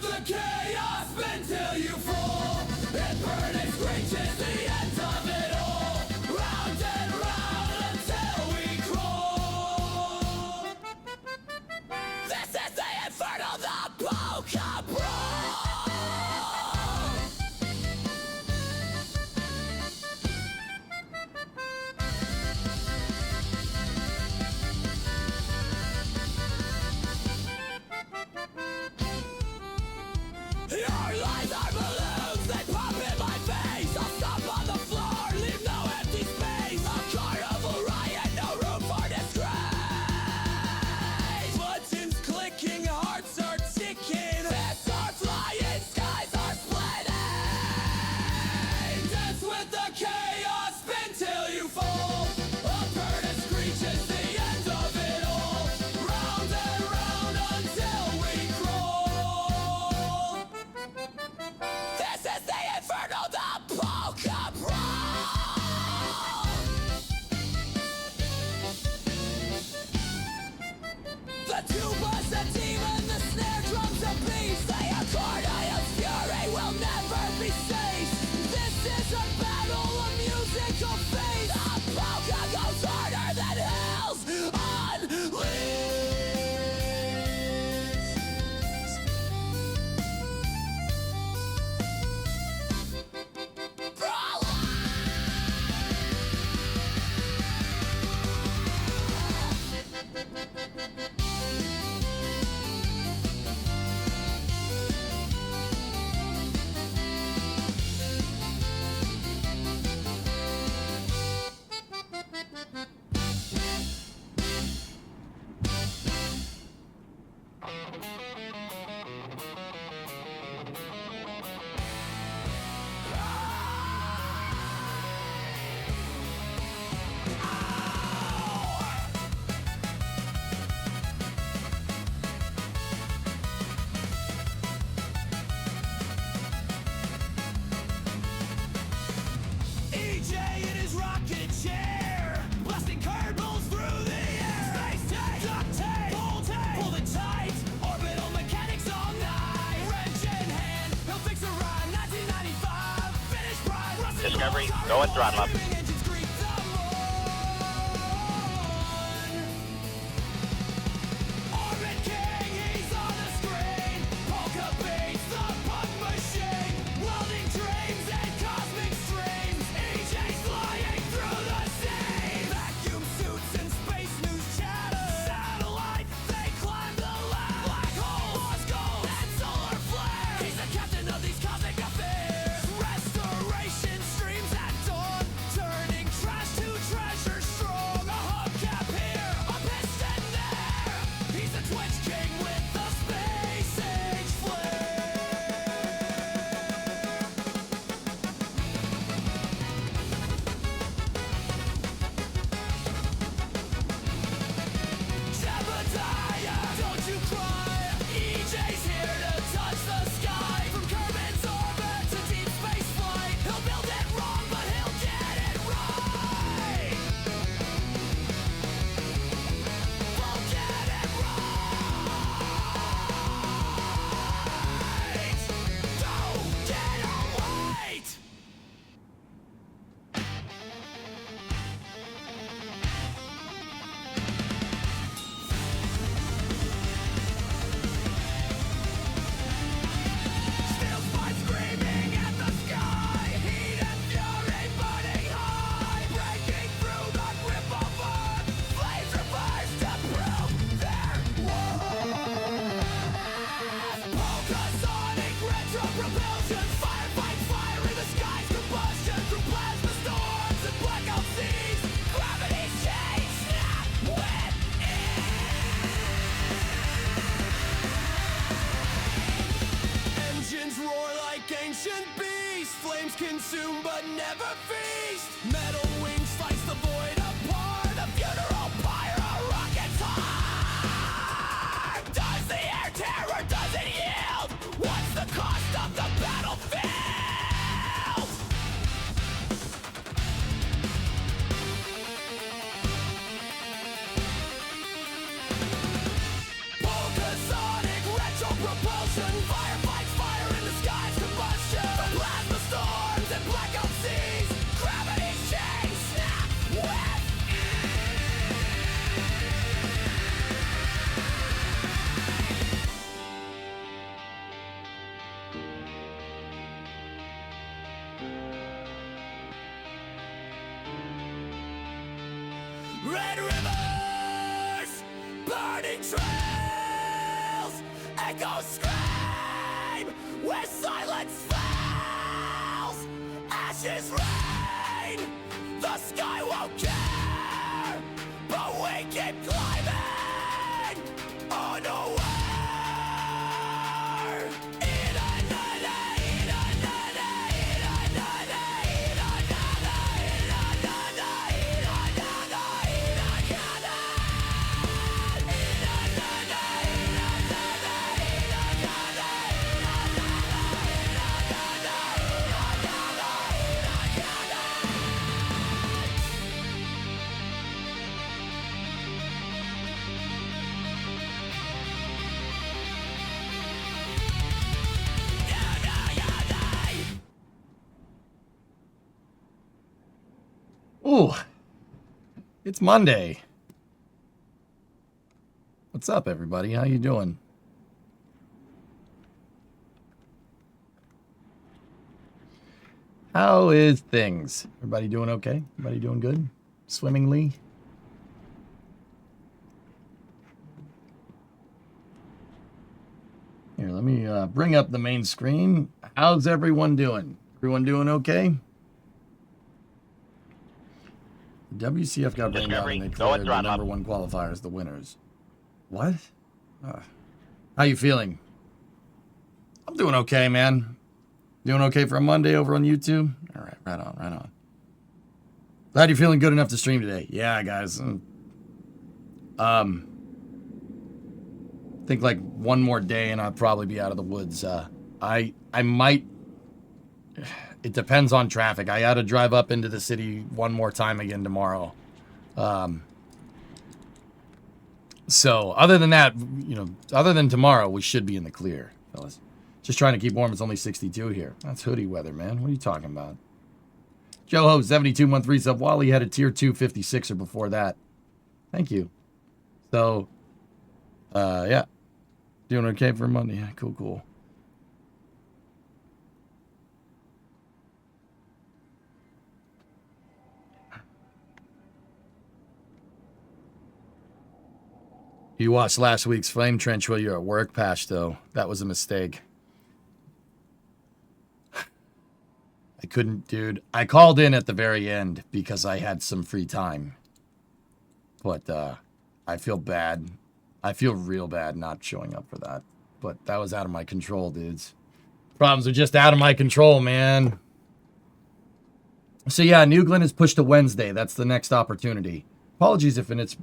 the chaos until you fall. It burns and screeches the end of it all. Round and round until we crawl. This is the inferno, the Boca Brawl. Your lies are balloons, they pop in my face. I'll stop on the floor, leave no empty space. A carnival riot, no room for disgrace. Buttons clicking, hearts are ticking. Heads are flying, skies are splitting. Dance with the chaos, spin till you fall. A bird and screeches the end of it all. Round and round until we crawl. This is the inferno, the Polka Brawl. The tuba's a demon, the snare drum's a beast. The accordion of fury will never be safe. This is a battle, a musical face. The polka goes harder than hell's unleashed. EJ in his rocket chair, blasting curveballs through the air. Space tape, duct tape, pull it tight. Orbital mechanics all night. Wrench in hand, he'll fix a ride. 1995, finish pride. Rusty Discovery, balls, go and throttle up. screaming engines greet the morn. Orbit King, he's on the screen. Polka beats the punk machine. Welding dreams and cosmic streams. EJ's flying through the sea. Vacuum suits and space news chatter. Satellite, they climb the ladder. Black hole, lost gold, and solar flare. He's the captain of these cosmic affairs. Restoration streams at dawn, turning trash to treasure strong. A hubcap here, a piston there. He's the Twitch King with the space age flair. Jebediah, don't you cry. EJ's here to touch the sky. From Kerbin's orbit to deep space flight. He'll build it wrong, but he'll get it right. We'll get it right. Don't get away. Steel spikes screaming at the sky. Heat and fury burning high. Breaking through the grip of Earth. Flames reverse to prove their worth. Polka-sonic retro propulsion. Firefights fire in the skies. Combustion through plasma storms and blackout seas. Gravity's chains snap with engines roar like ancient beasts. Flames consume but never feast. Metal wings slice the void apart. A funeral pyre, a rocket's heart. Does the air tear or does it yield? What's the cost of the battlefield? Polka-sonic retro propulsion. Firefight Tumbling rivers, burning trails, echoes scream where silence fails. Ashes rain, the sky won't care, but we keep climbing unaware. Ooh, it's Monday. What's up, everybody? How you doing? How is things? Everybody doing okay? Everybody doing good? Swimmingly? Here, let me bring up the main screen. How's everyone doing? Everyone doing okay? WCF got rained out and they declared the number one qualifiers the winners. What? How you feeling? I'm doing okay, man. Doing okay for a Monday over on YouTube? All right, right on, right on. Glad you're feeling good enough to stream today. Yeah, guys. Think like one more day and I'll probably be out of the woods. I might... It depends on traffic. I got to drive up into the city one more time again tomorrow. So other than that, you know, other than tomorrow, we should be in the clear, fellas. Just trying to keep warm. It's only 62 here. That's hoodie weather, man. What are you talking about? Joe Ho, 7213 sub. Wally had a tier 2 56er before that. Thank you. So, yeah. Doing okay for Monday. Yeah, cool, cool. You watched last week's Flame Trench while you're at work, Pash, though. That was a mistake. I couldn't, dude. I called in at the very end because I had some free time. But I feel bad. I feel real bad not showing up for that. But that was out of my control, dudes. Problems are just out of my control, man. So yeah, New Glen is pushed to Wednesday. That's the next opportunity. Apologies if it's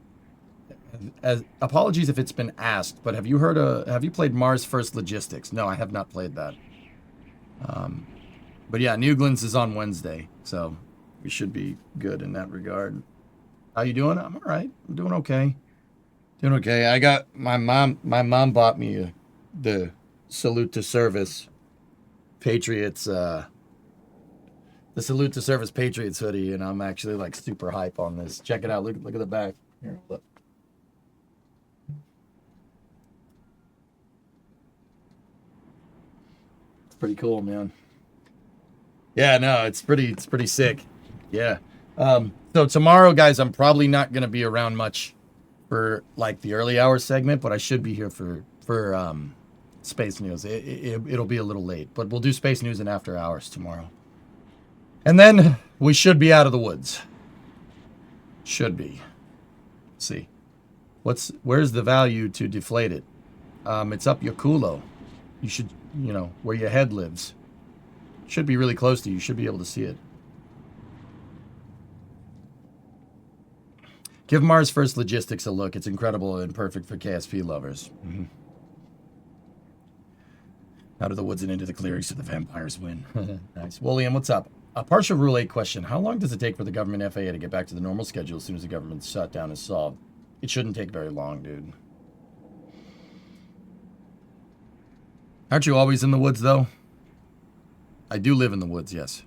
been asked, but have you played Mars First Logistics? No, I have not played that. But yeah, New Glen's is on Wednesday, so we should be good in that regard. How you doing? I'm all right. I'm doing okay. Doing okay. I got my mom bought me the Salute to Service Patriots the Salute to Service Patriots hoodie, and I'm actually like super hype on this. Check it out. Look at the back. Here, look. It's pretty cool, man. Yeah, no, it's pretty sick. Yeah. So tomorrow, guys, I'm probably not gonna be around much for like the early hours segment, but I should be here for Space News. It'll be a little late, but we'll do Space News and After Hours tomorrow. And then we should be out of the woods. Should be. Let's see. Where's the value to deflate it? It's up your culo. You should, where your head lives. Should be really close to you. You should be able to see it. Give Mars First Logistics a look. It's incredible and perfect for KSP lovers. Mm-hmm. Out of the woods and into the clearing so the vampires win. Nice. William, what's up? A partial Rule 8 question. How long does it take for the government FAA to get back to the normal schedule as soon as the government shutdown is solved? It shouldn't take very long, dude. Aren't you always in the woods, though? I do live in the woods, yes.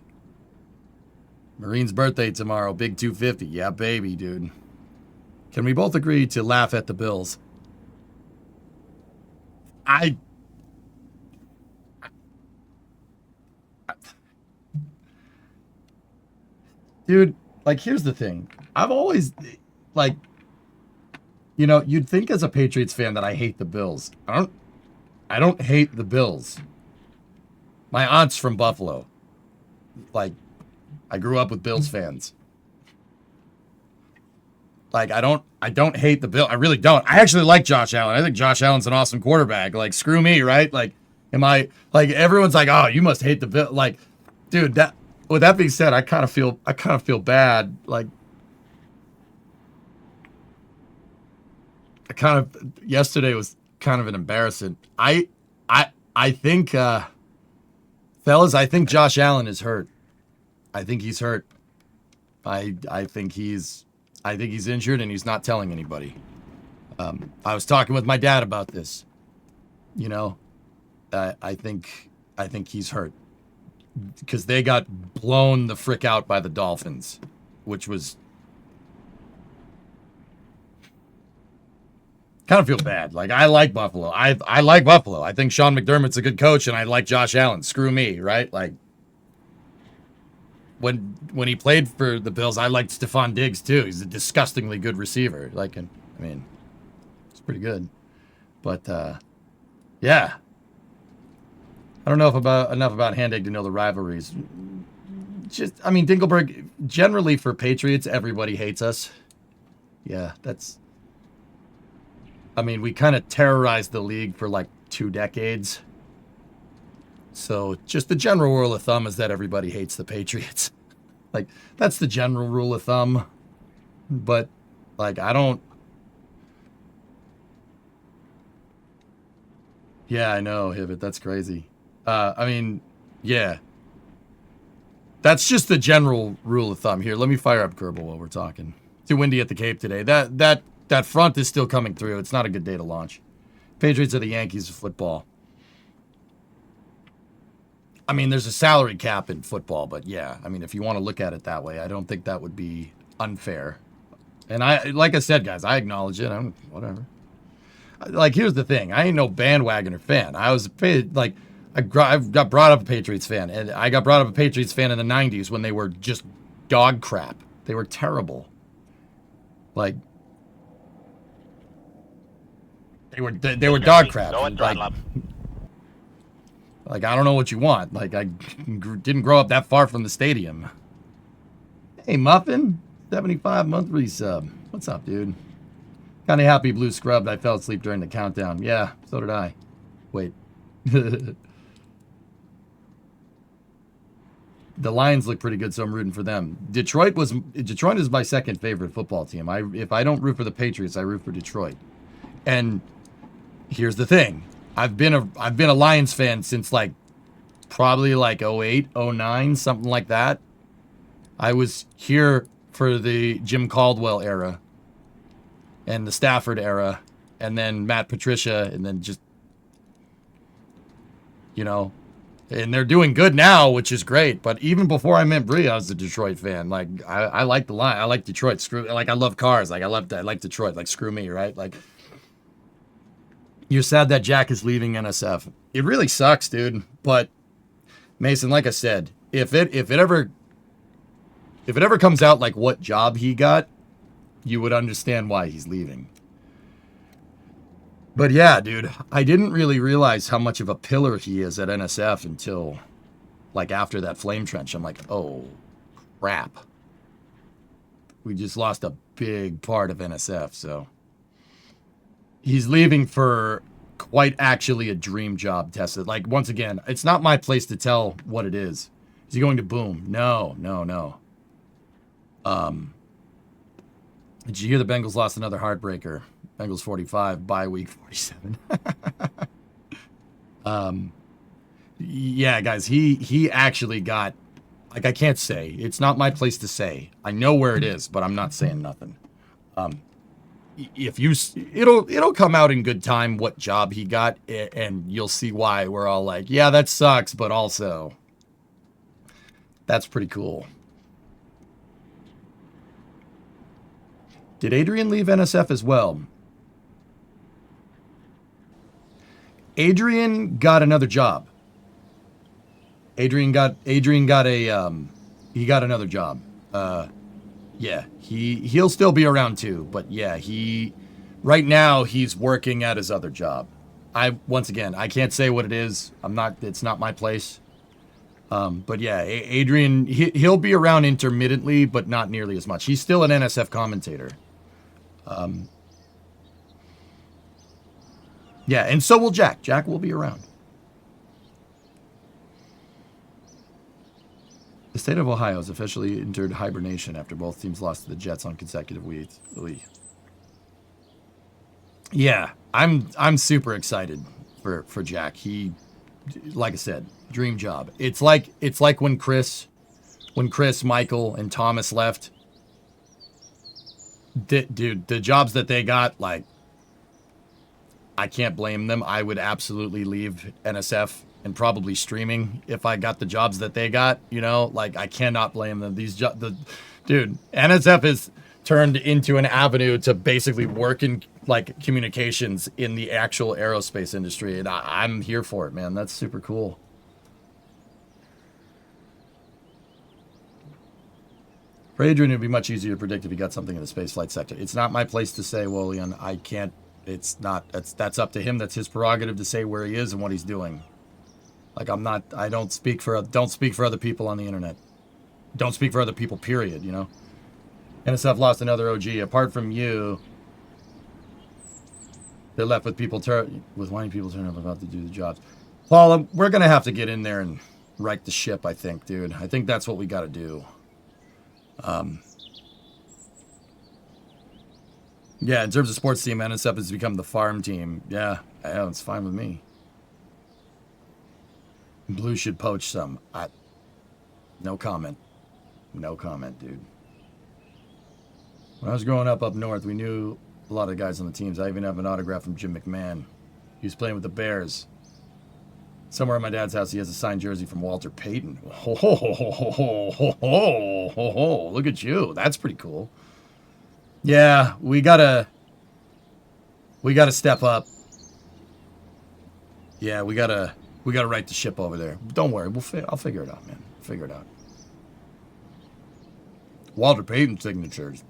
Marine's birthday tomorrow. Big 250. Yeah, baby, dude. Can we both agree to laugh at the Bills? Dude, like, here's the thing. like, you know, you'd think as a Patriots fan that I hate the Bills. I don't hate the Bills. My aunt's from Buffalo. Like, I grew up with Bills fans. Like, I don't hate the Bills. I really don't. I actually like Josh Allen. I think Josh Allen's an awesome quarterback. Like, screw me, right? Like, everyone's like, oh, you must hate the Bills. Like, dude, with that being said, I kind of feel bad. Like, yesterday was kind of an embarrassment. I think, fellas, I think Josh Allen is hurt. I think he's hurt. I think he's injured and he's not telling anybody. I was talking with my dad about this. You know, I think he's hurt because they got blown the frick out by the Dolphins, which was kind of feel bad. Like, I like Buffalo. I like Buffalo. I think Sean McDermott's a good coach, and I like Josh Allen. Screw me, right? Like, when he played for the Bills, I liked Stephon Diggs too. He's a disgustingly good receiver. Like, I mean, it's pretty good. But yeah, I don't know enough about Handig to know the rivalries. Just, I mean, Dinkelberg. Generally, for Patriots, everybody hates us. Yeah, that's. I mean, we kind of terrorized the league for like 2 decades. So just the general rule of thumb is that everybody hates the Patriots. Like, that's the general rule of thumb. But, like, I don't... Yeah, I know, Hibbit. That's crazy. I mean, yeah. That's just the general rule of thumb. Here, let me fire up Kerbal while we're talking. Too windy at the Cape today. That front is still coming through. It's not a good day to launch. Patriots are the Yankees of football. I mean, there's a salary cap in football, but yeah. I mean, if you want to look at it that way, I don't think that would be unfair. And like I said, guys, I acknowledge it. Whatever. Like, here's the thing. I ain't no bandwagoner fan. I got brought up a Patriots fan, and I got brought up a Patriots fan in the 90s when they were just dog crap. They were terrible. Like, they were dog crap. Like, I don't know what you want. Like, I didn't grow up that far from the stadium. Hey, Muffin, 75 monthly sub. What's up, dude? Kind of happy blue scrubbed. I fell asleep during the countdown. Yeah, so did I. Wait. The Lions look pretty good, so I'm rooting for them. Detroit is my second favorite football team. If I don't root for the Patriots, I root for Detroit. And here's the thing. I've been a Lions fan since probably 08, 09, something like that. I was here for the Jim Caldwell era and the Stafford era and then Matt Patricia and then just, you know, and they're doing good now, which is great. But even before I met Bree, I was a Detroit fan. Like, I like the line. I like Detroit. I love cars. I like Detroit. Like, screw me, right? Like, you're sad that Jack is leaving NSF. It really sucks, dude. But Mason, like I said, if it ever comes out like what job he got, you would understand why he's leaving. But yeah, dude, I didn't really realize how much of a pillar he is at NSF until after that flame trench. I'm like, oh crap. We just lost a big part of NSF, so he's leaving for quite actually a dream job, Tessa. Like, once again, it's not my place to tell what it is. Is he going to Boom? No. Did you hear the Bengals lost another heartbreaker? Bengals 45, bye week 47. Yeah, guys, he actually got, I can't say. It's not my place to say. I know where it is, but I'm not saying nothing. It'll come out in good time what job he got, and you'll see why we're all like, yeah, that sucks, but also that's pretty cool. Did Adrian leave NSF as well? Adrian got another job. Adrian got another job. Yeah, he'll still be around too, but yeah, right now he's working at his other job. Once again, I can't say what it is. It's not my place. But yeah, Adrian, he'll be around intermittently, but not nearly as much. He's still an NSF commentator. Yeah, and so will Jack. Jack will be around. The state of Ohio has officially entered hibernation after both teams lost to the Jets on consecutive weeks. Yeah, I'm super excited for Jack. He, like I said, dream job. It's like when Chris, Michael, and Thomas left. Dude, the jobs that they got, like, I can't blame them. I would absolutely leave NSF and probably streaming if I got the jobs that they got. You know, like, I cannot blame them. Dude, NSF is turned into an avenue to basically work in, like, communications in the actual aerospace industry, and I'm here for it, man. That's super cool. For Adrian, it would be much easier to predict if he got something in the space flight sector. It's not my place to say, well, Leon, I can't. It's not. That's up to him. That's his prerogative to say where he is and what he's doing. Like, I don't speak for other people on the internet. Don't speak for other people, period, you know? NSF lost another OG. Apart from you, they're left with whiny people turning up about to do the jobs. Paul, we're going to have to get in there and right the ship, I think, dude. I think that's what we got to do. Yeah, in terms of sports team, NSF has become the farm team. Yeah, it's fine with me. Blue should poach some. No comment. No comment, dude. When I was growing up north, we knew a lot of guys on the teams. I even have an autograph from Jim McMahon. He was playing with the Bears. Somewhere at my dad's house, he has a signed jersey from Walter Payton. Ho, ho, ho, ho, ho, ho, ho, ho, ho. Look at you. That's pretty cool. Yeah, we gotta step up. Yeah, we gotta right the ship over there. Don't worry, I'll figure it out, man. Figure it out. Walter Payton signatures.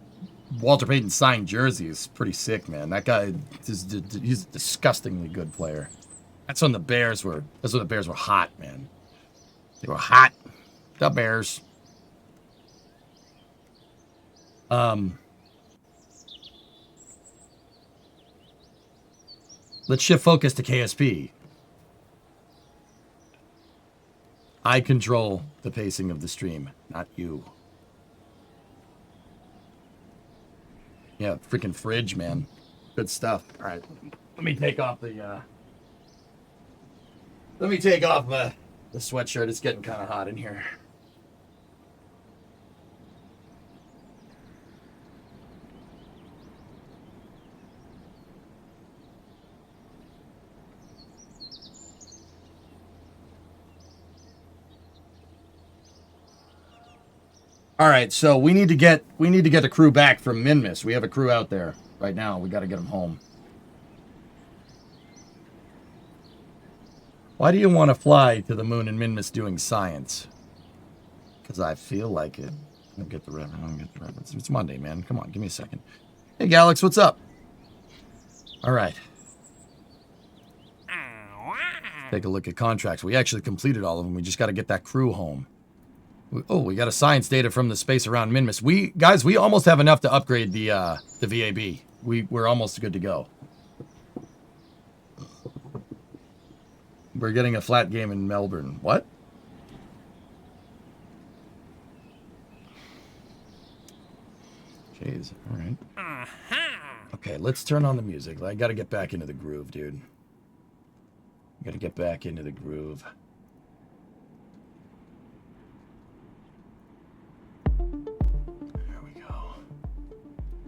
Walter Payton signed jersey is pretty sick, man. That guy he's a disgustingly good player. That's when the Bears were hot, man. They were hot. The Bears. Let's shift focus to KSP. I control the pacing of the stream, not you. Yeah, freaking fridge, man. Good stuff. All right, let me take off the sweatshirt. It's getting kind of hot in here. All right, so we need to get the crew back from Minmus. We have a crew out there right now. We got to get them home. Why do you want to fly to the moon in Minmus doing science? Because I feel like it. I don't get the reference. It's Monday, man. Come on, give me a second. Hey, Galax, what's up? All right. Take a look at contracts. We actually completed all of them. We just got to get that crew home. We got a science data from the space around Minmus. We almost have enough to upgrade the VAB. We're almost good to go. We're getting a flat game in Melbourne. What? Jeez. All right. Okay, let's turn on the music. I got to get back into the groove, dude. Got to get back into the groove.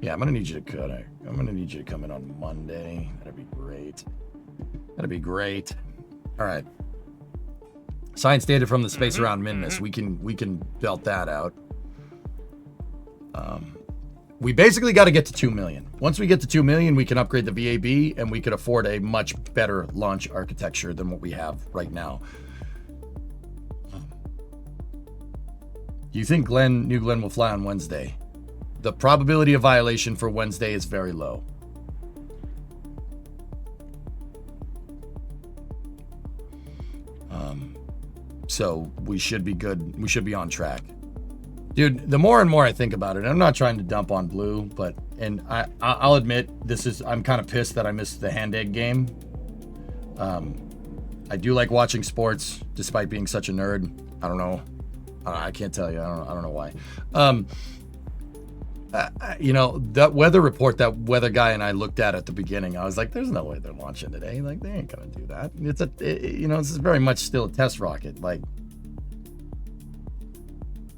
Yeah, I'm gonna need you to come in on Monday. That'd be great. That'd be great. All right. Science data from the space around Minmus. We can belt that out. We basically got to get to 2 million. Once we get to 2 million, we can upgrade the VAB, and we could afford a much better launch architecture than what we have right now. Do you think Glenn will fly on Wednesday? The probability of violation for Wednesday is very low. So we should be good. We should be on track. Dude, the more and more I think about it, I'm not trying to dump on Blue, but, and I'll admit, I'm kind of pissed that I missed the hand egg game. I do like watching sports, despite being such a nerd. I don't know. I can't tell you. I don't know why. You know, that weather report that weather guy and I looked at the beginning, I was like, there's no way they're launching today. Like, they ain't gonna do that. You know, this is very much still a test rocket. Like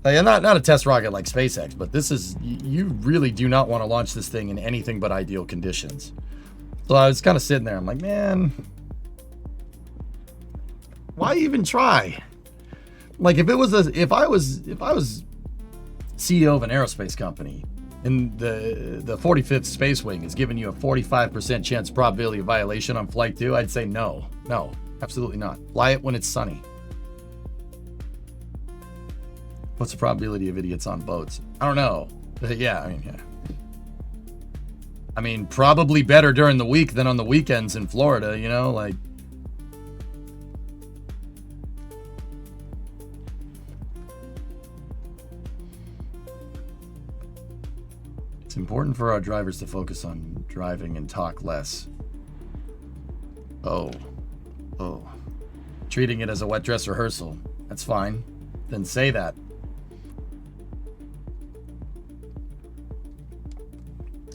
not a test rocket like SpaceX, but this is, you really do not want to launch this thing in anything but ideal conditions. So I was kind of sitting there. I'm like, man, why even try? Like, if I was CEO of an aerospace company and the 45th Space Wing is giving you a 45% chance probability of violation on flight 2, I'd say no, absolutely not. Fly it when it's sunny. What's the probability of idiots on boats? I don't know. Yeah. I mean, probably better during the week than on the weekends in Florida, you know, like. It's important for our drivers to focus on driving and talk less. Oh. Treating it as a wet dress rehearsal. That's fine. Then say that.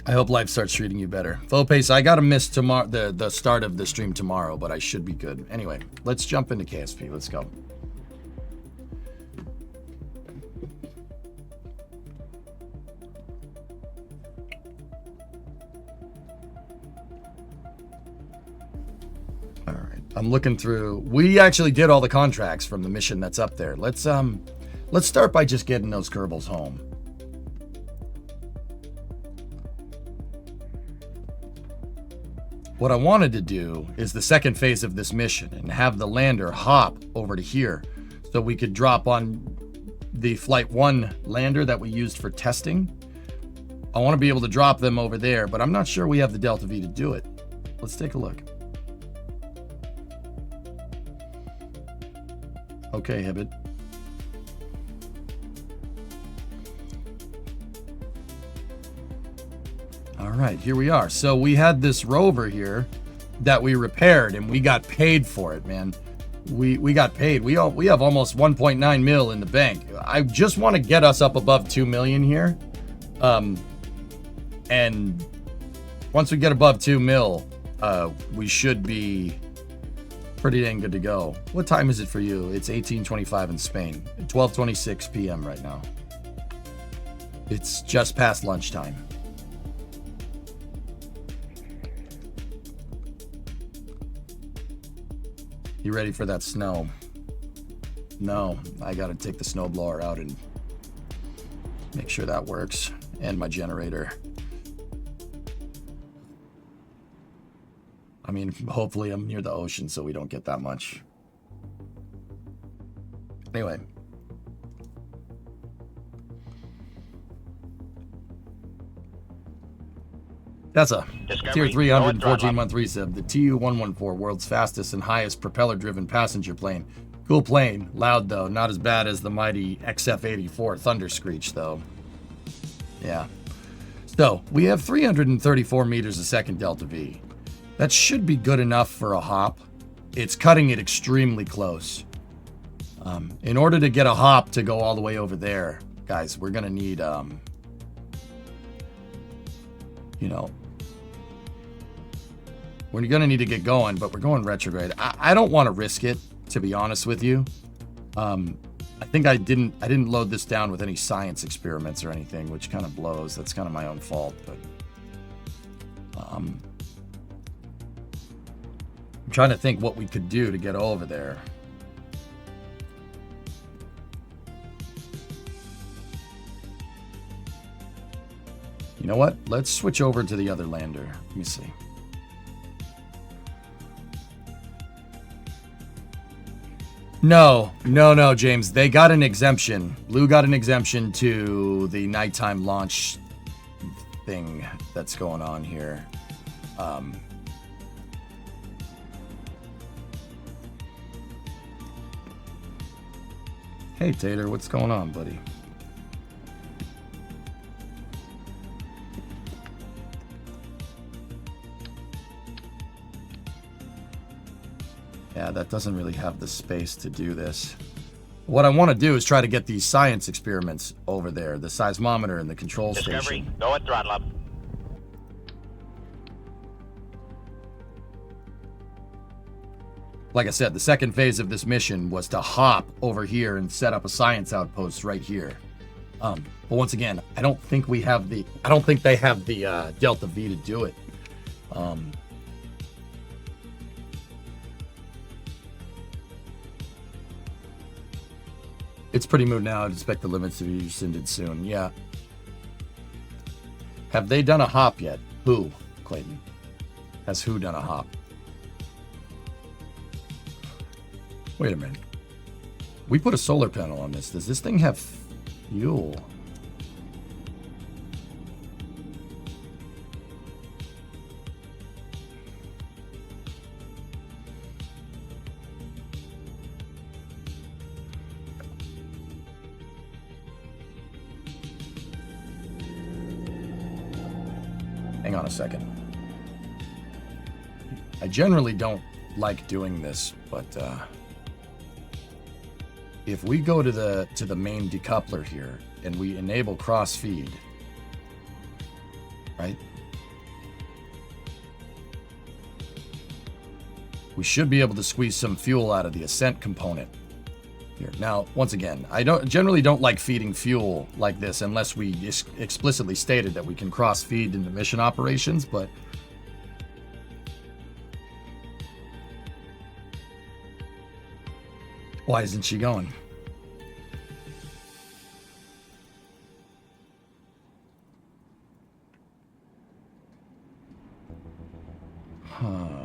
I hope life starts treating you better. Fopace, I gotta miss tomorrow, the start of the stream tomorrow, but I should be good. Anyway, let's jump into KSP. Let's go. All right, I'm looking through. We actually did all the contracts from the mission that's up there. Let's start by just getting those Kerbals home. What I wanted to do is the second phase of this mission and have the lander hop over to here so we could drop on the Flight 1 lander that we used for testing. I want to be able to drop them over there, but I'm not sure we have the Delta V to do it. Let's take a look. Okay, Hibbit. All right, here we are. So we had this rover here that we repaired, and we got paid for it, man. We got paid. We have almost 1.9 mil in the bank. I just want to get us up above 2 million here. And once we get above 2 mil, we should be pretty dang good to go. What time is it for you? It's 18:25 in Spain. 12:26 p.m. right now. It's just past lunchtime. You ready for that snow? No, I gotta take the snowblower out and make sure that works. And my generator. I mean, hopefully I'm near the ocean so we don't get that much. Anyway. That's a tier 314-month resub. The TU-114, world's fastest and highest propeller-driven passenger plane. Cool plane. Loud, though. Not as bad as the mighty XF-84 Thunder Screech, though. Yeah. So, we have 334 meters a second Delta V. That should be good enough for a hop. It's cutting it extremely close. In order to get a hop to go all the way over there, guys, we're going to need, you know, we're going to need to get going, but we're going retrograde. I don't want to risk it, to be honest with you. I think I didn't load this down with any science experiments or anything, which kind of blows. That's kind of my own fault, but I'm trying to think what we could do to get over there. You know what? Let's switch over to the other lander. Let me see. No, James. They got an exemption. Blue got an exemption to the nighttime launch thing that's going on here. Hey Tater, what's going on, buddy? Yeah, that doesn't really have the space to do this. What I want to do is try to get these science experiments over there, the seismometer and the control Discovery, station. go at throttle up. Like I said, the second phase of this mission was to hop over here and set up a science outpost right here. But once again, I don't think they have the Delta V to do it. It's pretty moot now. I'd expect the limits to be rescinded soon. Yeah. Have they done a hop yet? Who, Clayton? Has who done a hop? Wait a minute. We put a solar panel on this. Does this thing have fuel? Hang on a second. I generally don't like doing this, but if we go to the main decoupler here and we enable cross feed, right? We should be able to squeeze some fuel out of the ascent component here. Now, once again, I generally don't like feeding fuel like this unless we explicitly stated that we can cross feed into mission operations, but why isn't she going? Huh.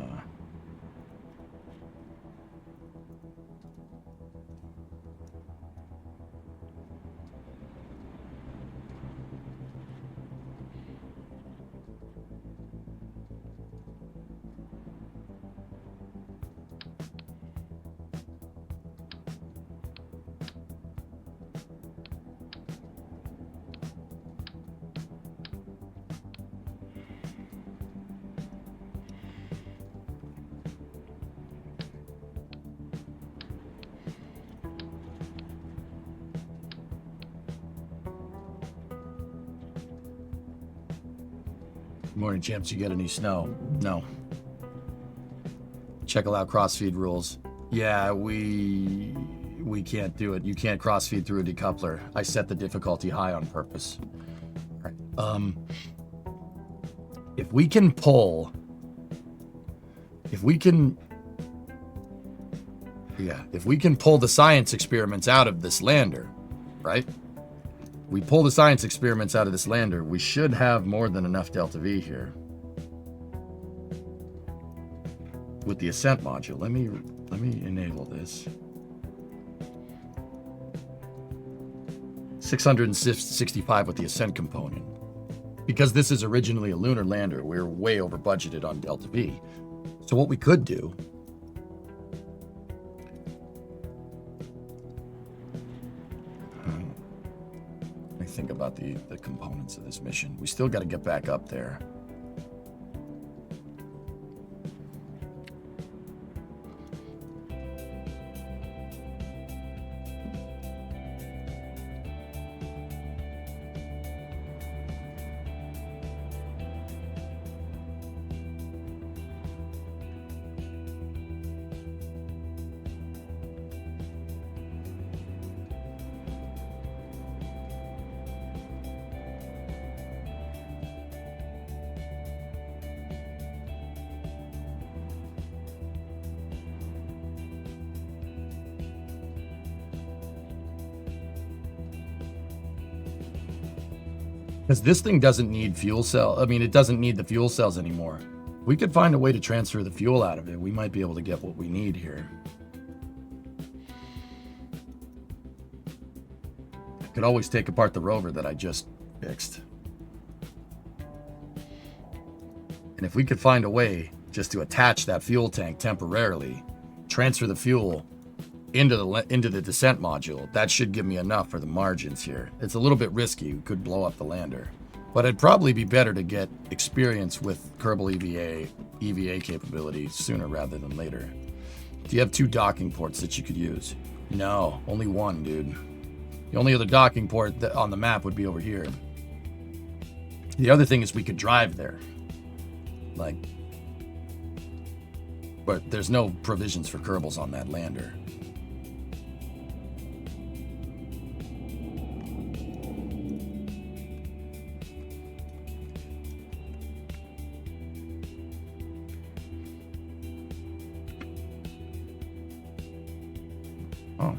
Morning, champs. You get any snow? No. Check out crossfeed rules. Yeah, we can't do it. You can't crossfeed through a decoupler. I set the difficulty high on purpose. All right. If we can pull the science experiments out of this lander, right? We pull the science experiments out of this lander, we should have more than enough Delta V here. With the ascent module, let me enable this. 665 with the ascent component. Because this is originally a lunar lander, we're way over budgeted on Delta V. So what we could do think about the components of this mission. We still got to get back up there. Because this thing doesn't need fuel cell. I mean, it doesn't need the fuel cells anymore. We could find a way to transfer the fuel out of it. We might be able to get what we need here. I could always take apart the rover that I just fixed. And if we could find a way just to attach that fuel tank temporarily, transfer the fuel into the descent module, that should give me enough for the margins here. It's a little bit risky. We could blow up the lander. But it'd probably be better to get experience with Kerbal EVA capability sooner rather than later. Do you have 2 docking ports that you could use? No, only 1, dude. The only other docking port on the map would be over here. The other thing is we could drive there. But there's no provisions for Kerbals on that lander. Oh.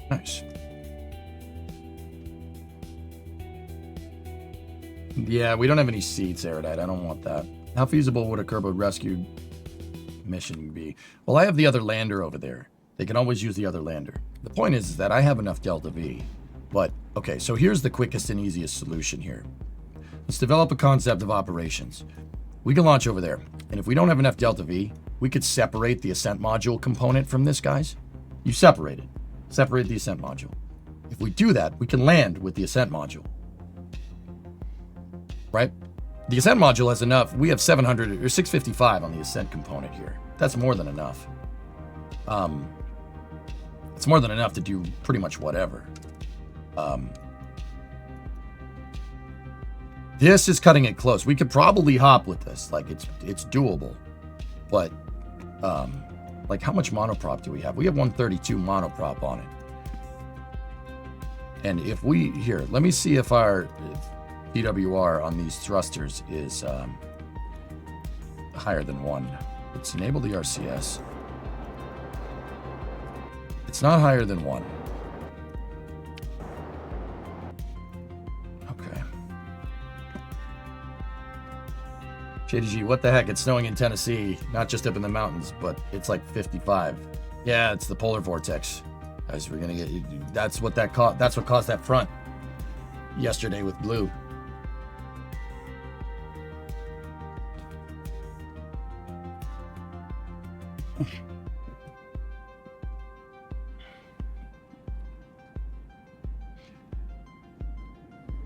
Nice. Yeah, we don't have any seats, Erudite. I don't want that. How feasible would a Kerbal rescue mission be? Well, I have the other lander over there. They can always use the other lander. The point is that I have enough Delta V. But, okay, so here's the quickest and easiest solution here. Let's develop a concept of operations. We can launch over there. And if we don't have enough Delta V, we could separate the ascent module component from this, guys. You separate it. Separate the ascent module. If we do that, we can land with the ascent module. Right? The ascent module has enough. We have 700 or 655 on the ascent component here. That's more than enough. It's more than enough to do pretty much whatever. This is cutting it close. We could probably hop with this. Like it's doable. But like how much monoprop do we have? We have 132 monoprop on it. And if we here, let me see if our PWR on these thrusters is higher than 1. Let's enable the RCS. It's not higher than 1. Okay. JDG, what the heck? It's snowing in Tennessee, not just up in the mountains, but it's like 55. Yeah, it's the polar vortex. Guys, we're gonna get. That's what caused that front yesterday with Blue.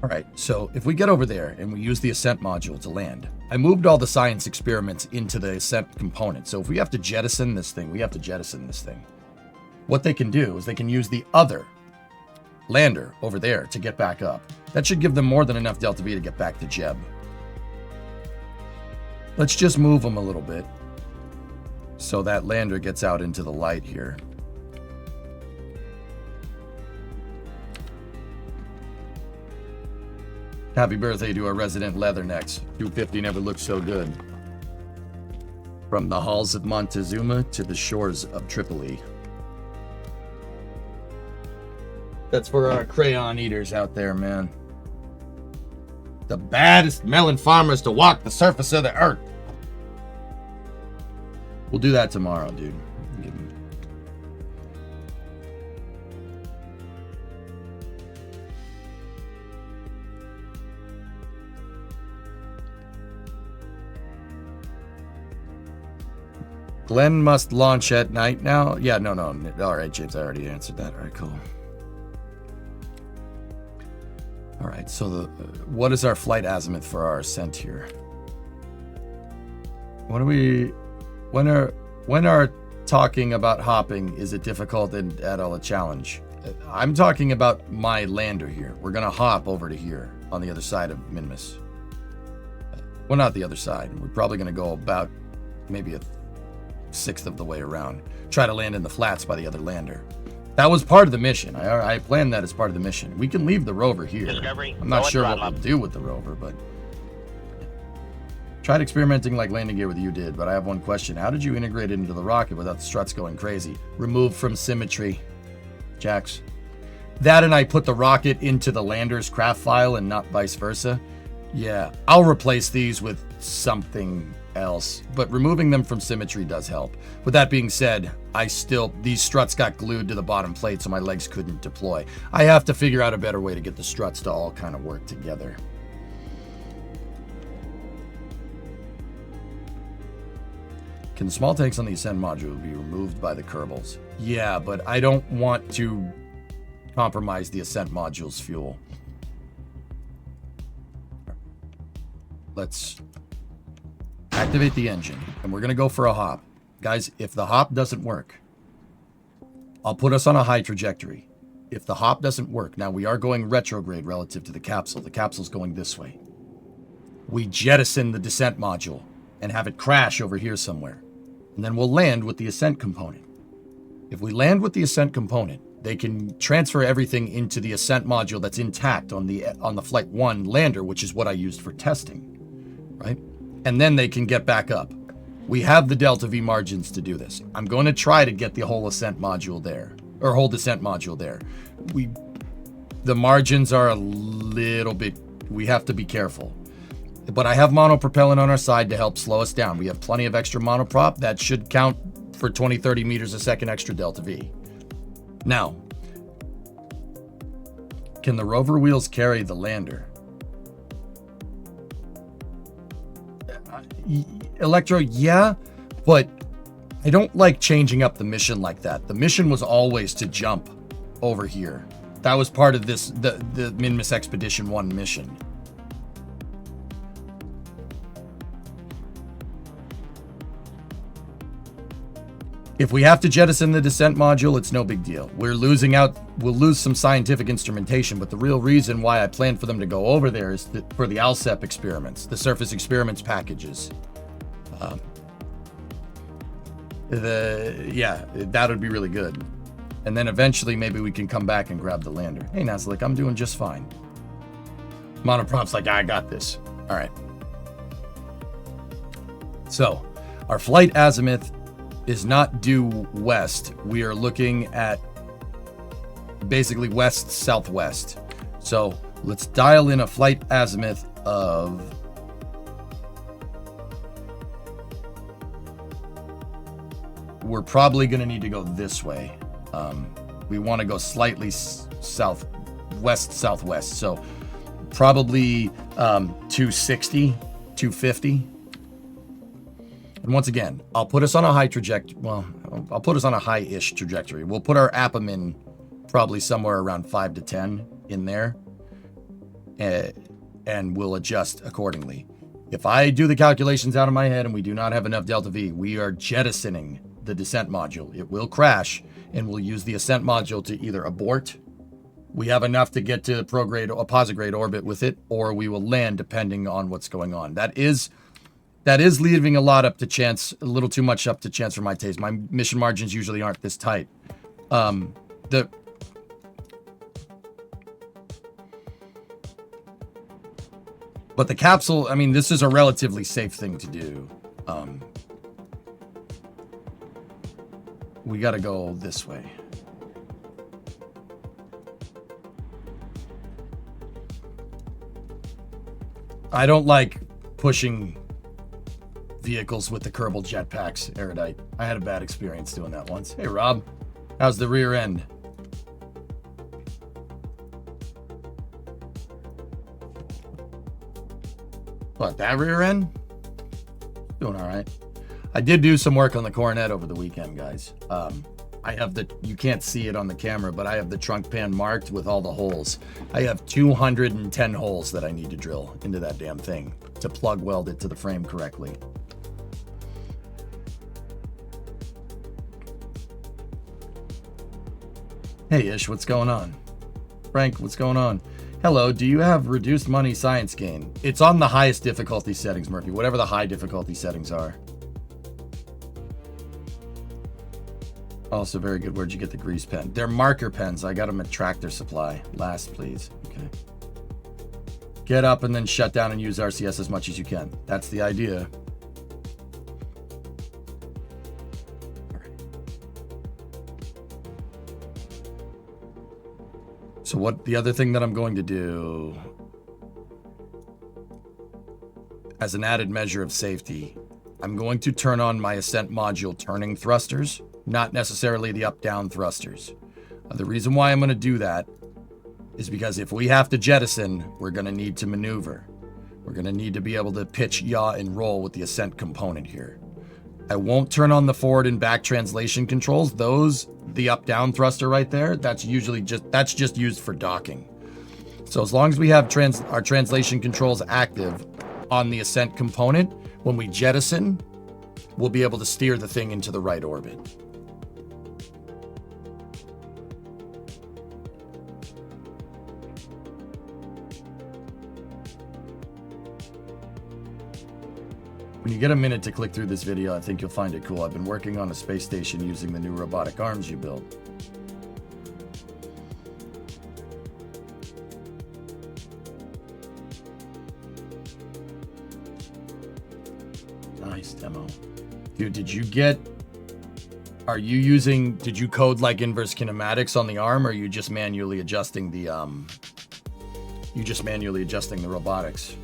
All right, so if we get over there and we use the ascent module to land, I moved all the science experiments into the ascent component. So if we have to jettison this thing, we have to jettison this thing. What they can do is they can use the other lander over there to get back up. That should give them more than enough Delta V to get back to Jeb. Let's just move them a little bit so that lander gets out into the light here. Happy birthday to our resident Leathernecks. 250 never looked so good. From the halls of Montezuma to the shores of Tripoli. That's for our crayon eaters out there, man. The baddest melon farmers to walk the surface of the earth. We'll do that tomorrow, dude. Glenn must launch at night now? Yeah, no. All right, James, I already answered that. All right, cool. All right, so what is our flight azimuth for our ascent here? When are talking about hopping, is it difficult and at all a challenge? I'm talking about my lander here. We're gonna hop over to here on the other side of Minmus. Well, not the other side. We're probably gonna go about maybe a sixth of the way around. Try to land in the flats by the other lander. That was part of the mission. I planned that as part of the mission. We can leave the rover here. Discovery, I'm not sure what we'll do with the rover, but Tried experimenting like landing gear with you did, but I have one question. How did you integrate it into the rocket without the struts going crazy? Remove from symmetry. Jax. That and I put the rocket into the lander's craft file and not vice versa. Yeah, I'll replace these with something else, but removing them from symmetry does help. With that being said, these struts got glued to the bottom plate so my legs couldn't deploy. I have to figure out a better way to get the struts to all kind of work together. Can the small tanks on the Ascent module be removed by the Kerbals? Yeah, but I don't want to compromise the Ascent module's fuel. Let's activate the engine, and we're going to go for a hop. Guys, if the hop doesn't work, I'll put us on a high trajectory. If the hop doesn't work, now we are going retrograde relative to the capsule. The capsule's going this way. We jettison the descent module and have it crash over here somewhere. And then we'll land with the ascent component. If we land with the ascent component, they can transfer everything into the ascent module that's intact on the Flight 1 lander, which is what I used for testing, right? And then they can get back up. We have the Delta V margins to do this. I'm going to try to get the whole ascent module there, or whole descent module there. The margins are a little bit, we have to be careful. But I have monopropellant on our side to help slow us down. We have plenty of extra monoprop. That should count for 20, 30 meters a second extra Delta V. Now, can the rover wheels carry the lander? Electro, yeah, but I don't like changing up the mission like that. The mission was always to jump over here. That was part of this, the Minmus Expedition 1 mission. If we have to jettison the descent module, it's no big deal. We'll lose some scientific instrumentation, but the real reason why I planned for them to go over there is for the ALSEP experiments, the surface experiments packages. That would be really good. And then eventually maybe we can come back and grab the lander. Hey, Nazlik, I'm doing just fine. Monoprop's like, I got this. All right. So, our flight azimuth is not due west. We are looking at basically west-southwest. So let's dial in a flight azimuth of we're probably going to need to go this way. We want to go slightly southwest. So probably 260, 250. And once again, I'll put us on a high trajectory. Well, I'll put us on a high-ish trajectory. We'll put our APAMIN probably somewhere around 5 to 10 in there. And we'll adjust accordingly. If I do the calculations out of my head and we do not have enough Delta V, we are jettisoning the descent module. It will crash, and we'll use the ascent module to either abort. We have enough to get to a posigrade orbit with it, or we will land depending on what's going on. That is leaving a lot up to chance, a little too much up to chance for my taste. My mission margins usually aren't this tight. But the capsule, I mean, this is a relatively safe thing to do. We got to go this way. I don't like pushing vehicles with the Kerbal jetpacks, Erudite. I had a bad experience doing that once. Hey, Rob. How's the rear end? What, that rear end? Doing all right. I did do some work on the Coronet over the weekend, guys. I have you can't see it on the camera, but I have the trunk pan marked with all the holes. I have 210 holes that I need to drill into that damn thing to plug weld it to the frame correctly. Hey, Ish, what's going on? Frank, what's going on? Hello, do you have reduced money science gain? It's on the highest difficulty settings, Murphy, whatever the high difficulty settings are. Also very good. Where'd you get the grease pen? They're marker pens. I got them at Tractor Supply. Last, please. Okay. Get up and then shut down and use RCS as much as you can. That's the idea. So what the other thing that I'm going to do as an added measure of safety, I'm going to turn on my Ascent module turning thrusters, not necessarily the up-down thrusters. The reason why I'm going to do that is because if we have to jettison, we're going to need to maneuver. We're going to need to be able to pitch, yaw, and roll with the Ascent component here. I won't turn on the forward and back translation controls. Those, the up-down thruster right there, that's just used for docking. So as long as we have our translation controls active on the Ascent component, when we jettison, we'll be able to steer the thing into the right orbit. When you get a minute to click through this video, I think you'll find it cool. I've been working on a space station using the new robotic arms you built. Nice demo. Dude, did you code like inverse kinematics on the arm, or are you just manually adjusting the robotics?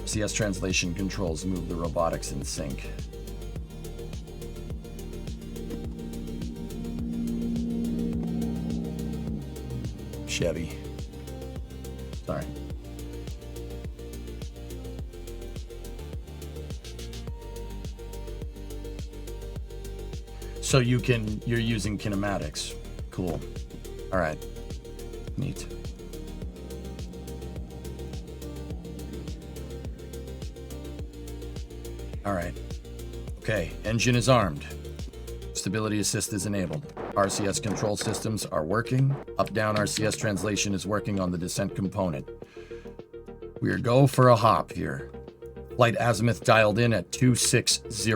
CS translation controls move the robotics in sync. Chevy. Sorry. So you're using kinematics. Cool. All right. Neat. All right. Okay, engine is armed. Stability assist is enabled. RCS control systems are working. Up-down RCS translation is working on the descent component. We are go for a hop here. Flight azimuth dialed in at 260.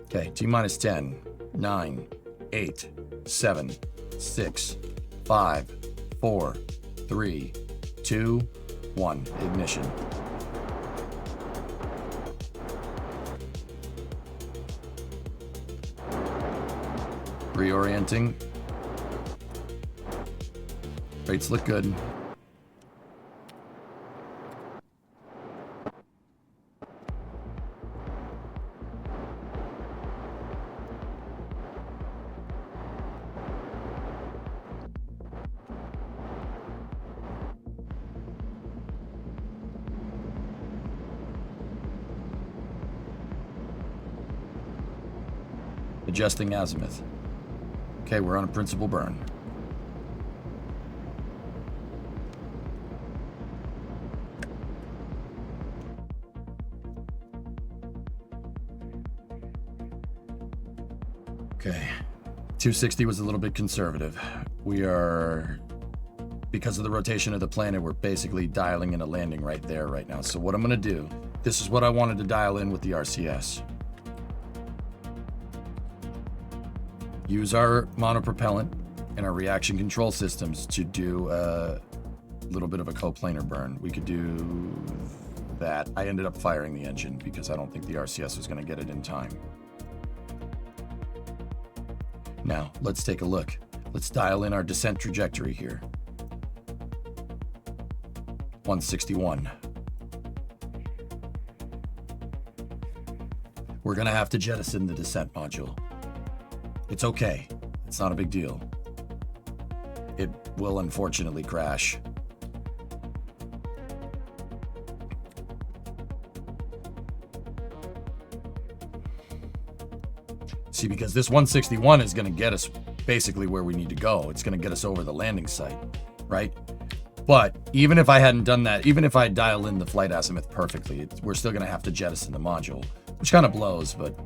Okay, T-minus 10, 9, 8, 7, 6, 5, 4, 3, 2, 1. Ignition. Reorienting. Rates look good. Adjusting azimuth. Okay, we're on a principal burn. Okay, 260 was a little bit conservative. We are, because of the rotation of the planet, we're basically dialing in a landing right there right now. So what I'm gonna do, this is what I wanted to dial in with the RCS. Use our monopropellant and our reaction control systems to do a little bit of a coplanar burn. We could do that. I ended up firing the engine because I don't think the RCS was going to get it in time. Now, let's take a look. Let's dial in our descent trajectory here. 161. We're going to have to jettison the descent module. It's okay. It's not a big deal. It will unfortunately crash. See, because this 161 is going to get us basically where we need to go. It's going to get us over the landing site, right? But even if I hadn't done that, even if I dial in the flight azimuth perfectly, we're still going to have to jettison the module, which kind of blows, but...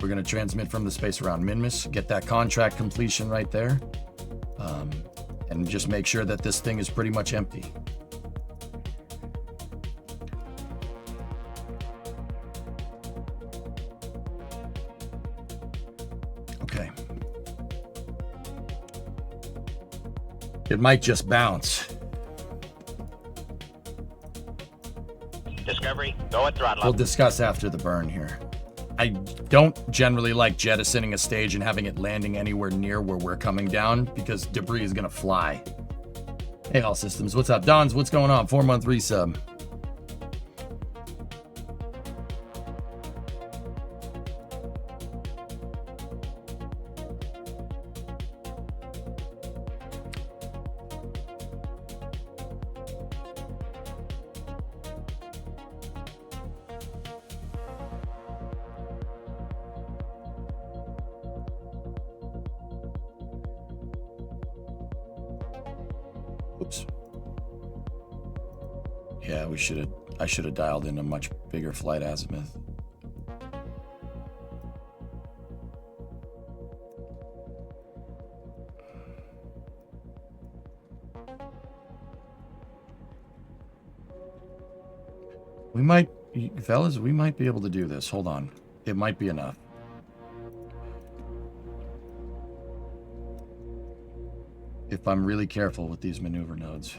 We're going to transmit from the space around Minmus, get that contract completion right there, and just make sure that this thing is pretty much empty. Okay. It might just bounce. Discovery, go at throttle We'll up. discuss after the burn here. I don't generally like jettisoning a stage and having it landing anywhere near where we're coming down because debris is going to fly. Hey, all systems. What's up? Dons, what's going on? 4-month resub. Oops. Yeah, I should have dialed in a much bigger flight azimuth. We might, fellas, we might be able to do this. Hold on. It might be enough. If I'm really careful with these maneuver nodes.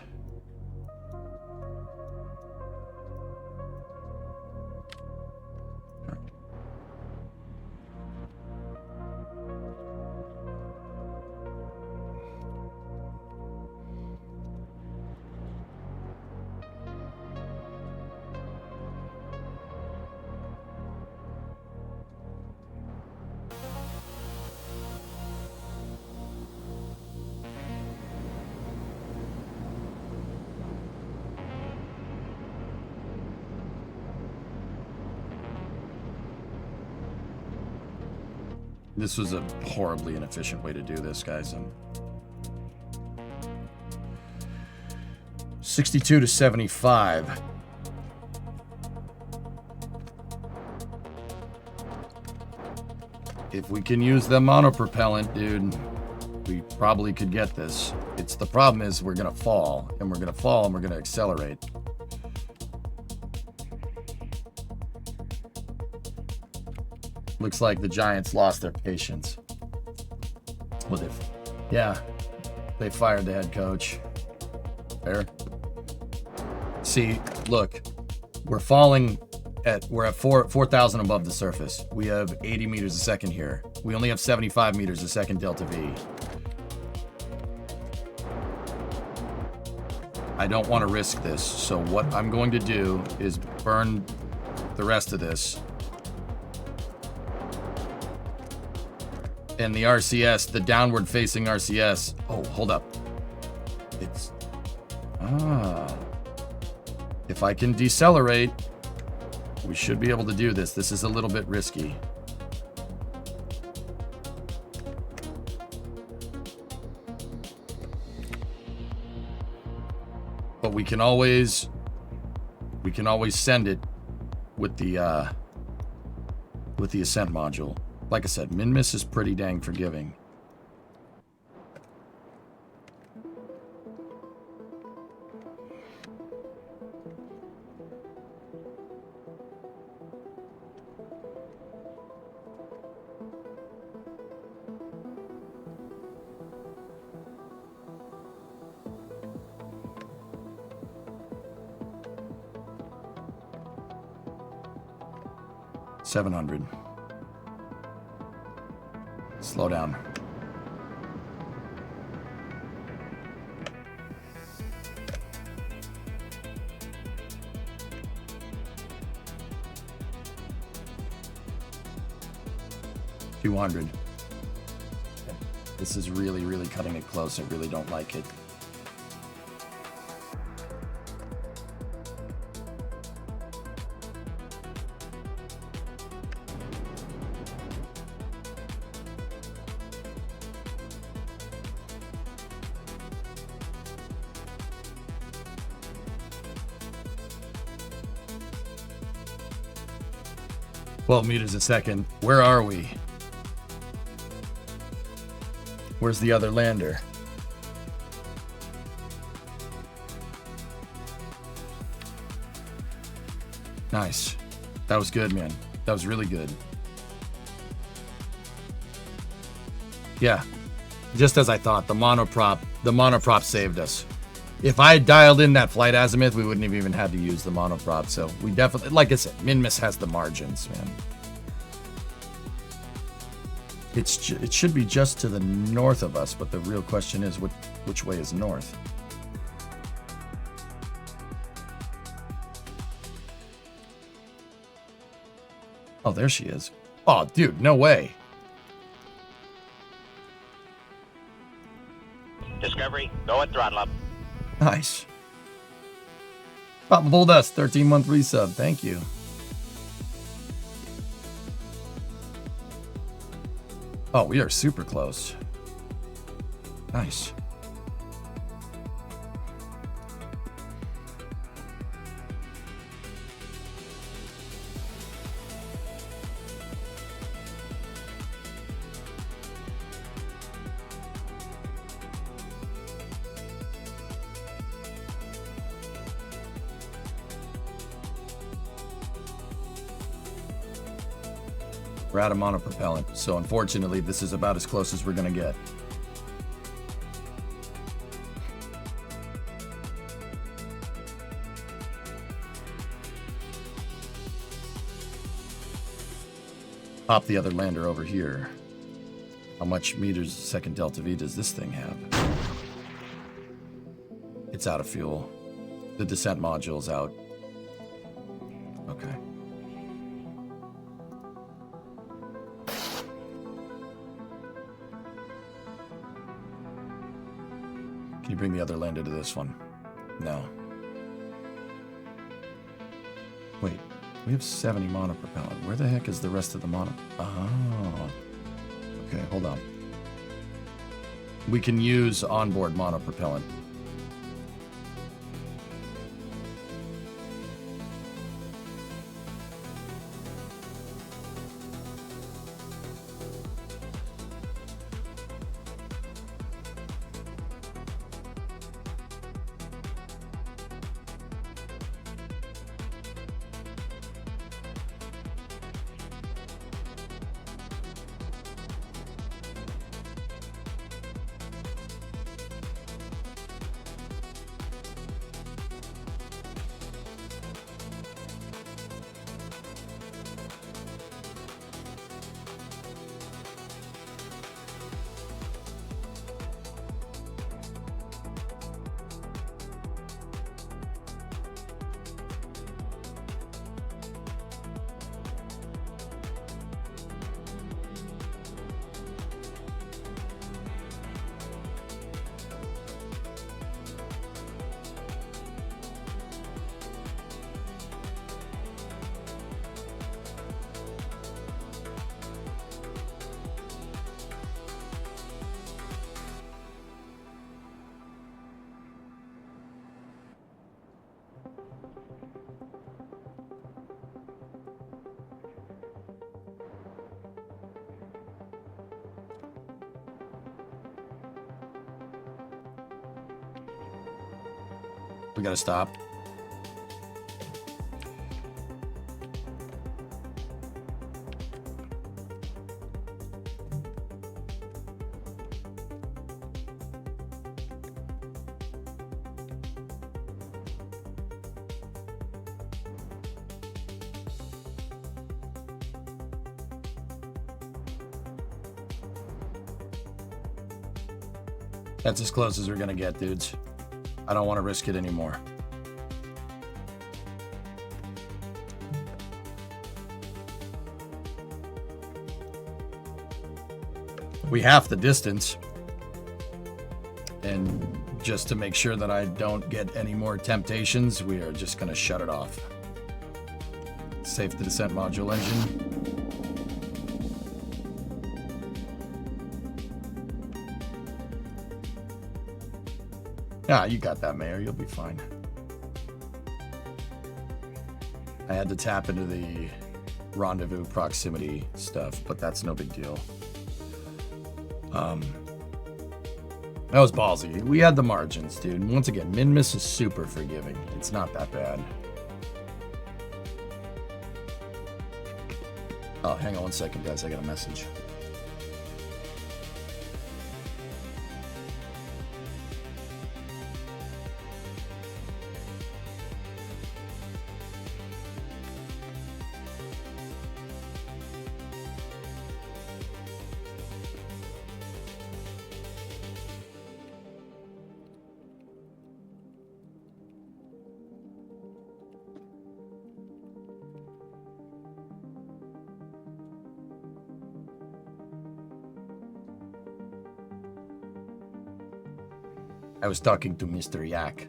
This was a horribly inefficient way to do this, guys. 62 to 75. If we can use the monopropellant, dude, we probably could get this. The problem is we're gonna fall, and we're gonna fall, and we're gonna accelerate. Looks like the Giants lost their patience. Well, yeah, they fired the head coach. Fair. See, look, we're at 4,000 above the surface. We have 80 meters a second here. We only have 75 meters a second delta V. I don't want to risk this, so what I'm going to do is burn the rest of this. And the RCS, the downward facing RCS. Oh, hold up. If I can decelerate, we should be able to do this. This is a little bit risky. But we can always send it with the ascent module. Like I said, Minmus is pretty dang forgiving. $700. Slow down. $200. This is really, really cutting it close. I really don't like it. 12 meters a second. Where are we? Where's the other lander? Nice. That was good, man. That was really good. Yeah. Just as I thought, the monoprop saved us. If I had dialed in that flight azimuth, we wouldn't have even had to use the monoprop. So we definitely, like I said, Minmus has the margins, man. It should be just to the north of us, but the real question is, which way is north? Oh, there she is. Oh, dude, no way. Discovery, go at throttle up. Nice. Pop Bull Dust, 13-month resub. Thank you. Oh, we are super close. Nice. We're out of monopropellant, so unfortunately this is about as close as we're gonna get. Pop the other lander over here. How much meters a second delta V does this thing have? It's out of fuel. The descent module's out. Okay. Can you bring the other lander to this one? No. Wait, we have 70 monopropellant. Where the heck is the rest of the mono? Oh. Okay, hold on. We can use onboard monopropellant. We gotta stop. That's as close as we're gonna get, dudes. I don't want to risk it anymore. We half the distance. And just to make sure that I don't get any more temptations, we are just going to shut it off. Safe the descent module engine. Ah, you got that, Mayor. You'll be fine. I had to tap into the rendezvous proximity stuff, but that's no big deal. That was ballsy. We had the margins, dude. Once again, min-miss is super forgiving. It's not that bad. Oh, hang on one second, guys. I got a message. I was talking to Mr. Yak,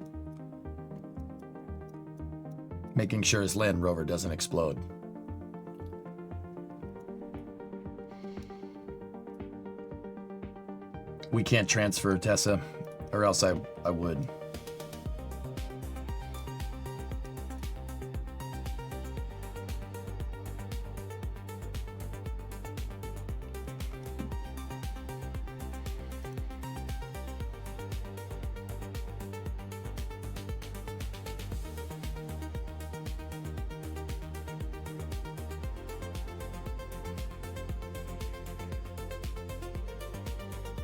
making sure his Land Rover doesn't explode. We can't transfer, Tessa, or else I would.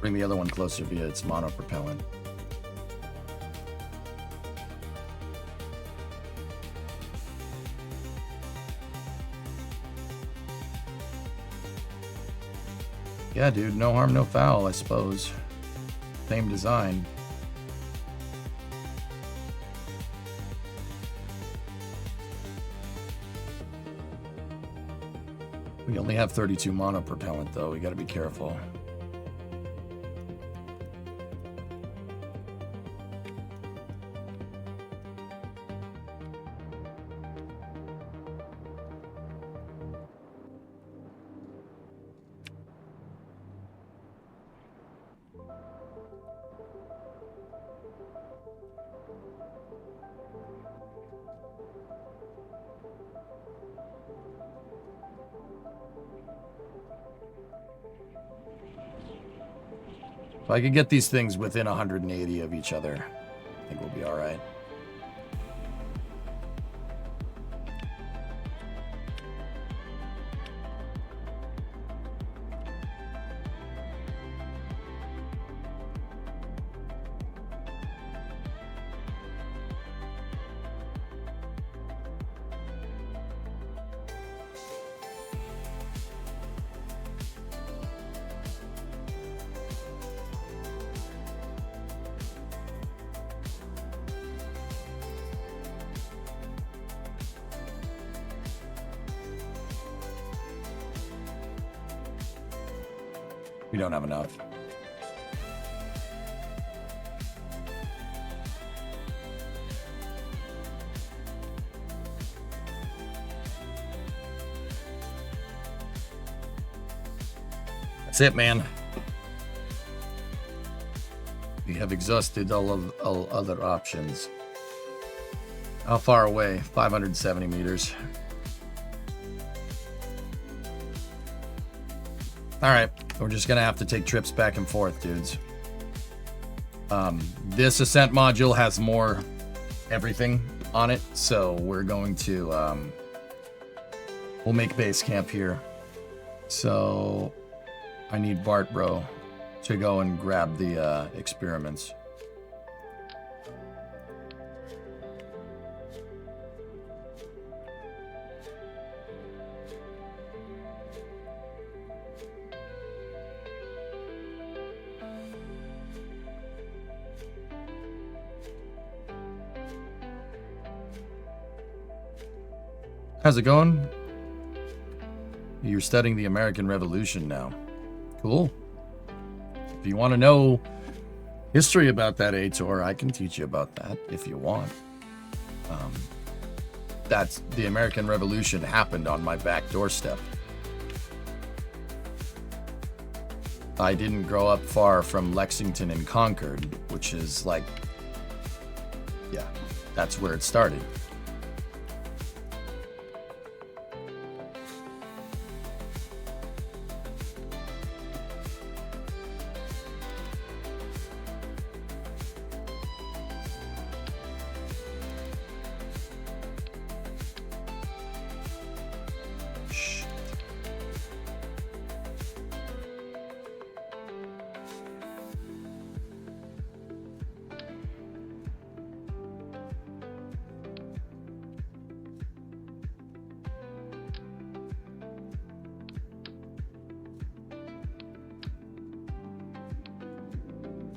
Bring the other one closer via its monopropellant. Yeah, dude, no harm, no foul, I suppose. Same design. We only have 32 monopropellant, though. We gotta be careful. If I could get these things within 180 of each other, I think we'll be all right. We don't have enough. That's it, man. We have exhausted all other options. How far away? 570 meters. All right. We're just gonna have to take trips back and forth, dudes. This ascent module has more everything on it, so we're going to we'll make base camp here. So I need Bart bro to go and grab the experiments. How's it going? You're studying the American Revolution now. Cool. If you want to know history about that, Ator, I can teach you about that if you want. That's the American Revolution happened on my back doorstep. I didn't grow up far from Lexington and Concord, which is like, yeah, that's where it started.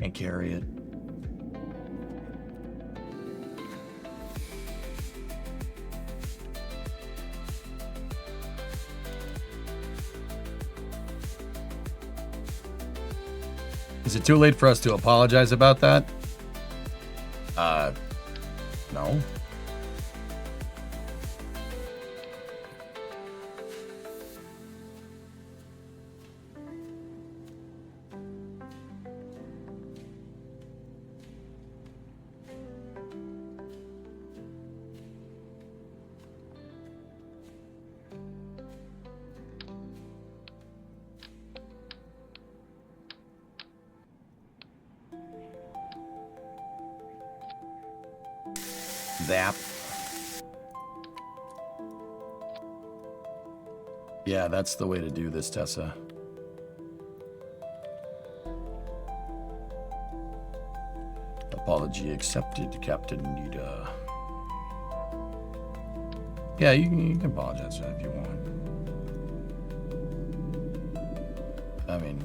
Can't carry it. Is it too late for us to apologize about that? No. Zap. Yeah, that's the way to do this, Tessa. Apology accepted, Captain Nita. Yeah, you can apologize if you want. I mean...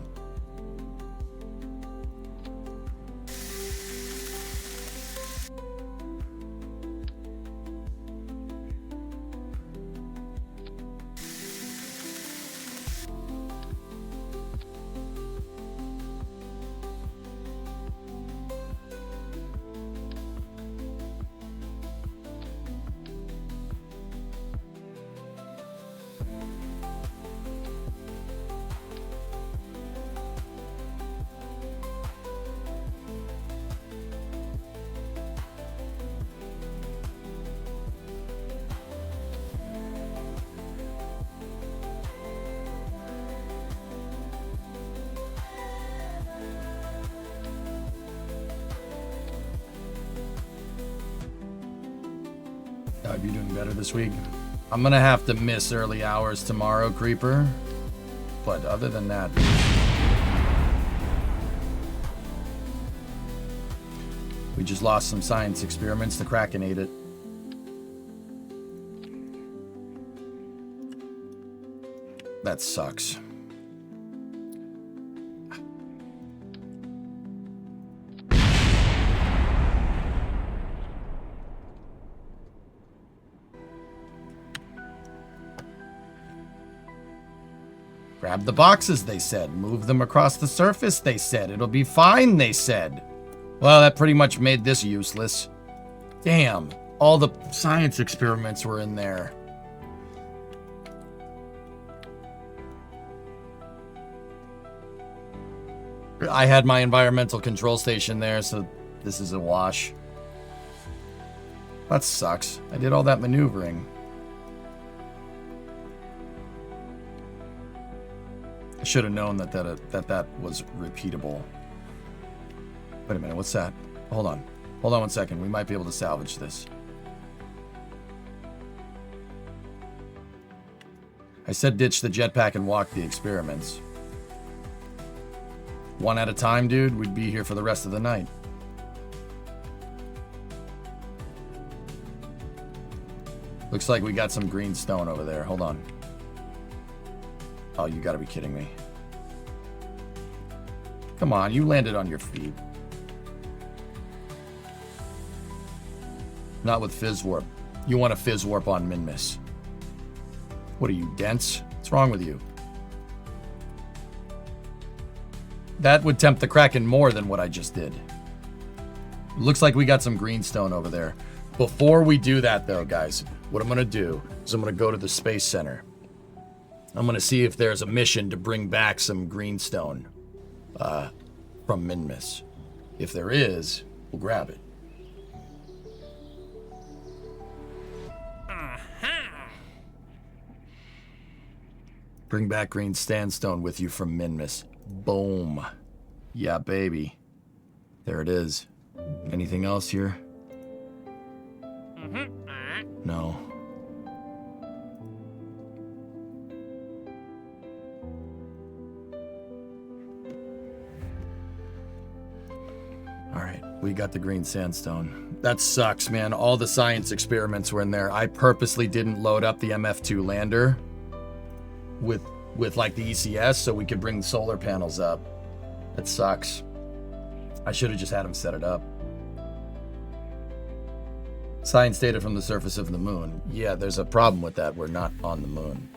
Are you doing better this week? I'm gonna have to miss early hours tomorrow, Creeper. But other than that... We just lost some science experiments. The Kraken ate it. That sucks. Grab the boxes, they said. Move them across the surface, they said. It'll be fine, they said. Well, that pretty much made this useless. Damn, all the science experiments were in there. I had my environmental control station there, so this is a wash. That sucks. I did all that maneuvering. I should have known that was repeatable. Wait a minute, what's that? Hold on. Hold on 1 second. We might be able to salvage this. I said ditch the jetpack and walk the experiments. One at a time, dude. We'd be here for the rest of the night. Looks like we got some green stone over there. Hold on. Oh, you gotta be kidding me. Come on, you landed on your feet. Not with Fizz Warp. You want a Fizz Warp on Minmus. What are you, dense? What's wrong with you? That would tempt the Kraken more than what I just did. Looks like we got some greenstone over there. Before we do that, though, guys, what I'm going to do is I'm going to go to the Space Center. I'm going to see if there's a mission to bring back some greenstone from Minmus. If there is, we'll grab it. Bring back green sandstone with you from Minmus. Boom. Yeah, baby. There it is. Anything else here? No. Alright, we got the green sandstone. That sucks, man. All the science experiments were in there. I purposely didn't load up the MF2 lander with like the ECS so we could bring the solar panels up. That sucks. I should have just had him set it up. Science data from the surface of the moon. Yeah, there's a problem with that. We're not on the moon.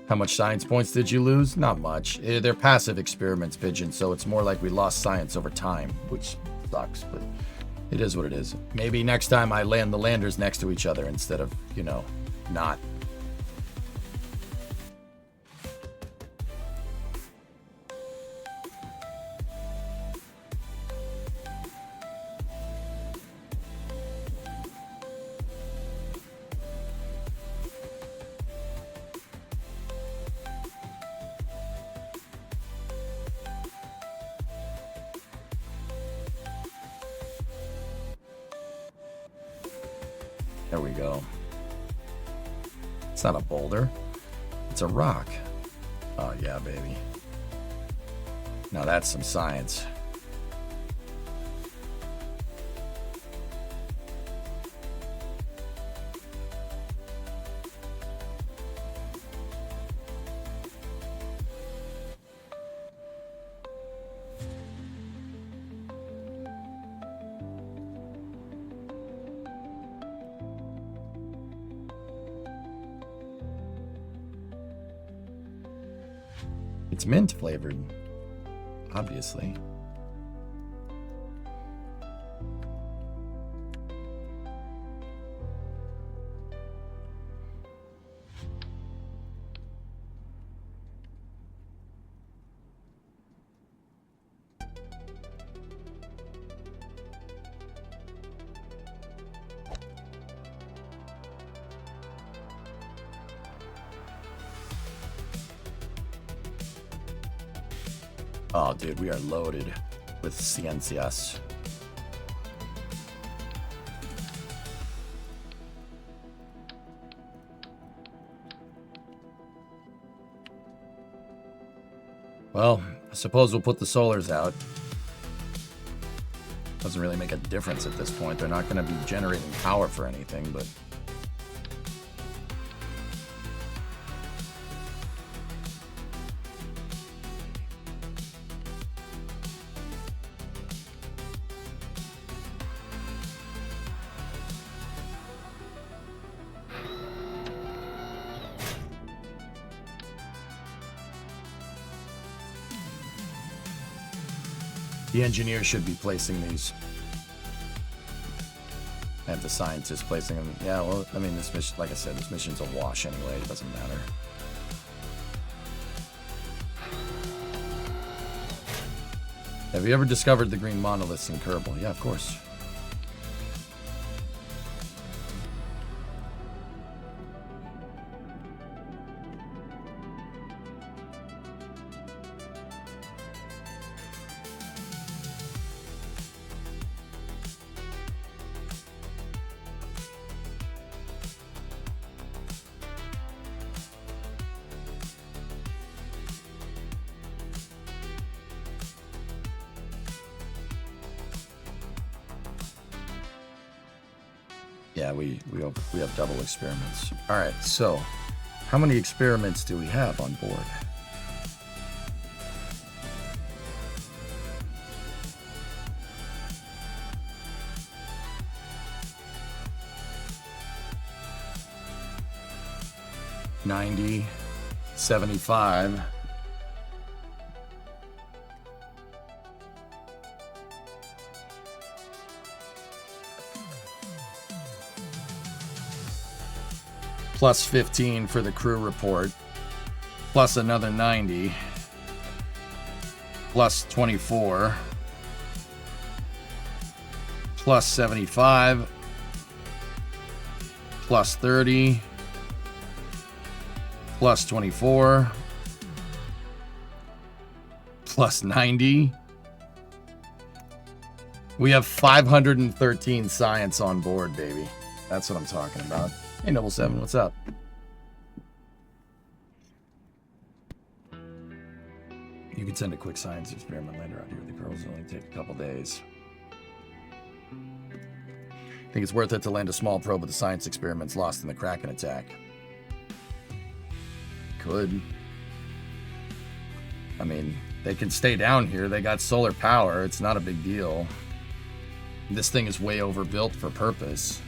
How much science points did you lose? Not much. They're passive experiments, Pigeon, so it's more like we lost science over time, which sucks, but it is what it is. Maybe next time I land the landers next to each other instead of, you know, not. There we go. It's not a boulder. It's a rock. Oh, yeah, baby. Now that's some science. It's mint flavored, obviously. Oh, dude, we are loaded with ciencias. Well, I suppose we'll put the solars out. Doesn't really make a difference at this point. They're not going to be generating power for anything, but... The engineer should be placing these. And the scientist placing them. Yeah, well, I mean, this mission, like I said, this mission's a wash anyway. It doesn't matter. Have you ever discovered the green monoliths in Kerbal? Yeah, of course. Yeah, we have double experiments. All right, so how many experiments do we have on board? $90, $75. Plus 15 for the crew report, plus another 90, plus 24, plus 75, plus 30, plus 24, plus 90. We have 513 science on board, baby. That's what I'm talking about. Hey, Noble 7, what's up? You can send a quick science experiment later out here. The girls only take a couple days. Think it's worth it to land a small probe with the science experiments lost in the Kraken attack. could. I mean, they can stay down here. They got solar power. It's not a big deal. This thing is way overbuilt for purpose.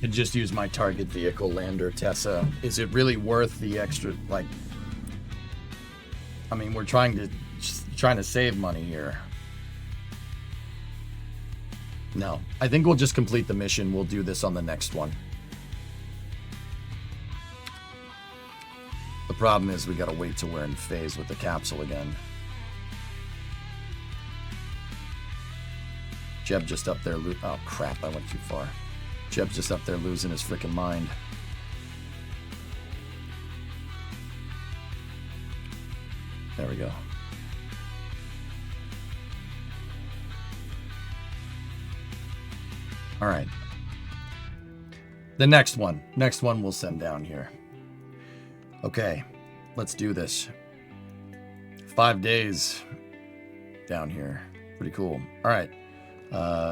Could just use my target vehicle lander, Tessa. Is it really worth the extra, like, I mean, we're trying to save money here. No, I think we'll just complete the mission. We'll do this on the next one. The problem is we gotta wait till we're in phase with the capsule again. Jeb just up there, oh crap, I went too far. Jeb's just up there losing his freaking mind. There we go. All right. The next one we'll send down here. Okay, let's do this. 5 days down here. Pretty cool. All right.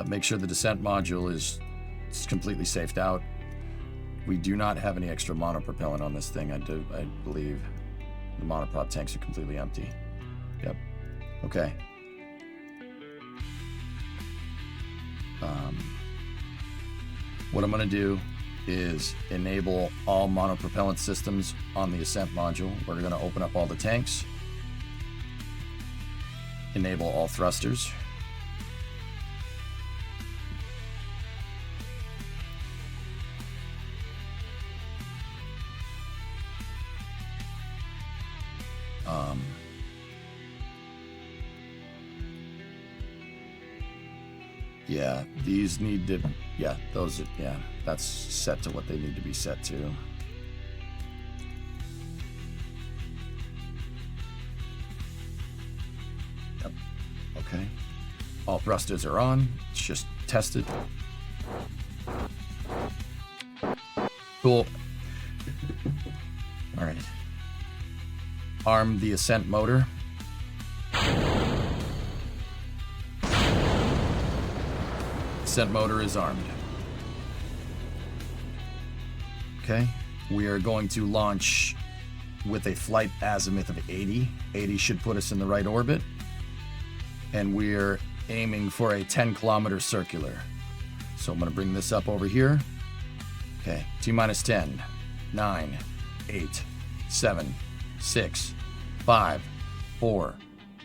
Make sure the descent module is completely safed out. We do not have any extra monopropellant on this thing. I believe the monoprop tanks are completely empty. Yep. Okay. What I'm going to do is enable all monopropellant systems on the ascent module. We're going to open up all the tanks, enable all thrusters, yeah, these need to, yeah, those are, yeah, that's set to what they need to be set to. Yep. Okay. All thrusters are on. It's just tested. Cool. All right. Arm the ascent motor. Ascent motor is armed. Okay. We are going to launch with a flight azimuth of 80. 80 should put us in the right orbit. And we're aiming for a 10-kilometer circular. So I'm going to bring this up over here. Okay. T-minus 10, 9, 8, 7, 6, 5, 4,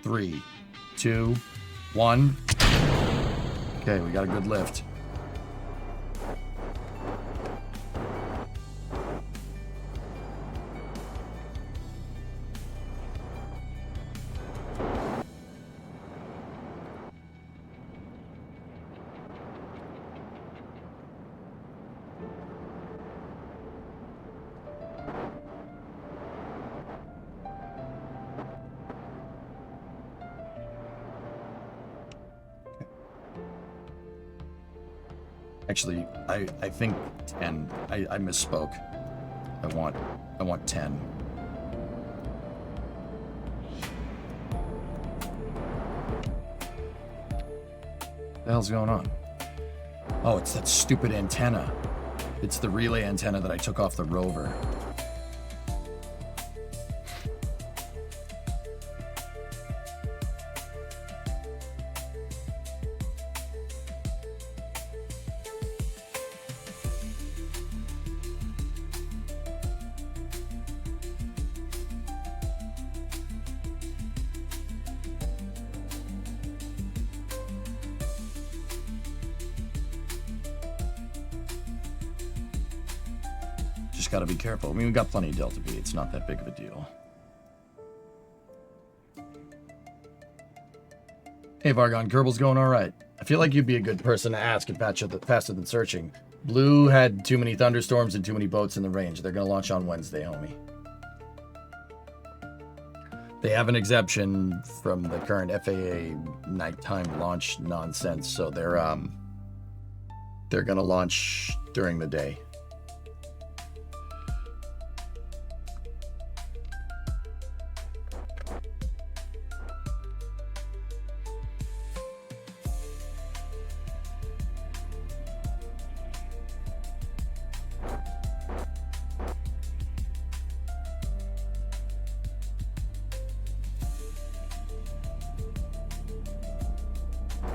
3, 2, 1. Okay, we got a good lift. Actually, I think 10. I misspoke. I want 10. What the hell's going on? Oh, it's that stupid antenna. It's the relay antenna that I took off the rover. Got to be careful. I mean, we got plenty of Delta V. It's not that big of a deal. Hey, Vargon. Kerbal's going all right. I feel like you'd be a good person to ask if faster than searching. Blue had too many thunderstorms and too many boats in the range. They're going to launch on Wednesday, homie. They have an exemption from the current FAA nighttime launch nonsense, so they're going to launch during the day.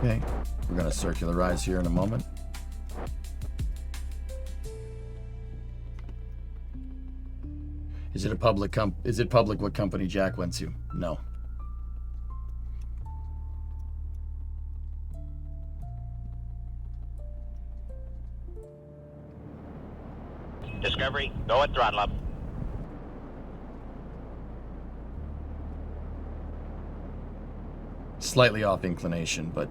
Okay, we're going to circularize here in a moment. Is it public what company Jack went to? No. Discovery, go at throttle up. Slightly off inclination, but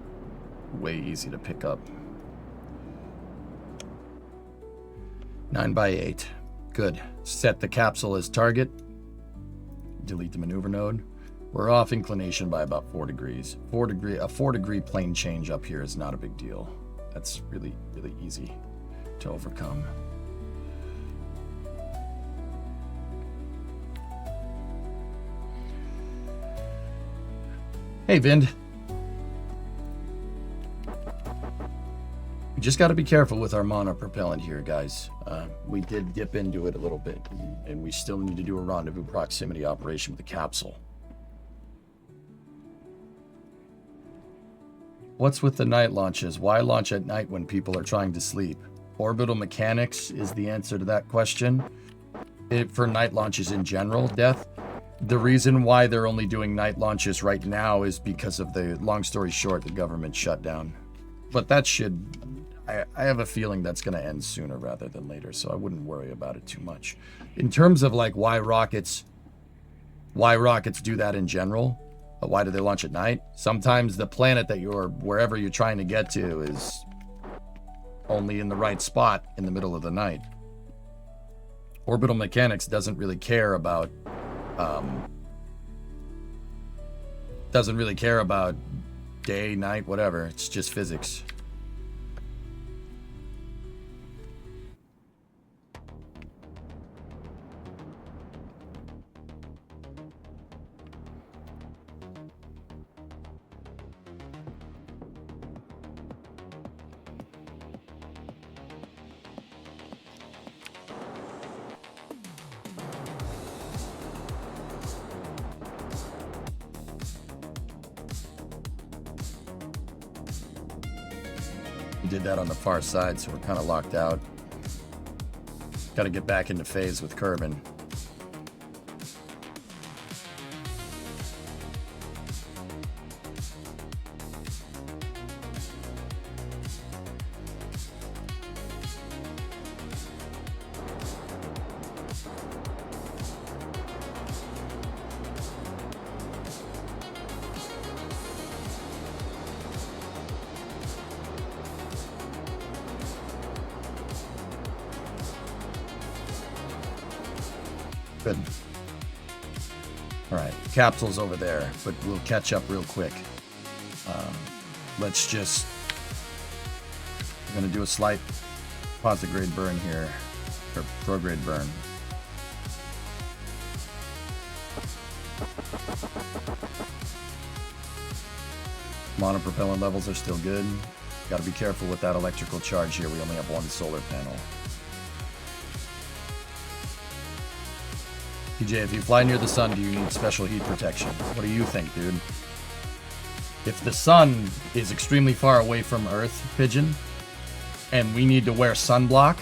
way easy to pick up. 9x8. Good. Set the capsule as target. Delete the maneuver node. We're off inclination by about 4 degrees. A 4 degree plane change up here is not a big deal. That's really, really easy to overcome. Hey, Vind. We just got to be careful with our monopropellant here, guys. We did dip into it a little bit, and we still need to do a rendezvous proximity operation with the capsule. What's with the night launches? Why launch at night when people are trying to sleep? Orbital mechanics is the answer to that question. For night launches in general, Death. The reason why they're only doing night launches right now is because of the, long story short, the government shutdown. But that should, I have a feeling that's going to end sooner rather than later, so I wouldn't worry about it too much. In terms of like why rockets do that in general, why do they launch at night? Sometimes the planet that wherever you're trying to get to is only in the right spot in the middle of the night. Orbital mechanics doesn't really care about day, night, whatever. It's just physics. We did that on the far side, so we're kind of locked out. Got to get back into phase with Kerbin. Good. All right, capsule's over there, but we'll catch up real quick. Let's just, I'm gonna do a slight positive grade burn here, or prograde burn. Monopropellant levels are still good. Got to be careful with that electrical charge here. We only have one solar panel. PJ, if you fly near the sun, do you need special heat protection? What do you think, dude? If the sun is extremely far away from Earth, Pigeon, and we need to wear sunblock,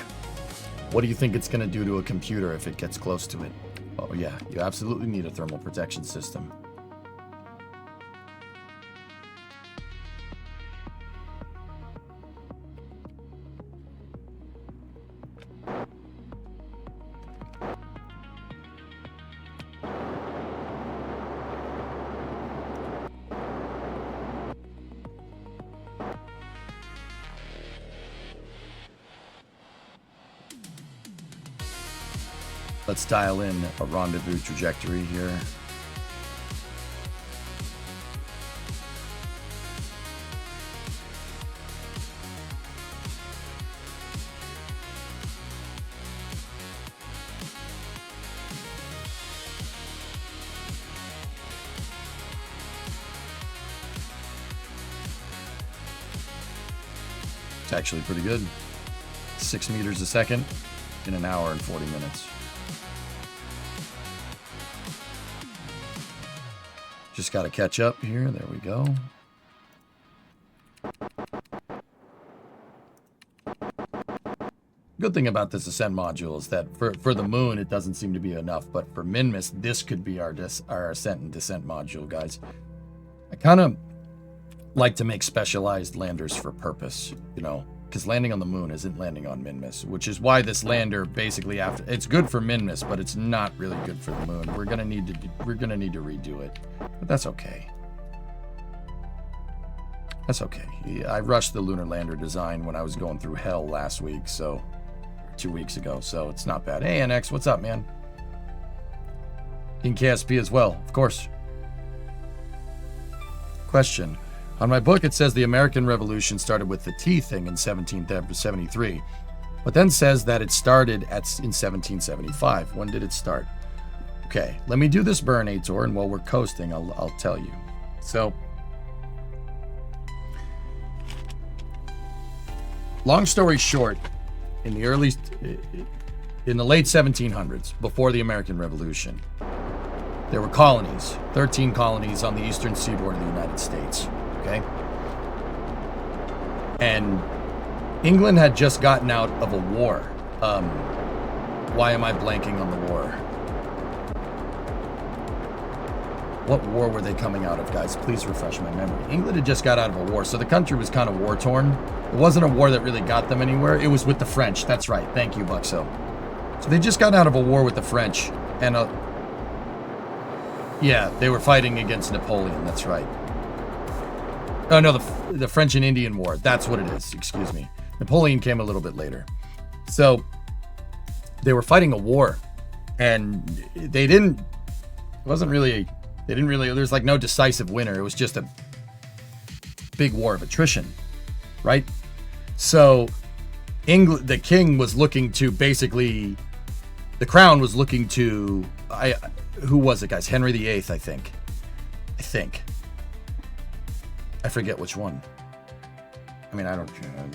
what do you think it's going to do to a computer if it gets close to it? Oh yeah, you absolutely need a thermal protection system. Let's dial in a rendezvous trajectory here. It's actually pretty good. 6 meters a second in an hour and 40 minutes. Just got to catch up here. There we go. Good thing about this ascent module is that for the moon, it doesn't seem to be enough. But for Minmus, this could be our ascent and descent module, guys. I kind of like to make specialized landers for purpose, you know, because landing on the moon isn't landing on Minmus, which is why this lander basically it's good for Minmus, but it's not really good for the moon. We're gonna need to redo it, but that's okay. That's okay. I rushed the lunar lander design when I was going through hell last week, so 2 weeks ago, so it's not bad. Hey NX, what's up, man? In KSP as well, of course. Question. On my book, it says the American Revolution started with the tea thing in 1773, but then says that it started in 1775. When did it start? Okay, let me do this burn, Ator, and while we're coasting, I'll tell you. So, long story short, in the late 1700s, before the American Revolution, there were colonies, 13 colonies on the eastern seaboard of the United States. Okay. And England had just gotten out of a war. Why am I blanking on the war? What war were they coming out of, guys? Please refresh my memory. England had just got out of a war, so the country was kind of war-torn. It wasn't a war that really got them anywhere. It was with the French. That's right. Thank you, Buxo. So they just got out of a war with the French. And, yeah, they were fighting against Napoleon. That's right. Oh, no, the French and Indian War. That's what it is. Excuse me. Napoleon came a little bit later. So they were fighting a war, and there's like no decisive winner. It was just a big war of attrition, right? So the king was looking to basically, the crown was looking to, who was it, guys? Henry VIII, I think. I forget which one. I mean, it doesn't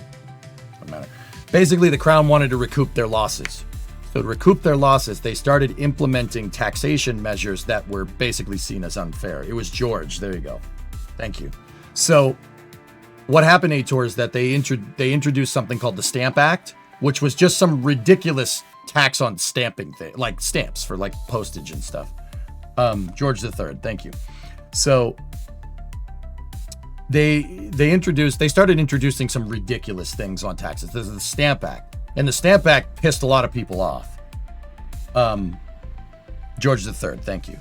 matter. Basically, the crown wanted to recoup their losses. So to recoup their losses, they started implementing taxation measures that were basically seen as unfair. It was George. There you go. Thank you. So what happened, Ator, is that they introduced something called the Stamp Act, which was just some ridiculous tax on stamping thing, like stamps for like postage and stuff. George III. Thank you. So they started introducing some ridiculous things on taxes. This is the Stamp Act, and the Stamp Act pissed a lot of people off. George III, thank you.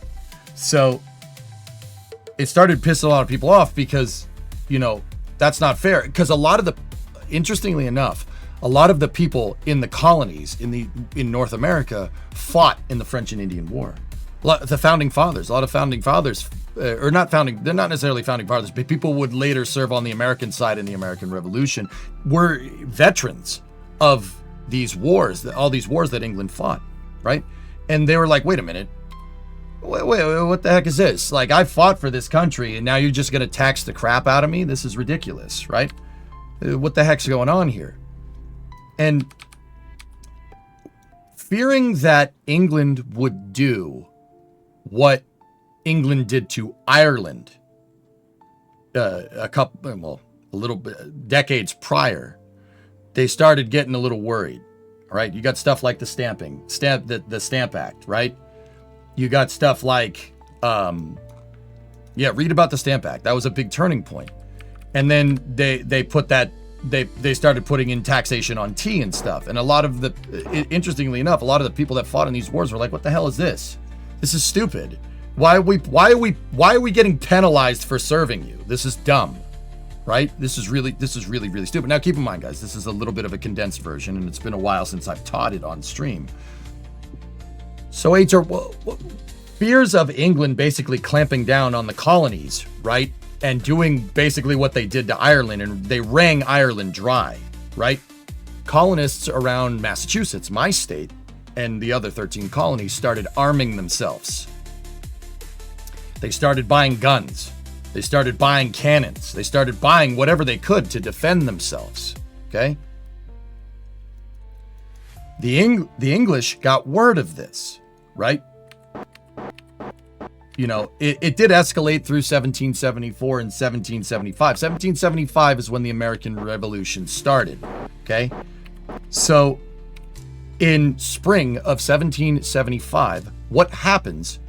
So it started pissing a lot of people off because, you know, that's not fair. Because interestingly enough, a lot of the people in the colonies in North America fought in the French and Indian War. A lot of founding fathers, they're not necessarily founding fathers, but people would later serve on the American side in the American Revolution, were veterans of these wars, all these wars that England fought, right? And they were like, wait a minute, wait, what the heck is this? Like, I fought for this country, and now you're just going to tax the crap out of me? This is ridiculous, right? What the heck's going on here? And fearing that England would do what England did to Ireland decades prior, they started getting a little worried. All right, you got stuff like the Stamp Act, right? You got stuff like, read about the Stamp Act. That was a big turning point. And then they put that, they started putting in taxation on tea and stuff. And interestingly enough, a lot of the people that fought in these wars were like, what the hell is this? This is stupid. Why are we getting penalized for serving you? This is dumb, right? This is really stupid. Now, keep in mind, guys, this is a little bit of a condensed version, and it's been a while since I've taught it on stream. So HR, fears of England basically clamping down on the colonies, right? And doing basically what they did to Ireland, and they wrung Ireland dry, right? Colonists around Massachusetts, my state, and the other 13 colonies started arming themselves. They started buying guns. They started buying cannons. They started buying whatever they could to defend themselves, okay? The English got word of this, right? You know, it did escalate through 1774 and 1775. 1775 is when the American Revolution started, okay? So, in spring of 1775, what happens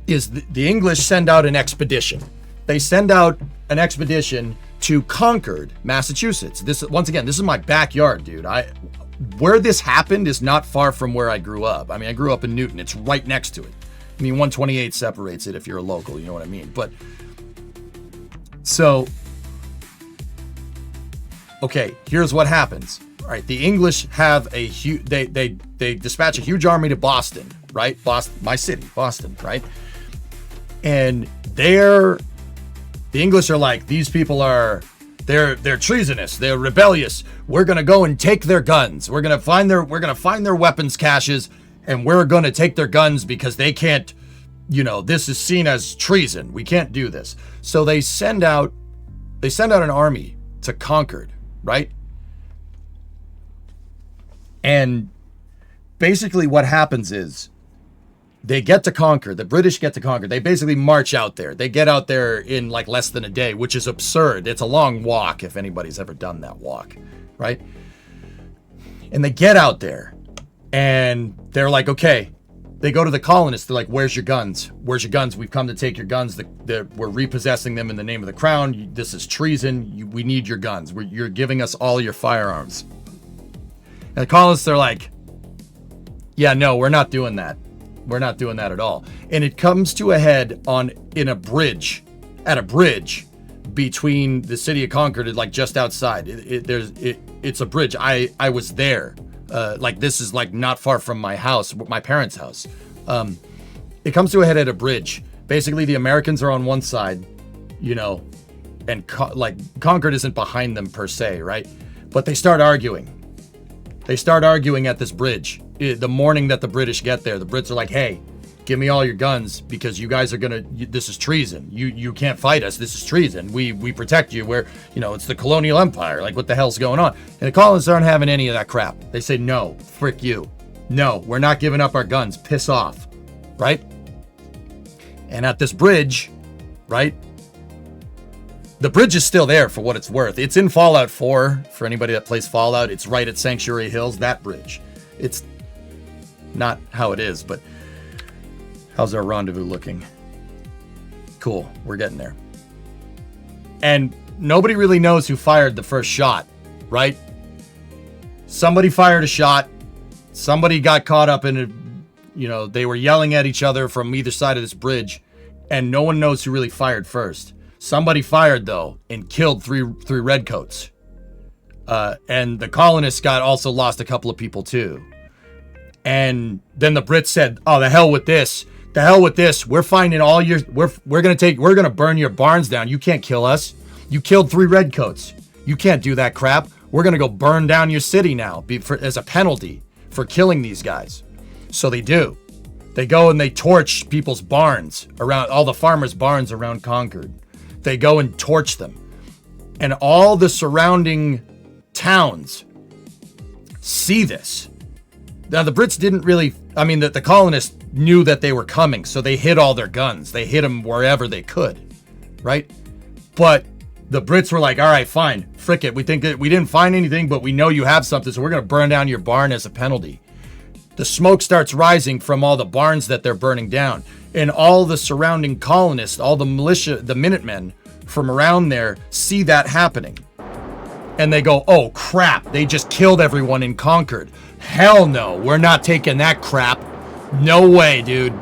is the English send out an expedition. They send out an expedition to Concord, Massachusetts. This, once again, this is my backyard, dude. Where this happened is not far from where I grew up. I mean, I grew up in Newton. It's right next to it. I mean, 128 separates it if you're a local, you know what I mean? But, so, okay, here's what happens. All right, the English have a huge, they dispatch a huge army to Boston, right? Boston, my city, Boston, right? And the English are like, these people are, they're treasonous, they're rebellious. We're gonna go and take their guns. We're gonna find their weapons caches, and we're gonna take their guns because they can't, you know, this is seen as treason. We can't do this. So they send out an army to Concord, right? And basically what happens is they get to Concord. The British get to Concord. They basically march out there. They get out there in like less than a day, which is absurd. It's a long walk if anybody's ever done that walk, right? And they get out there and they're like, okay, they go to the colonists. They're like, where's your guns? Where's your guns? We've come to take your guns. We're repossessing them in the name of the crown. This is treason. We need your guns. You're giving us all your firearms. And the colonists are like, yeah, no, we're not doing that. We're not doing that at all. And it comes to a head at a bridge between the city of Concord and like just outside. It's a bridge. I was there. Like this is like not far from my house, my parents' house. It comes to a head at a bridge. Basically, the Americans are on one side, you know, and Concord isn't behind them per se, right? But they start arguing. They start arguing at this bridge. The morning that the British get there, the Brits are like, hey, give me all your guns because you guys are this is treason. You can't fight us. This is treason. We protect you. It's the colonial empire. Like, what the hell's going on? And the colonists aren't having any of that crap. They say, no, frick you. No, we're not giving up our guns. Piss off. Right? And at this bridge, right? The bridge is still there for what it's worth. It's in Fallout 4. For anybody that plays Fallout, it's right at Sanctuary Hills, that bridge. It's not how it is, but how's our rendezvous looking? Cool, we're getting there. And nobody really knows who fired the first shot, right? Somebody fired a shot. Somebody got caught up in it. They were yelling at each other from either side of this bridge, and no one knows who really fired first. Somebody fired, though, and killed three redcoats. And the colonists also lost a couple of people, too. And then the Brits said, oh, the hell with this. The hell with this. We're finding all your... We're going to burn your barns down. You can't kill us. You killed 3 redcoats. You can't do that crap. We're going to go burn down your city now as a penalty for killing these guys. So they do. They go and they torch people's barns around, all the farmers' barns around Concord. They go and torch them. And all the surrounding towns see this. Now, the Brits didn't really... the colonists knew that they were coming, so they hid all their guns. They hid them wherever they could, right? But the Brits were like, all right, fine, frick it. We think that we didn't find anything, but we know you have something, so we're going to burn down your barn as a penalty. The smoke starts rising from all the barns that they're burning down. And all the surrounding colonists, all the militia, the Minutemen from around there see that happening. And they go, oh, crap, they just killed everyone in Concord. Hell no, we're not taking that crap. No way, dude.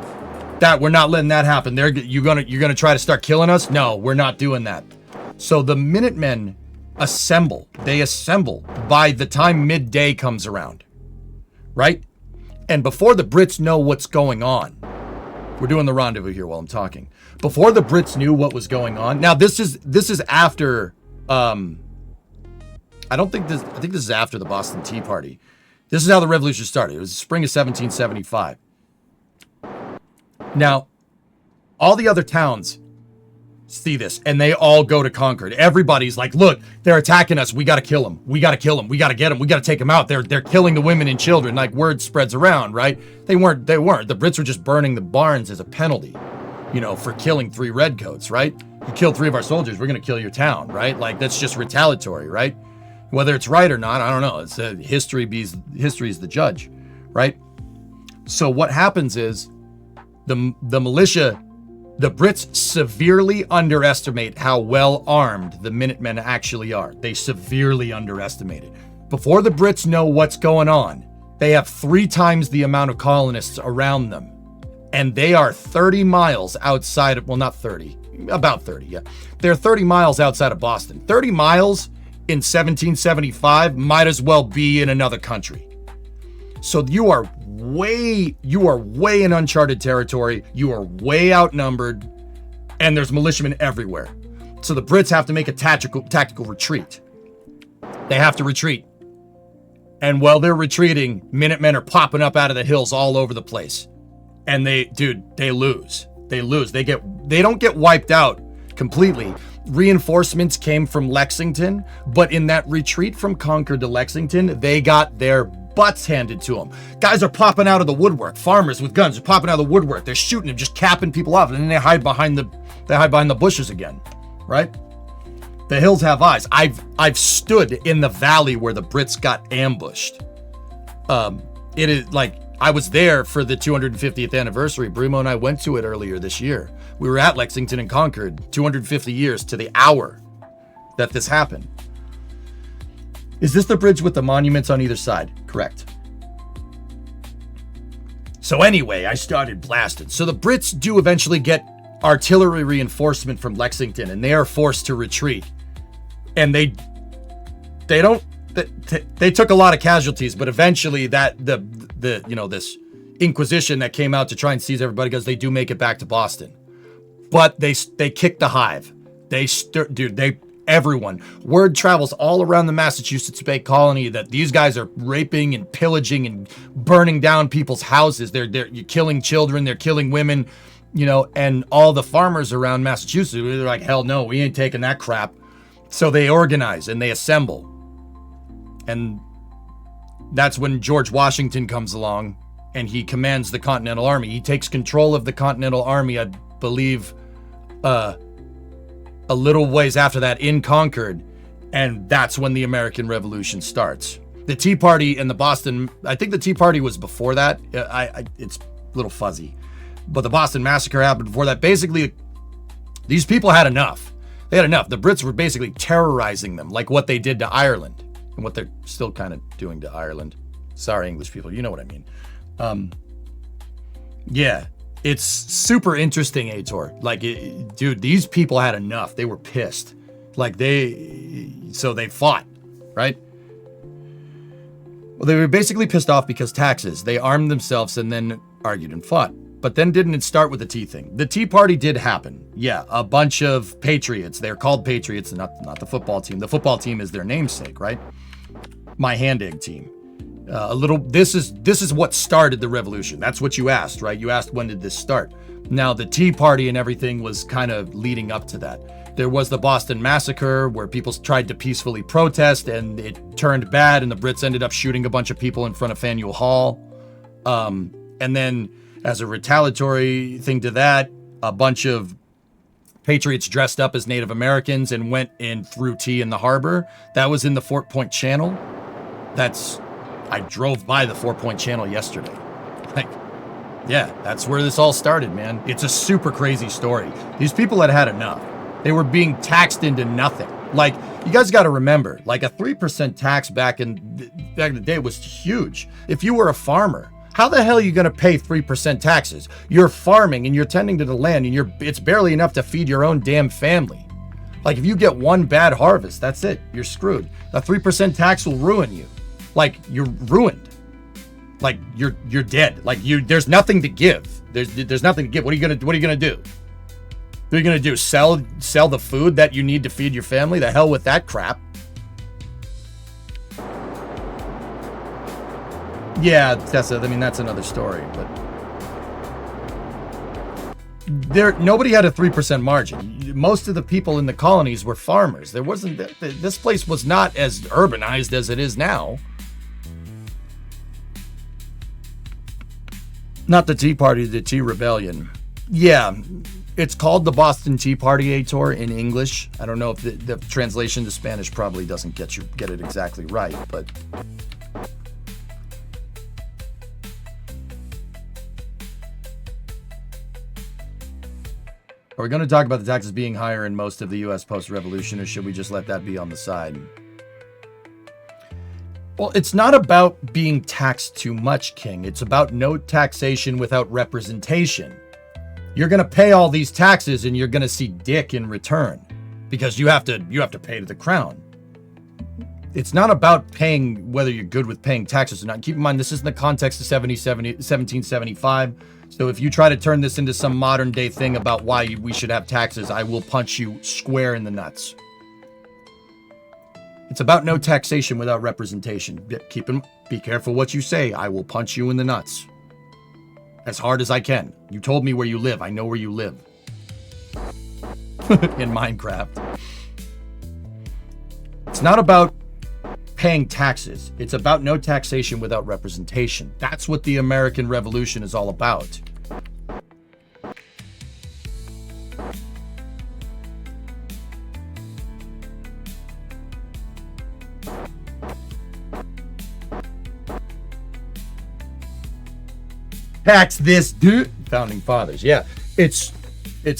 We're not letting that happen. You're gonna try to start killing us? No, we're not doing that. So the Minutemen assemble. They assemble by the time midday comes around. Right? And before the Brits know what's going on, we're doing the rendezvous here while I'm talking. Before the Brits knew what was going on. Now this is after I think this is after the Boston Tea Party. This is how the revolution started. It was the spring of 1775. Now, all the other towns see this and they all go to Concord. Everybody's like, look, they're attacking us. We got to kill them. We got to kill them. We got to get them. We got to take them out. They're killing the women and children. Like, word spreads around, right? They weren't. The Brits were just burning the barns as a penalty, for killing 3 redcoats, right? You killed 3 of our soldiers, we're going to kill your town, right? Like, that's just retaliatory, right? Whether it's right or not, I don't know. It's history is the judge, right? So what happens is the militia, the Brits severely underestimate how well armed the Minutemen actually are. They severely underestimate it. Before the Brits know what's going on, they have 3 times the amount of colonists around them. And they are 30 miles outside of, well, not 30, about 30, yeah. They're 30 miles outside of Boston. 30 miles in 1775 might as well be in another country. So you are way in uncharted territory. You are way outnumbered, and there's militiamen everywhere. So the Brits have to make a tactical retreat. They have to retreat. And while they're retreating, Minutemen are popping up out of the hills all over the place. And they lose. They lose. They don't get wiped out completely. Reinforcements came from Lexington, but in that retreat from Concord to Lexington, they got their butts handed to them. Guys are popping out of the woodwork. Farmers with guns are popping out of the woodwork. They're shooting them, just capping people off, and then they hide behind the bushes again, right? The hills have eyes. I've stood in the valley where the Brits got ambushed. It is like, I was there for the 250th anniversary. Brumo and I went to it earlier this year. We were at Lexington and Concord, 250 years to the hour that this happened. Is this the bridge with the monuments on either side? Correct. So anyway, I started blasting. So the Brits do eventually get artillery reinforcement from Lexington, and they are forced to retreat. And they took a lot of casualties, but eventually this Inquisition that came out to try and seize everybody, because they do make it back to Boston. But they kicked the hive. Everyone. Word travels all around the Massachusetts Bay Colony that these guys are raping and pillaging and burning down people's houses. They're killing children. They're killing women, and all the farmers around Massachusetts, they're like, hell no, we ain't taking that crap. So they organize and they assemble. And that's when George Washington comes along and he commands the Continental Army. He takes control of the Continental Army, I believe, a little ways after that in Concord, and that's when the American Revolution starts. The Tea Party and the Boston, I think the Tea Party was before that. It's a little fuzzy, but the Boston Massacre happened before that. Basically, these people had enough. They had enough. The Brits were basically terrorizing them, like what they did to Ireland, and what they're still kind of doing to Ireland. Sorry, English people, you know what I mean. Yeah. It's super interesting, Aitor. Like, dude, these people had enough. They were pissed. So they fought, right? Well, they were basically pissed off because taxes. They armed themselves and then argued and fought. But then didn't it start with the tea thing? The Tea Party did happen. Yeah, a bunch of patriots. They're called patriots, not the football team. The football team is their namesake, right? My hand egg team. This is what started the revolution. That's what you asked, right? You asked, when did this start? Now, the Tea Party and everything was kind of leading up to that. There was the Boston Massacre, where people tried to peacefully protest, and it turned bad, and the Brits ended up shooting a bunch of people in front of Faneuil Hall. And then, as a retaliatory thing to that, a bunch of patriots dressed up as Native Americans and went and threw tea in the harbor. That was in the Fort Point Channel. I drove by the 4-Point Channel yesterday. Yeah, that's where this all started, man. It's a super crazy story. These people had enough. They were being taxed into nothing. Like, you guys got to remember, like a 3% tax back in the day was huge. If you were a farmer, how the hell are you going to pay 3% taxes? You're farming and you're tending to the land, and it's barely enough to feed your own damn family. Like, if you get one bad harvest, that's it. You're screwed. The 3% tax will ruin you. Like, you're ruined. Like you're dead. Like there's nothing to give. There's nothing to give. What are you gonna do? What are you gonna do? Sell the food that you need to feed your family? The hell with that crap. Yeah, Tessa, I mean, that's another story, but nobody had a 3% margin. Most of the people in the colonies were farmers. There wasn't, this place was not as urbanized as it is now. Not the Tea Party, the Tea Rebellion. Yeah, it's called the Boston Tea Party, Aitor, in English. I don't know if the translation to Spanish probably doesn't get it exactly right, but... Are we going to talk about the taxes being higher in most of the U.S. post-revolution, or should we just let that be on the side? Well, it's not about being taxed too much, King. It's about no taxation without representation. You're going to pay all these taxes and you're going to see dick in return because you have to pay to the crown. It's not about paying whether you're good with paying taxes or not. Keep in mind, this is in the context of 1775. So if you try to turn this into some modern day thing about why we should have taxes, I will punch you square in the nuts. It's about no taxation without representation. Be careful what you say. I will punch you in the nuts. As hard as I can. You told me where you live. I know where you live. In Minecraft. It's not about paying taxes. It's about no taxation without representation. That's what the American Revolution is all about. Tax this, dude. Founding fathers. Yeah, it's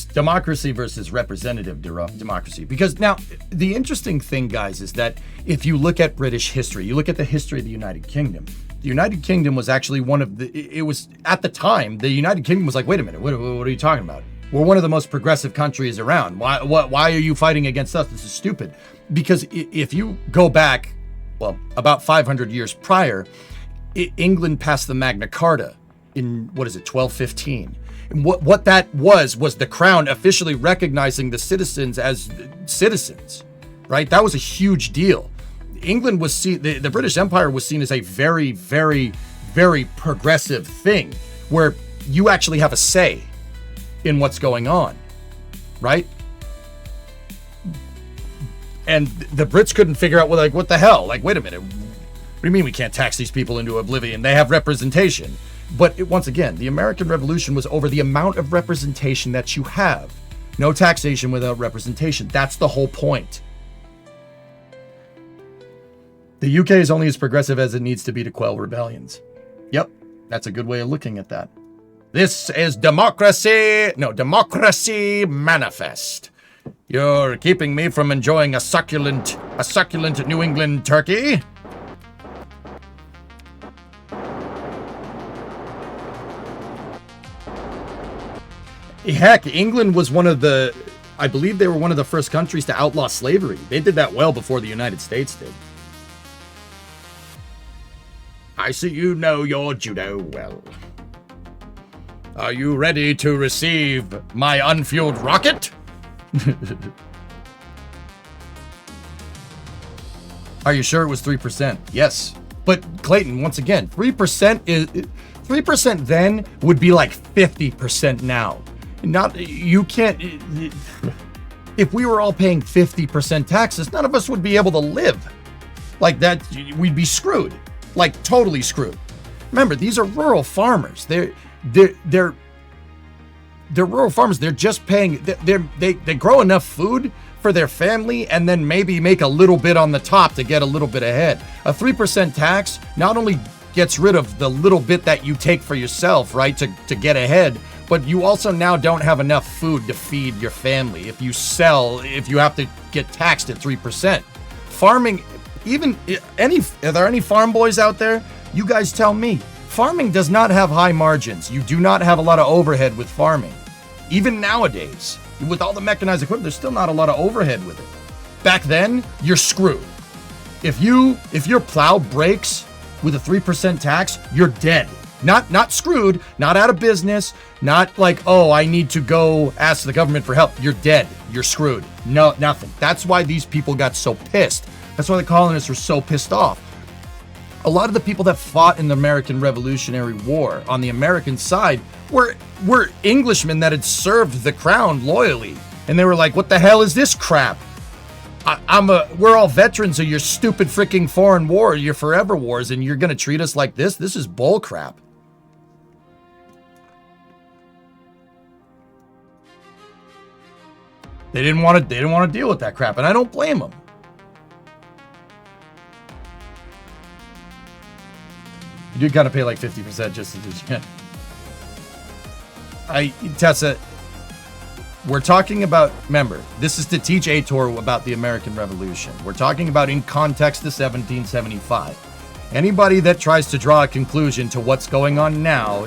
democracy versus representative democracy. Because now, the interesting thing, guys, is that if you look at British history, you look at the history of the United Kingdom. The United Kingdom was actually one of the, it was, at the time, the United Kingdom was like, wait a minute, what are you talking about? We're one of the most progressive countries around. Why are you fighting against us? This is stupid. Because if you go back, well, about 500 years prior, England passed the Magna Carta in, 1215. And what that was the crown officially recognizing the citizens as citizens, right? That was a huge deal. England was seen, the British Empire was seen as a very, very, very progressive thing where you actually have a say in what's going on, right? And the Brits couldn't figure out, what the hell? Like, wait a minute. What do you mean we can't tax these people into oblivion? They have representation. But once again, the American Revolution was over the amount of representation that you have. No taxation without representation. That's the whole point. The UK is only as progressive as it needs to be to quell rebellions. Yep, that's a good way of looking at that. This is democracy. No, democracy manifest. You're keeping me from enjoying a succulent New England turkey. Heck, England was I believe they were one of the first countries to outlaw slavery. They did that well before the United States did. I see you know your judo well. Are you ready to receive my unfueled rocket? Are you sure it was 3%? Yes. But Clayton, once again, 3% then would be like 50% now. You can't, if we were all paying 50% taxes, none of us would be able to live. Like that, we'd be screwed. Like totally screwed. Remember, these are rural farmers. They're rural farmers. They're just paying, they grow enough food for their family and then maybe make a little bit on the top to get a little bit ahead. A 3% tax not only gets rid of the little bit that you take for yourself, right, to get ahead, but you also now don't have enough food to feed your family if you have to get taxed at 3%. Farming, are there any farm boys out there? You guys tell me. Farming does not have high margins. You do not have a lot of overhead with farming. Even nowadays, with all the mechanized equipment, there's still not a lot of overhead with it. Back then, you're screwed. If your plow breaks with a 3% tax, you're dead. Not screwed, not out of business, not like, oh, I need to go ask the government for help. You're dead. You're screwed. No, nothing. That's why these people got so pissed. That's why the colonists were so pissed off. A lot of the people that fought in the American Revolutionary War on the American side were Englishmen that had served the crown loyally. And they were like, what the hell is this crap? We're all veterans of your stupid freaking foreign war, your forever wars, and you're going to treat us like this? This is bull crap. They didn't want to deal with that crap, and I don't blame them. You do kind of pay like 50% just to do shit. Tessa, we're talking about, remember, this is to teach Ator about the American Revolution. We're talking about in context to 1775. Anybody that tries to draw a conclusion to what's going on now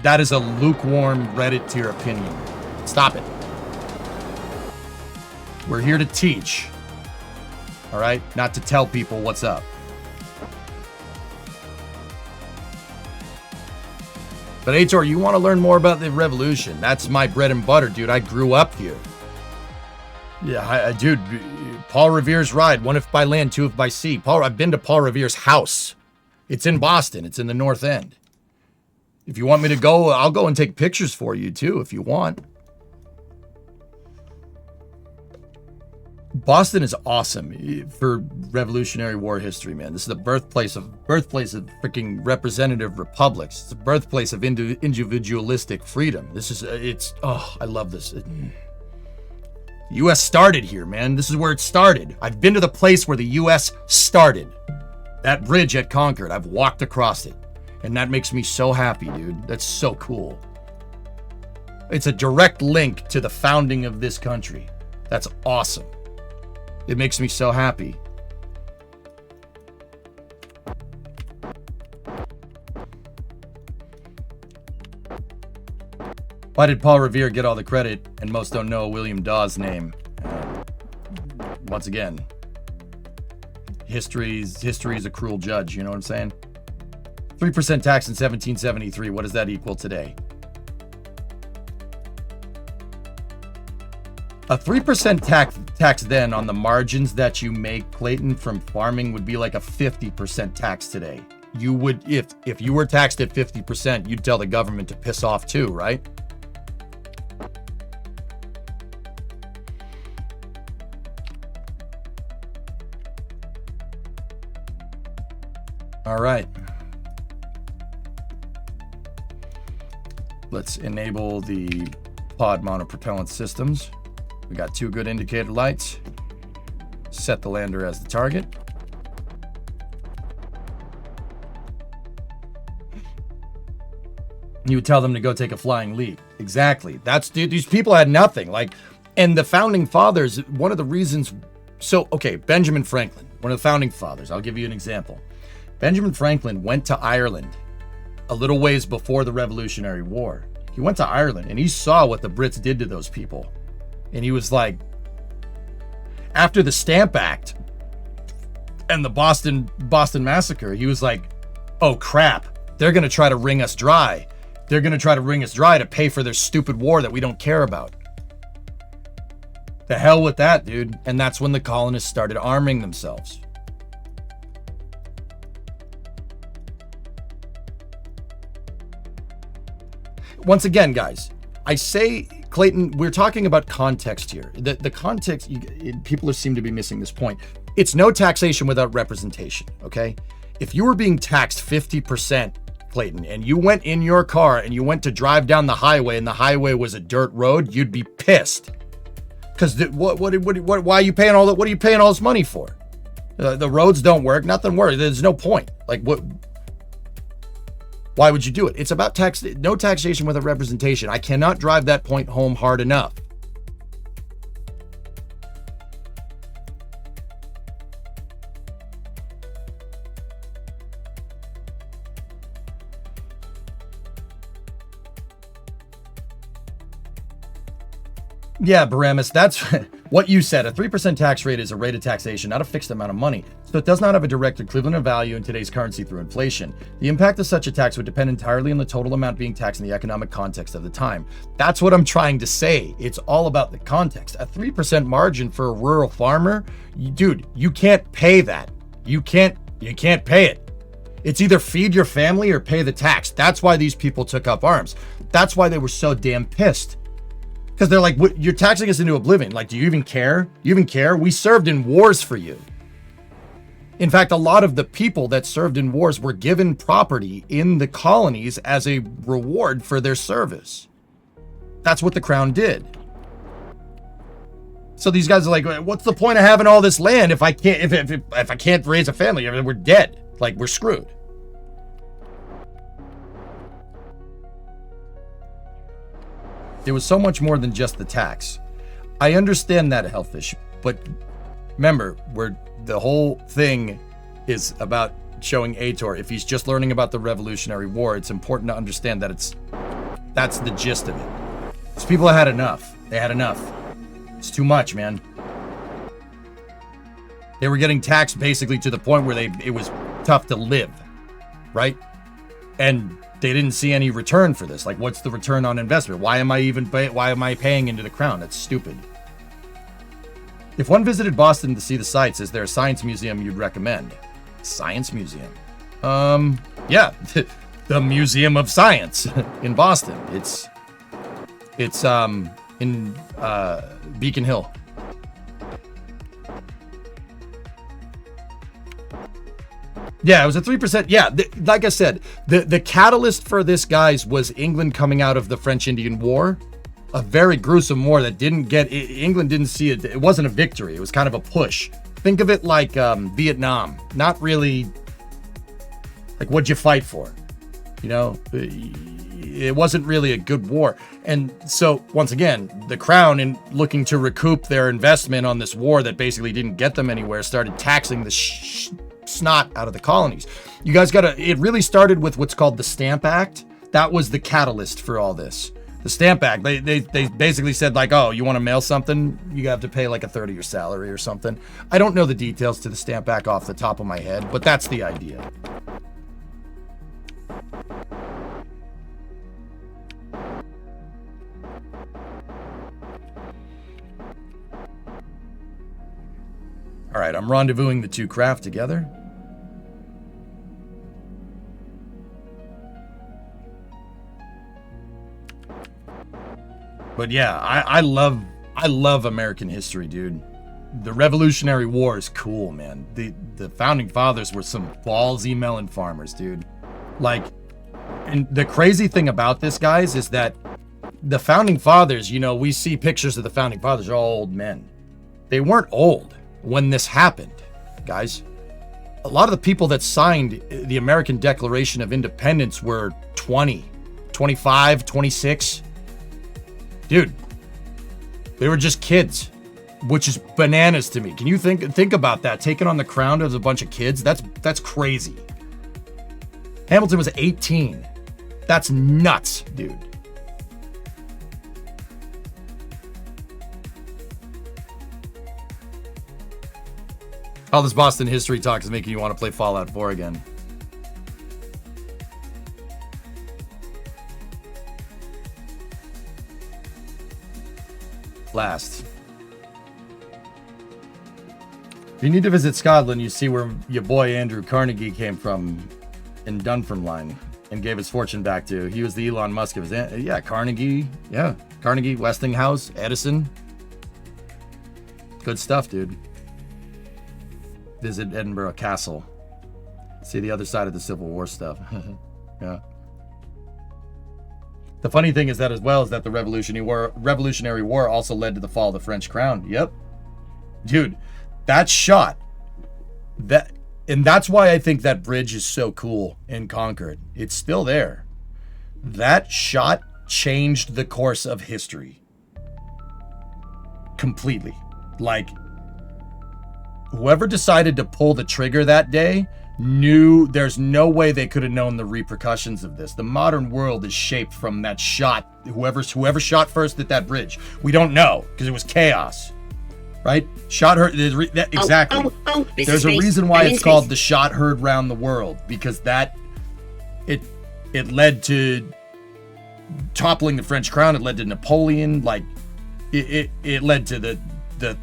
that is a lukewarm Reddit tier opinion. Stop it. We're here to teach, all right? Not to tell people what's up. But Ator, you want to learn more about the revolution? That's my bread and butter, dude. I grew up here. Yeah, dude, Paul Revere's ride, one if by land, two if by sea. I've been to Paul Revere's house. It's in Boston. It's in the North End. If you want me to go, I'll go and take pictures for you too, if you want. Boston is awesome for Revolutionary War history, man. This is the birthplace of freaking representative republics. It's the birthplace of individualistic freedom. I love this. The U.S. started here, man. This is where it started. I've been to the place where the U.S. started. That bridge at Concord, I've walked across it. And that makes me so happy, dude. That's so cool. It's a direct link to the founding of this country. That's awesome. It makes me so happy. Why did Paul Revere get all the credit and most don't know William Dawes' name? Once again, history is a cruel judge, you know what I'm saying? 3% tax in 1773, what does that equal today? A 3% tax then on the margins that you make, Clayton, from farming would be like a 50% tax today. You would, if you were taxed at 50%, you'd tell the government to piss off too, right? All right. Let's enable the pod monopropellant systems. We got 2 good indicator lights. Set the lander as the target. You would tell them to go take a flying leap. Exactly. Dude, these people had nothing. And the founding fathers, one of the reasons. Benjamin Franklin, one of the founding fathers. I'll give you an example. Benjamin Franklin went to Ireland a little ways before the Revolutionary War. He went to Ireland and he saw what the Brits did to those people. And he was like, after the Stamp Act and the Boston Massacre, he was like, oh crap, they're going to try to wring us dry. They're going to try to wring us dry to pay for their stupid war that we don't care about. The hell with that, dude. And that's when the colonists started arming themselves. Once again, guys, I say, Clayton, we're talking about context here. The context, people seem to be missing this point. It's no taxation without representation, okay? If you were being taxed 50%, Clayton, and you went in your car and you went to drive down the highway and the highway was a dirt road, you'd be pissed. Because why are you paying all that? What are you paying all this money for? The roads don't work, nothing works. There's no point. Why would you do it? It's about no taxation with a representation. I cannot drive that point home hard enough. Yeah, Baramus, What you said, a 3% tax rate is a rate of taxation, not a fixed amount of money. So it does not have a direct equivalent of value in today's currency through inflation. The impact of such a tax would depend entirely on the total amount being taxed in the economic context of the time. That's what I'm trying to say. It's all about the context. A 3% margin for a rural farmer, dude, you can't pay that. You can't pay it. It's either feed your family or pay the tax. That's why these people took up arms. That's why they were so damn pissed. Because they're like, you're taxing us into oblivion. Like, do you even care? You even care? We served in wars for you. In fact, a lot of the people that served in wars were given property in the colonies as a reward for their service. That's what the crown did. So these guys are like, what's the point of having all this land if I can't if I can't raise a family? We're dead. Like, we're screwed. It was so much more than just the tax. I understand that, Hellfish, but remember, the whole thing is about showing Aitor. If he's just learning about the Revolutionary War, it's important to understand that that's the gist of it. These people had enough. They had enough. It's too much, man. They were getting taxed basically to the point where it was tough to live, right? And they didn't see any return for this. Like, what's the return on investment? Why am I paying into the crown? That's stupid. If one visited Boston to see the sights, is there a science museum you'd recommend? Science museum? Yeah, the Museum of Science in Boston. It's in Beacon Hill. Yeah, it was a 3%. Yeah, like I said, the catalyst for this, guys, was England coming out of the French Indian War. A very gruesome war that England didn't see it. It wasn't a victory. It was kind of a push. Think of it like Vietnam. Not really, like, what'd you fight for? You know, it wasn't really a good war. And so, once again, the crown, in looking to recoup their investment on this war that basically didn't get them anywhere, started taxing the snot out of the colonies. You guys it really started with what's called the Stamp Act. That was the catalyst for all this. The Stamp Act, they basically said, like, oh, you want to mail something? You have to pay like a third of your salary or something. I don't know the details to the Stamp Act off the top of my head, but that's the idea. All right, I'm rendezvousing the two craft together. But yeah, I love American history, dude. The Revolutionary War is cool, man. The founding fathers were some ballsy melon farmers, dude. Like, and the crazy thing about this, guys, is that the founding fathers, you know, we see pictures of the founding fathers, are all old men. They weren't old when this happened, guys. A lot of the people that signed the American Declaration of Independence were 20, 25, 26. Dude, they were just kids, which is bananas to me. Can you think about that? Taking on the crown as a bunch of kids? That's crazy. Hamilton was 18. That's nuts, dude. All this Boston history talk is making you want to play Fallout 4 again. Last. You need to visit Scotland. You see where your boy Andrew Carnegie came from in Dunfermline and gave his fortune back to. He was the Elon Musk of his Carnegie. Yeah, Carnegie, Westinghouse, Edison. Good stuff, dude. Visit Edinburgh Castle. See the other side of the Civil War stuff. Yeah. The funny thing is that as well is that the Revolutionary War also led to the fall of the French crown. Yep. Dude, that shot. And that's why I think that bridge is so cool in Concord. It's still there. That shot changed the course of history. Completely. Like, whoever decided to pull the trigger that day knew there's no way they could have known the repercussions of this. The modern world is shaped from that shot. Whoever shot first at that bridge. We don't know because it was chaos. right? Shot heard, exactly. There's a reason why it's called the shot heard round the world, because it led to toppling the French crown. It led to Napoleon. Like it led to the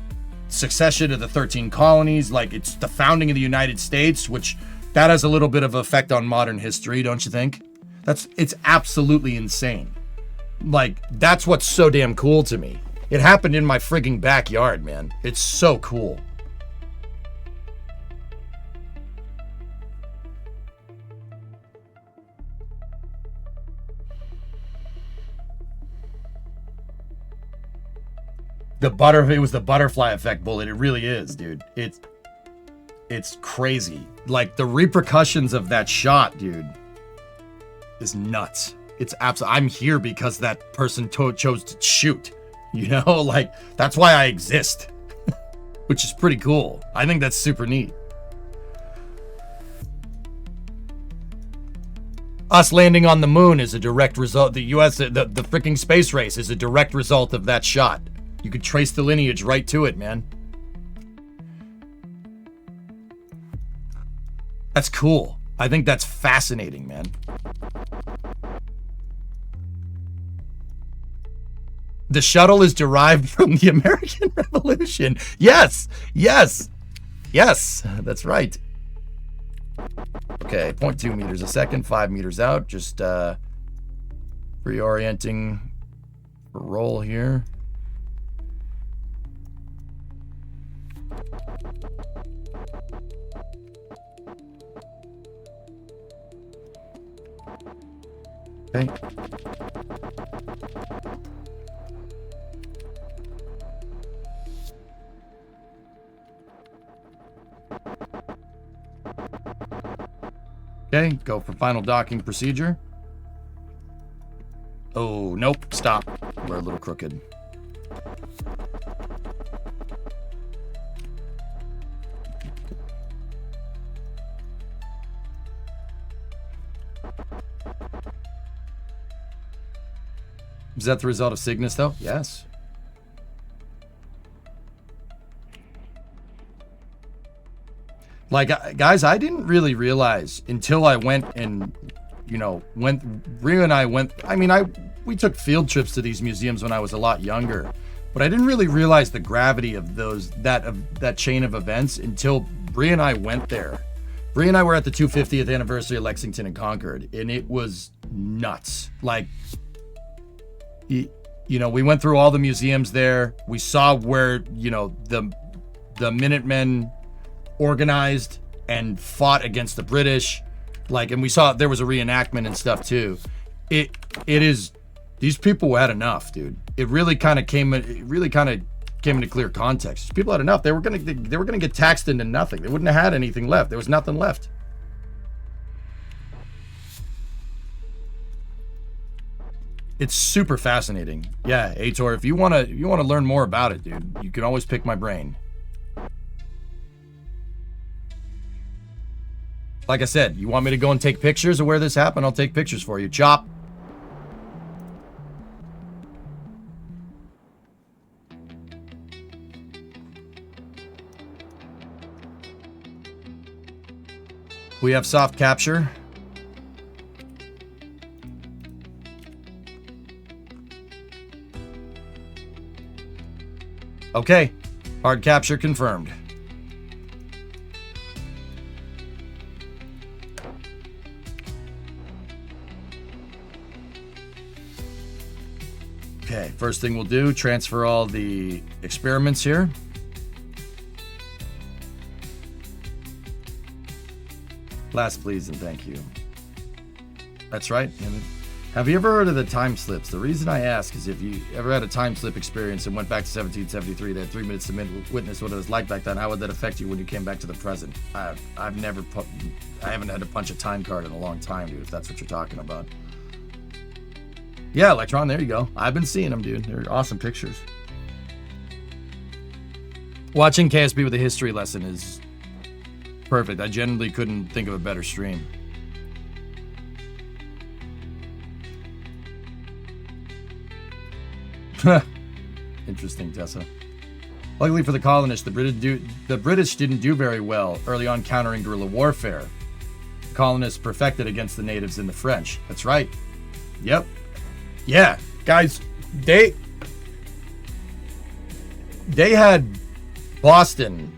succession of the 13 colonies. Like it's the founding of the United States, which that has a little bit of effect on modern history, don't you think? It's absolutely insane. Like that's what's so damn cool to me. It happened in my frigging backyard, man. It's so cool. It was the butterfly effect bullet. It really is, dude. It's crazy. Like the repercussions of that shot, dude, is nuts. It's absolutely. I'm here because that person chose to shoot. You know, like that's why I exist, which is pretty cool. I think that's super neat. Us landing on the moon is a direct result. The U.S. the freaking space race is a direct result of that shot. You could trace the lineage right to it, man. That's cool. I think that's fascinating, man. The shuttle is derived from the American Revolution. Yes, yes, yes, that's right. Okay, 0.2 meters a second, 5 meters out. Just reorienting for roll here. Okay. Okay, go for final docking procedure. Oh, nope, stop. We're a little crooked. Is that the result of Cygnus, though? Yes. Like, guys, I didn't really realize until I went and, you know, Rio and I went, I mean, we took field trips to these museums when I was a lot younger, but I didn't really realize the gravity of that chain of events until Bree and I went there. Bree and I were at the 250th anniversary of Lexington and Concord, and it was nuts. Like, you know, we went through all the museums there. We saw where, you know, the Minutemen organized and fought against the British. Like, and we saw there was a reenactment and stuff too. It is, these people had enough, dude. It really kind of came into clear context. These people had enough. They were gonna get taxed into nothing. They wouldn't have had anything left. There was nothing left. It's super fascinating. Yeah, Aitor, if you wanna learn more about it, dude, you can always pick my brain. Like I said, you want me to go and take pictures of where this happened? I'll take pictures for you. Chop. We have soft capture. Okay, hard capture confirmed. Okay, first thing we'll do, transfer all the experiments here. Last, please, and thank you. That's right. And have you ever heard of the time slips? The reason I ask is if you ever had a time slip experience and went back to 1773, they had 3 minutes to witness what it was like back then. How would that affect you when you came back to the present? I haven't had to punch a time card in a long time, dude, if that's what you're talking about. Yeah, Electron, there you go. I've been seeing them, dude. They're awesome pictures. Watching KSP with a history lesson is perfect. I genuinely couldn't think of a better stream. Interesting, Tessa. Luckily for the colonists, the British didn't do very well early on countering guerrilla warfare. The colonists perfected against the natives and the French. That's right. Yep. Yeah, guys, they had Boston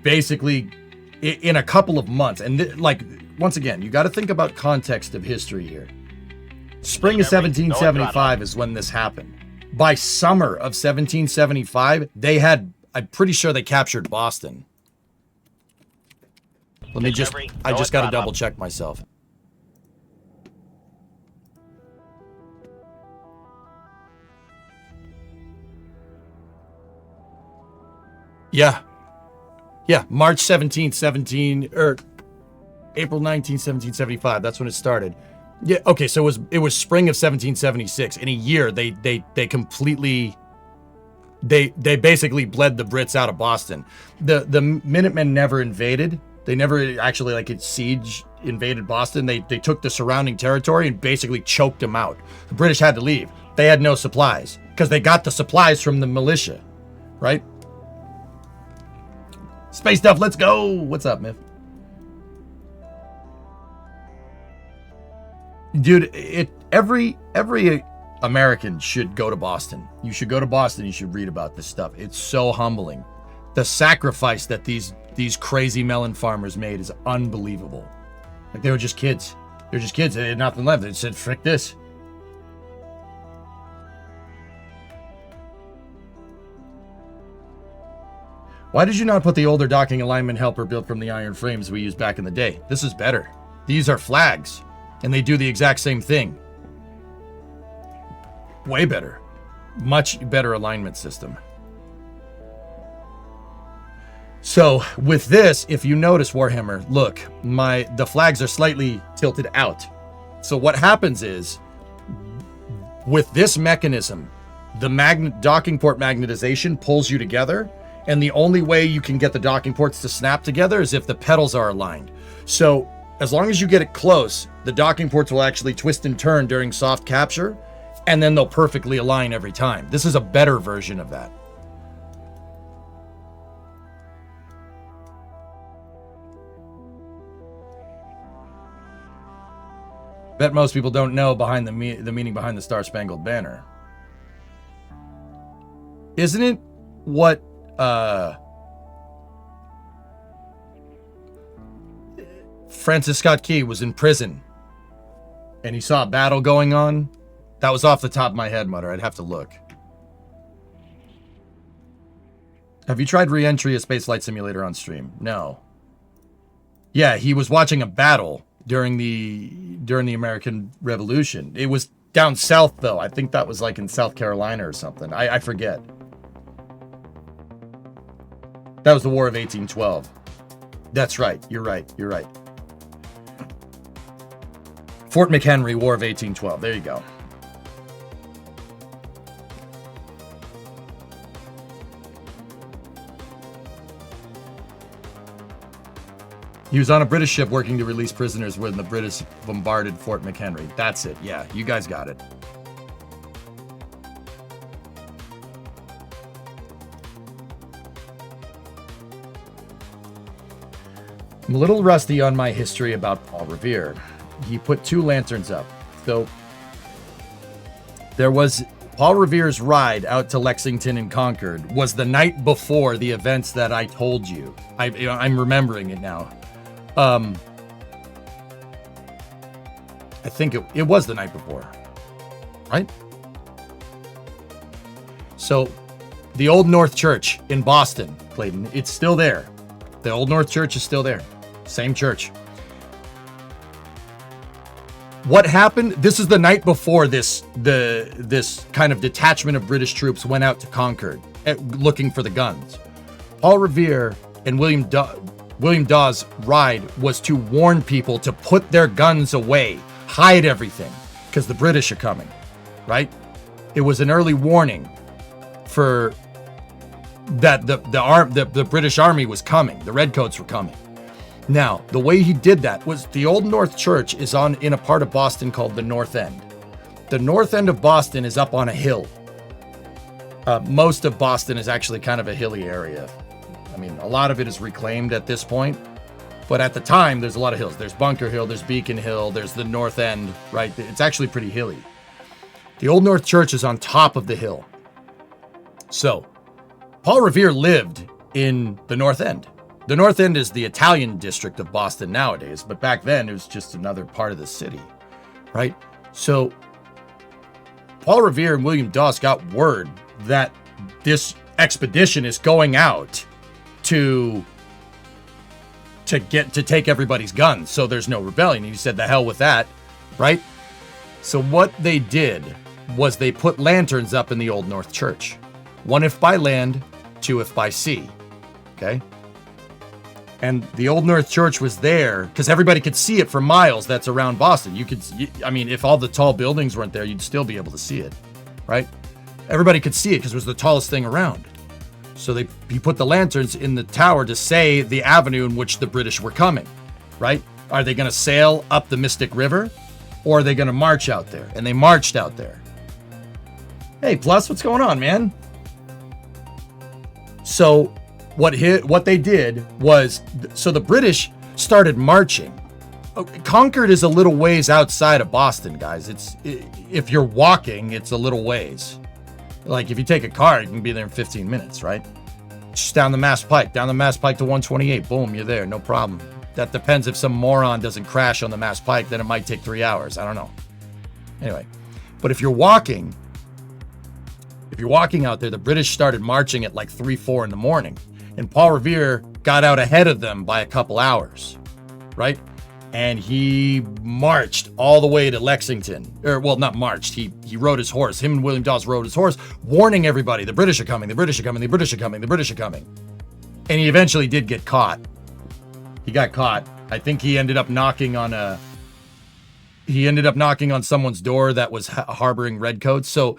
basically in a couple of months. And like, once again, you got to think about context of history here. Spring of 1775 is when this happened. By summer of 1775, I'm pretty sure they captured Boston. I just got to double check myself. Yeah. Yeah, March 17th, April 19th, 1775. That's when it started. Yeah, okay, so it was spring of 1776. In a year, they basically bled the Brits out of Boston. The Minutemen never invaded. They never actually invaded Boston. They took the surrounding territory and basically choked them out. The British had to leave. They had no supplies because they got the supplies from the militia, right? Space stuff, let's go. What's up, Myth? Dude, every American should go to Boston. You should go to Boston. You should read about this stuff. It's so humbling. The sacrifice that these crazy melon farmers made is unbelievable. Like, they were just kids. They're just kids. They had nothing left. They said, frick this. Why did you not put the older docking alignment helper built from the iron frames we used back in the day? This is better. These are flags. And they do the exact same thing. Way better. Much better alignment system. So with this, if you notice, Warhammer, look, the flags are slightly tilted out. So what happens is, with this mechanism, the docking port magnetization pulls you together, and the only way you can get the docking ports to snap together is if the pedals are aligned. So as long as you get it close, the docking ports will actually twist and turn during soft capture, and then they'll perfectly align every time. This is a better version of that. Bet most people don't know behind the meaning behind the Star Spangled Banner. Isn't it what Francis Scott Key was in prison and he saw a battle going on? That was off the top of my head, Mutter. I'd have to look. Have you tried re-entry a space flight simulator on stream? No. Yeah, he was watching a battle during the American Revolution. It was down south, though. I think that was like in South Carolina or something. I forget. That was the War of 1812. That's right. You're right. You're right. Fort McHenry, War of 1812. There you go. He was on a British ship working to release prisoners when the British bombarded Fort McHenry. That's it. Yeah, you guys got it. I'm a little rusty on my history about Paul Revere. He put 2 lanterns up. So there was Paul Revere's ride out to Lexington and Concord was the night before the events that I told you. I'm remembering it now. I think it was the night before, right? So the Old North Church in Boston, Clayton, it's still there. The Old North Church is still there. Same church. What happened? This is the night before this kind of detachment of British troops went out to Concord looking for the guns. Paul Revere and William Dawes' ride was to warn people to put their guns away, hide everything, because the British are coming, right? It was an early warning for that the British army was coming, the Redcoats were coming. Now, the way he did that was the Old North Church is in a part of Boston called the North End. The North End of Boston is up on a hill. Most of Boston is actually kind of a hilly area. I mean, a lot of it is reclaimed at this point, but at the time, there's a lot of hills. There's Bunker Hill, there's Beacon Hill, there's the North End, right? It's actually pretty hilly. The Old North Church is on top of the hill. So, Paul Revere lived in the North End. The North End is the Italian district of Boston nowadays, but back then it was just another part of the city, right? So, Paul Revere and William Doss got word that this expedition is going out to take everybody's guns, so there's no rebellion. He said, the hell with that, right? So what they did was they put lanterns up in the Old North Church. 1 if by land, 2 if by sea, okay? And the Old North Church was there because everybody could see it for miles. That's around Boston. I mean, if all the tall buildings weren't there, you'd still be able to see it, right? Everybody could see it because it was the tallest thing around. So he put the lanterns in the tower to say the avenue in which the British were coming, right? Are they going to sail up the Mystic River, or are they going to march out there? And they marched out there. Hey, Plus, what's going on, man? So what they did was, so the British started marching. Concord is a little ways outside of Boston, guys. If you're walking, it's a little ways. Like if you take a car, you can be there in 15 minutes, right? Just down the Mass Pike to 128. Boom, you're there, no problem. That depends if some moron doesn't crash on the Mass Pike, then it might take 3 hours. I don't know. Anyway, but if you're walking out there, the British started marching at like 3, 4 in the morning. And Paul Revere got out ahead of them by a couple hours, right? And he marched all the way to Lexington. Or, well, not marched. He rode his horse. Him and William Doss rode his horse, warning everybody, the British are coming, the British are coming, the British are coming, the British are coming. And he eventually did get caught. He got caught. I think he ended up knocking on someone's door that was harboring redcoats. So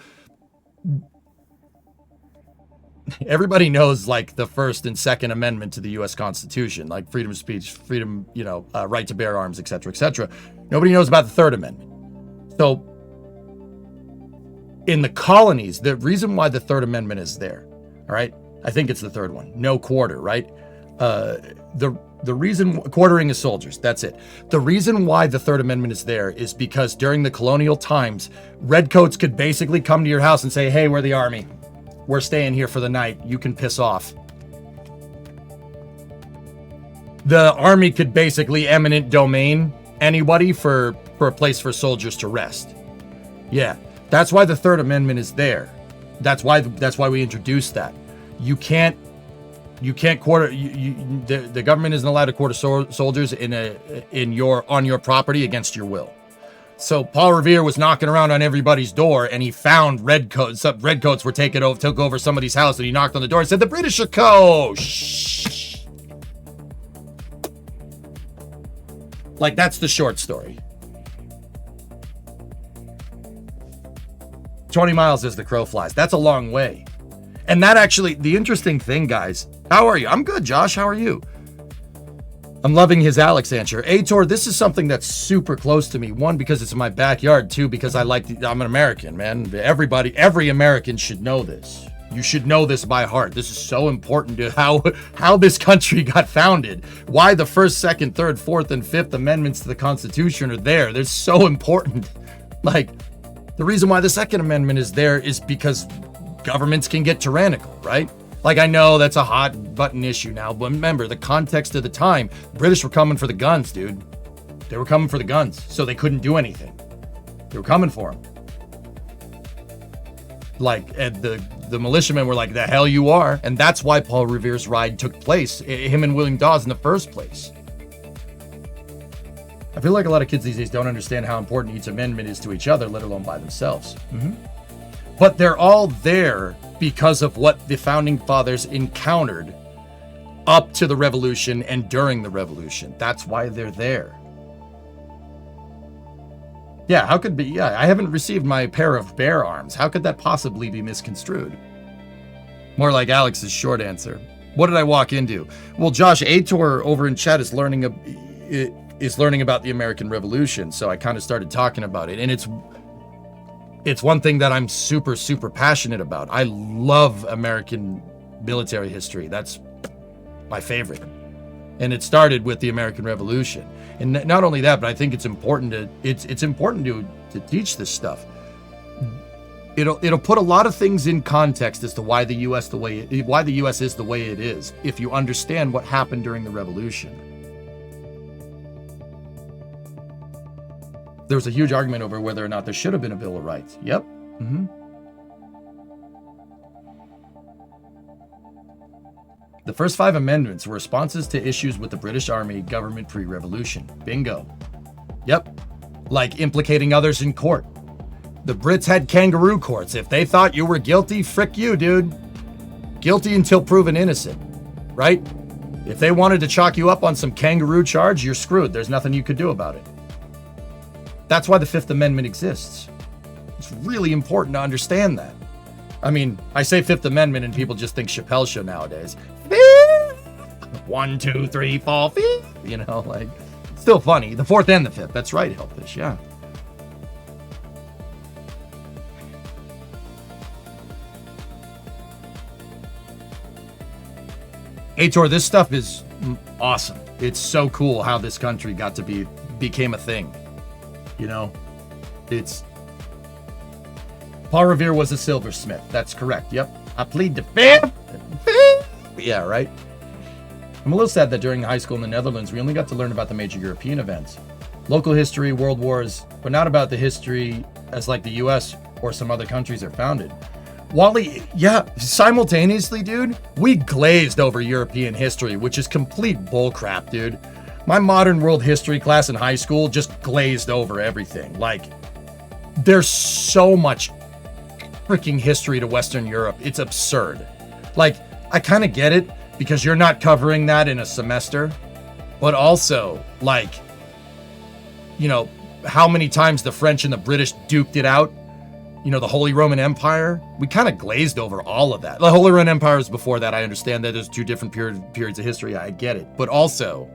everybody knows like the First and Second Amendment to the U.S. Constitution, like freedom of speech, freedom, right to bear arms, etc., etc. Nobody knows about the Third Amendment. So in the colonies, the reason why the Third Amendment is there, all right, I think it's the third one, no quarter, right? The reason quartering is soldiers, that's it. The reason why the Third Amendment is there is because during the colonial times, redcoats could basically come to your house and say, hey, we're the army. We're staying here for the night. You can piss off. The army could basically eminent domain anybody for a place for soldiers to rest. Yeah, that's why the Third Amendment is there. That's why we introduced that. You can't quarter. The government isn't allowed to quarter soldiers on your property against your will. So Paul Revere was knocking around on everybody's door, and he found redcoats. Some redcoats were took over somebody's house, and he knocked on the door and said, "The British are shh." Like that's the short story. 20 miles as the crow flies. That's a long way. And that actually, the interesting thing, guys. How are you? I'm good, Josh. How are you? I'm loving his Alex answer. Ator, this is something that's super close to me. One, because it's in my backyard. Two, because I'm an American, man. Every American should know this. You should know this by heart. This is so important to how this country got founded. Why the First, Second, Third, Fourth, and Fifth Amendments to the Constitution are there. They're so important. Like, the reason why the Second Amendment is there is because governments can get tyrannical, right? Like, I know that's a hot button issue now, but remember the context of the time. The British were coming for the guns, dude. They were coming for the guns, so they couldn't do anything. They were coming for them. Like, the militiamen were like, the hell you are. And that's why Paul Revere's ride took place, him and William Dawes in the first place. I feel like a lot of kids these days don't understand how important each amendment is to each other, let alone by themselves. But they're all there because of what the founding fathers encountered up to the revolution and during the revolution. That's why they're there. Yeah, how could be? Yeah, I haven't received my pair of bear arms. How could that possibly be misconstrued? More like Alex's short answer. What did I walk into? Well, Josh Ator over in chat is learning about the American Revolution, so I kind of started talking about it, and it's it's one thing that I'm super, super passionate about. I love American military history. That's my favorite. And it started with the American Revolution. And not only that, but I think it's important to teach this stuff. It'll put a lot of things in context as to why the U.S. is the way it is, if you understand what happened during the Revolution. There was a huge argument over whether or not there should have been a Bill of Rights. Yep. Mm-hmm. The first 5 amendments were responses to issues with the British Army government pre-revolution. Bingo. Yep. Like implicating others in court. The Brits had kangaroo courts. If they thought you were guilty, frick you, dude. Guilty until proven innocent, right? If they wanted to chalk you up on some kangaroo charge, you're screwed. There's nothing you could do about it. That's why the Fifth Amendment exists. It's really important to understand that. I mean, I say Fifth Amendment and people just think Chappelle's show nowadays. 1, 2, 3, 4, 5. You know, like, still funny. The fourth and the fifth. That's right, Hellfish, yeah. Aitor, this stuff is awesome. It's so cool how this country became a thing. You know, it's Paul Revere was a silversmith. That's correct. Yep. I plead the fifth. Yeah, right. I'm a little sad that during high school in the Netherlands, we only got to learn about the major European events, local history, world wars, but not about the history as like the U.S. or some other countries are founded. Wally, yeah, simultaneously, dude, we glazed over European history, which is complete bullcrap, dude. My modern world history class in high school just glazed over everything. Like, there's so much freaking history to Western Europe. It's absurd. Like, I kind of get it because you're not covering that in a semester, but also, like, you know, how many times the French and the British duked it out. You know, the Holy Roman Empire, we kind of glazed over all of that. The Holy Roman Empire was before that. I understand that there's 2 different periods of history. I get it. But also,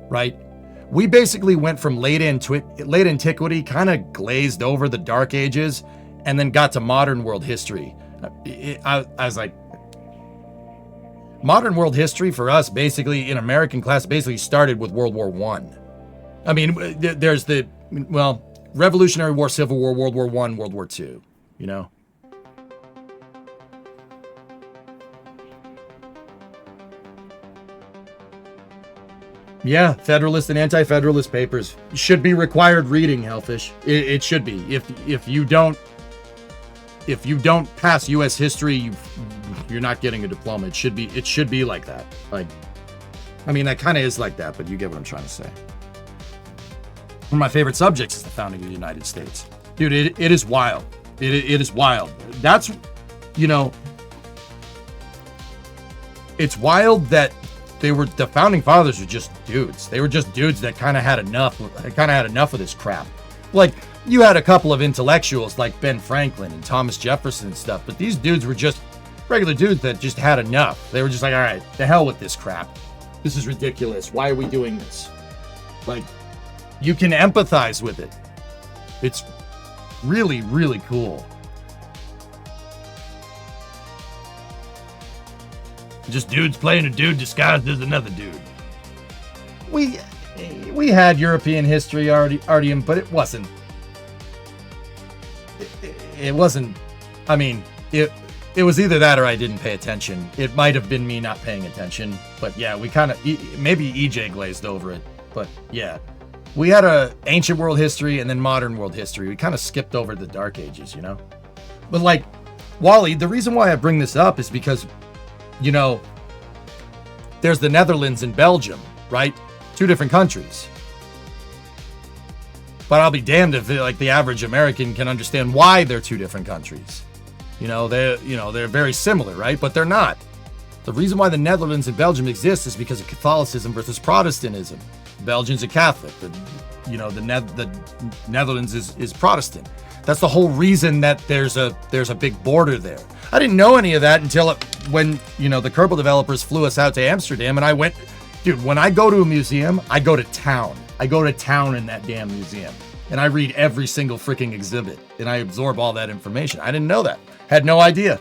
right, we basically went from late antiquity, kind of glazed over the Dark Ages, and then got to modern world history. I was like, modern world history for us, basically, in American class, basically started with World War I. I mean, there's the, well, Revolutionary War, Civil War, World War I, World War II, you know? Yeah, Federalist and Anti-Federalist papers should be required reading, Hellfish. It should be. If you don't pass U.S. history, you're not getting a diploma. It should be like that. Like, I mean, that kind of is like that, but you get what I'm trying to say. One of my favorite subjects is the founding of the United States. Dude, it is wild. It is wild. That's, you know, it's wild that the founding fathers were just dudes. They were just dudes that kind of had enough of this crap. Like, you had a couple of intellectuals like Ben Franklin and Thomas Jefferson and stuff, but these dudes were just regular dudes that just had enough. They were just like, all right, the hell with this crap. This is ridiculous. Why are we doing this? Like, you can empathize with it. It's really, really cool. Just dudes playing a dude disguised as another dude. We had European history already, but it wasn't. It wasn't. I mean, it was either that or I didn't pay attention. It might have been me not paying attention, but yeah, we kind of maybe EJ glazed over it, but yeah. We had a ancient world history and then modern world history. We kind of skipped over the Dark Ages, you know? But like, Wally, the reason why I bring this up is because, you know, there's the Netherlands and Belgium, right? 2 different countries. But I'll be damned if like the average American can understand why they're 2 different countries. You know, they're very similar, right? But they're not. The reason why the Netherlands and Belgium exist is because of Catholicism versus Protestantism. Belgians are Catholic. The Netherlands is Protestant. That's the whole reason that there's a big border there. I didn't know any of that until when the Kerbal developers flew us out to Amsterdam, and I went, dude. When I go to a museum, I go to town. I go to town in that damn museum. And I read every single freaking exhibit. And I absorb all that information. I didn't know that. Had no idea.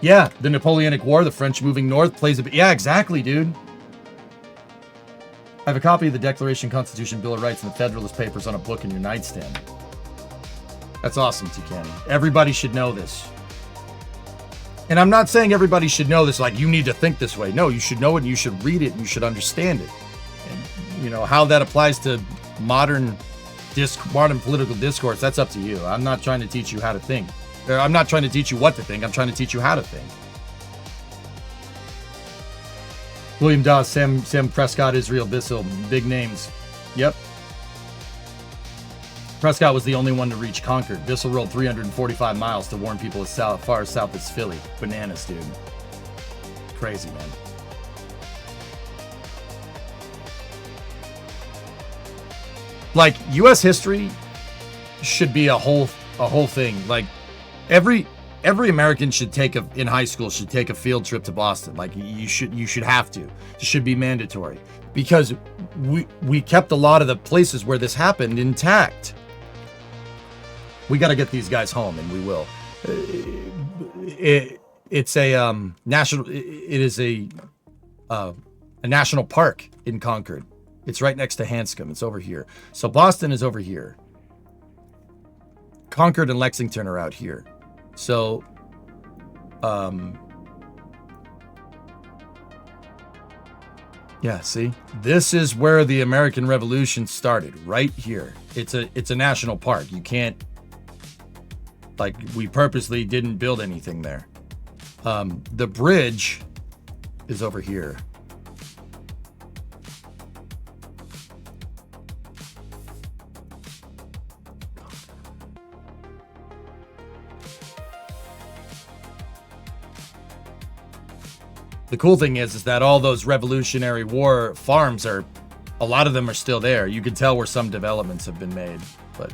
Yeah, the Napoleonic War, the French moving north plays a bit. Yeah, exactly, dude. I have a copy of the Declaration, Constitution, Bill of Rights, and the Federalist Papers on a book in your nightstand. That's awesome, Tikani. Everybody should know this. And I'm not saying everybody should know this, like you need to think this way. No, you should know it, and you should read it, and you should understand it. And, you know, how that applies to modern political discourse, that's up to you. I'm not trying to teach you how to think. I'm not trying to teach you what to think. I'm trying to teach you how to think. William Dawes, Sam Prescott, Israel Bissell, big names. Yep. Prescott was the only one to reach Concord. Bissell rode 345 miles to warn people as far as south as Philly. Bananas, dude. Crazy, man. Like, U.S. history should be a whole thing. Like, every American should take in high school should take a field trip to Boston. Like, you should have to. It should be mandatory because we kept a lot of the places where this happened intact. We got to get these guys home, and we will. It's a national. It is a national park in Concord. It's right next to Hanscom. It's over here. So Boston is over here. Concord and Lexington are out here. So, yeah, see, this is where the American Revolution started, right here. It's a national park. You can't, like, we purposely didn't build anything there. The bridge is over here. The cool thing is that all those Revolutionary War farms a lot of them are still there. You can tell where some developments have been made, but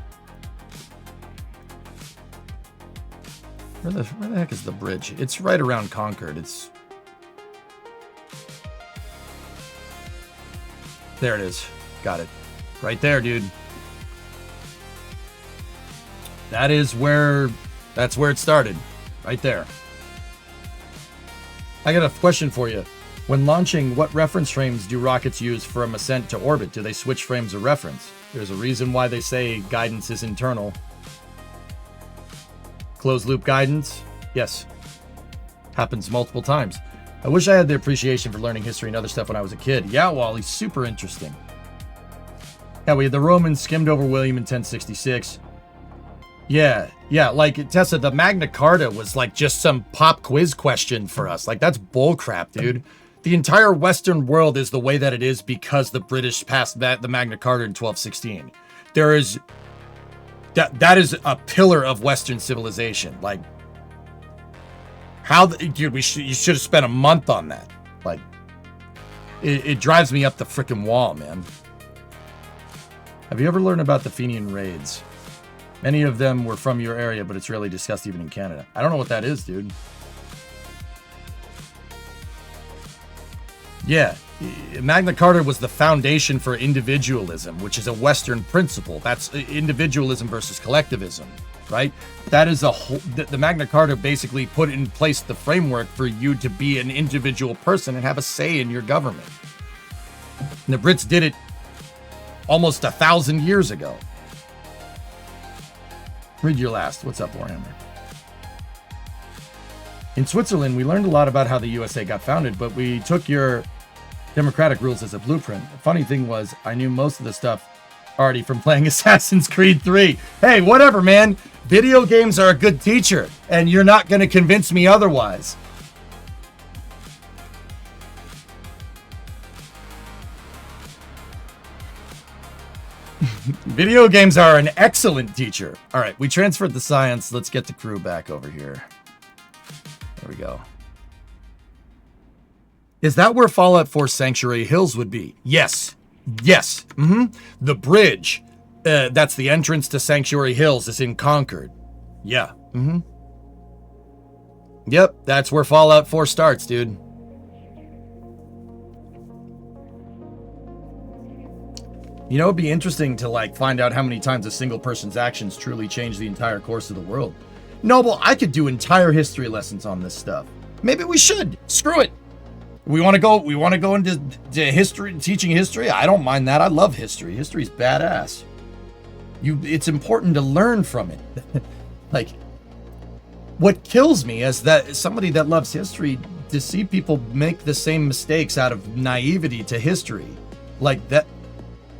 where the heck is the bridge? It's right around Concord. There it is. Got it. Right there, dude. That's where it started. Right there. I got a question for you. When launching, what reference frames do rockets use for a ascent to orbit? Do they switch frames of reference? There's a reason why they say guidance is internal. Closed loop guidance? Yes. Happens multiple times. I wish I had the appreciation for learning history and other stuff when I was a kid. Yeah, Wally, super interesting. Yeah, we had the Romans skimmed over William in 1066. Yeah, like, Tessa, the Magna Carta was like just some pop quiz question for us. Like, that's bullcrap, dude. The entire Western world is the way that it is because the British passed the Magna Carta in 1216. There is... That is a pillar of Western civilization. Like, dude, you should have spent a month on that. Like, it drives me up the freaking wall, man. Have you ever learned about the Fenian raids? Many of them were from your area, but it's rarely discussed even in Canada. I don't know what that is, dude. Yeah, Magna Carta was the foundation for individualism, which is a Western principle. That's individualism versus collectivism, right? That is the Magna Carta basically put in place the framework for you to be an individual person and have a say in your government. And the Brits did it almost 1,000 years ago. Read your last. What's up, Warhammer? In Switzerland, we learned a lot about how the USA got founded, but we took your democratic rules as a blueprint. The funny thing was, I knew most of the stuff already from playing Assassin's Creed 3. Hey, whatever, man. Video games are a good teacher, and you're not going to convince me otherwise. Video games are an excellent teacher. All right, we transferred the science. Let's get the crew back over here. There we go. Is that where Fallout 4 Sanctuary Hills would be? Yes. Yes. The bridge. That's the entrance to Sanctuary Hills is in Concord. Yeah. Yep, that's where Fallout 4 starts, dude. You know, it'd be interesting to like find out how many times a single person's actions truly change the entire course of the world. Noble, I could do entire history lessons on this stuff. Maybe we should. Screw it. We want to go into history, teaching history. I don't mind that. I love history. History's badass. It's important to learn from it. Like, what kills me is that somebody that loves history, to see people make the same mistakes out of naivety to history. Like that,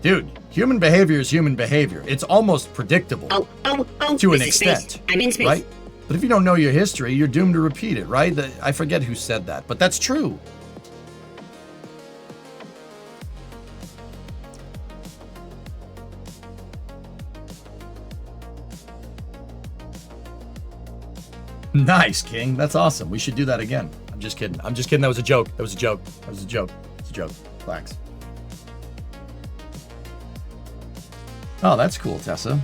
dude, human behavior is human behavior. It's almost predictable to an extent, I'm in space. right? But if you don't know your history, you're doomed to repeat it, right? I forget who said that, but that's true. Nice, King. That's awesome. We should do that again. I'm just kidding. That was a joke. It's a joke. Relax. Oh, that's cool, Tessa.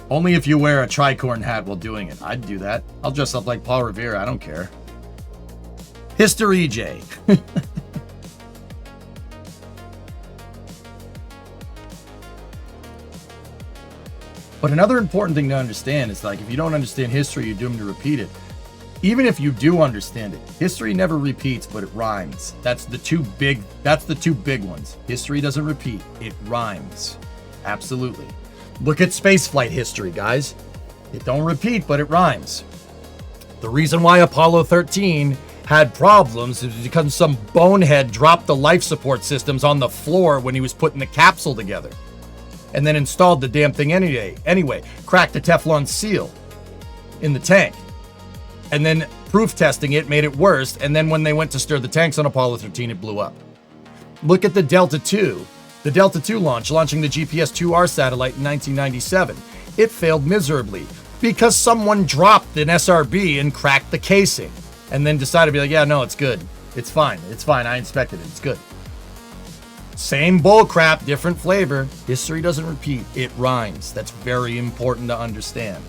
Only if you wear a tricorn hat while doing it. I'd do that. I'll dress up like Paul Revere. I don't care. History J. But another important thing to understand is, like, if you don't understand history, you're doomed to repeat it. Even if you do understand it, history never repeats, but it rhymes. That's the two big ones. History doesn't repeat, it rhymes. Absolutely. Look at spaceflight history, guys. It don't repeat, but it rhymes. The reason why Apollo 13 had problems is because some bonehead dropped the life support systems on the floor when he was putting the capsule together. And then installed the damn thing anyway, cracked the Teflon seal in the tank. And then proof testing it made it worse, and then when they went to stir the tanks on Apollo 13, it blew up. Look at the Delta II. The Delta II launching the GPS-2R satellite in 1997. It failed miserably because someone dropped an SRB and cracked the casing, and then decided to be like, yeah, no, it's good. It's fine. I inspected it. It's good. Same bullcrap, different flavor. History doesn't repeat, it rhymes. That's very important to understand.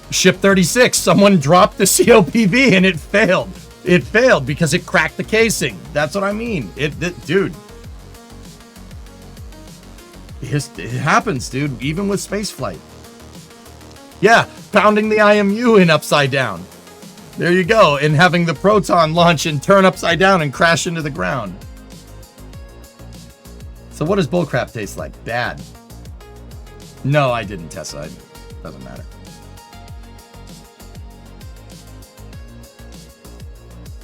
Ship 36, someone dropped the COPV and it failed. It failed because it cracked the casing. That's what I mean. Dude. It happens, dude, even with spaceflight. Yeah, pounding the IMU in upside down. There you go, and having the Proton launch and turn upside down and crash into the ground. So what does bullcrap taste like? Bad. No, I didn't, Tessa. It doesn't matter.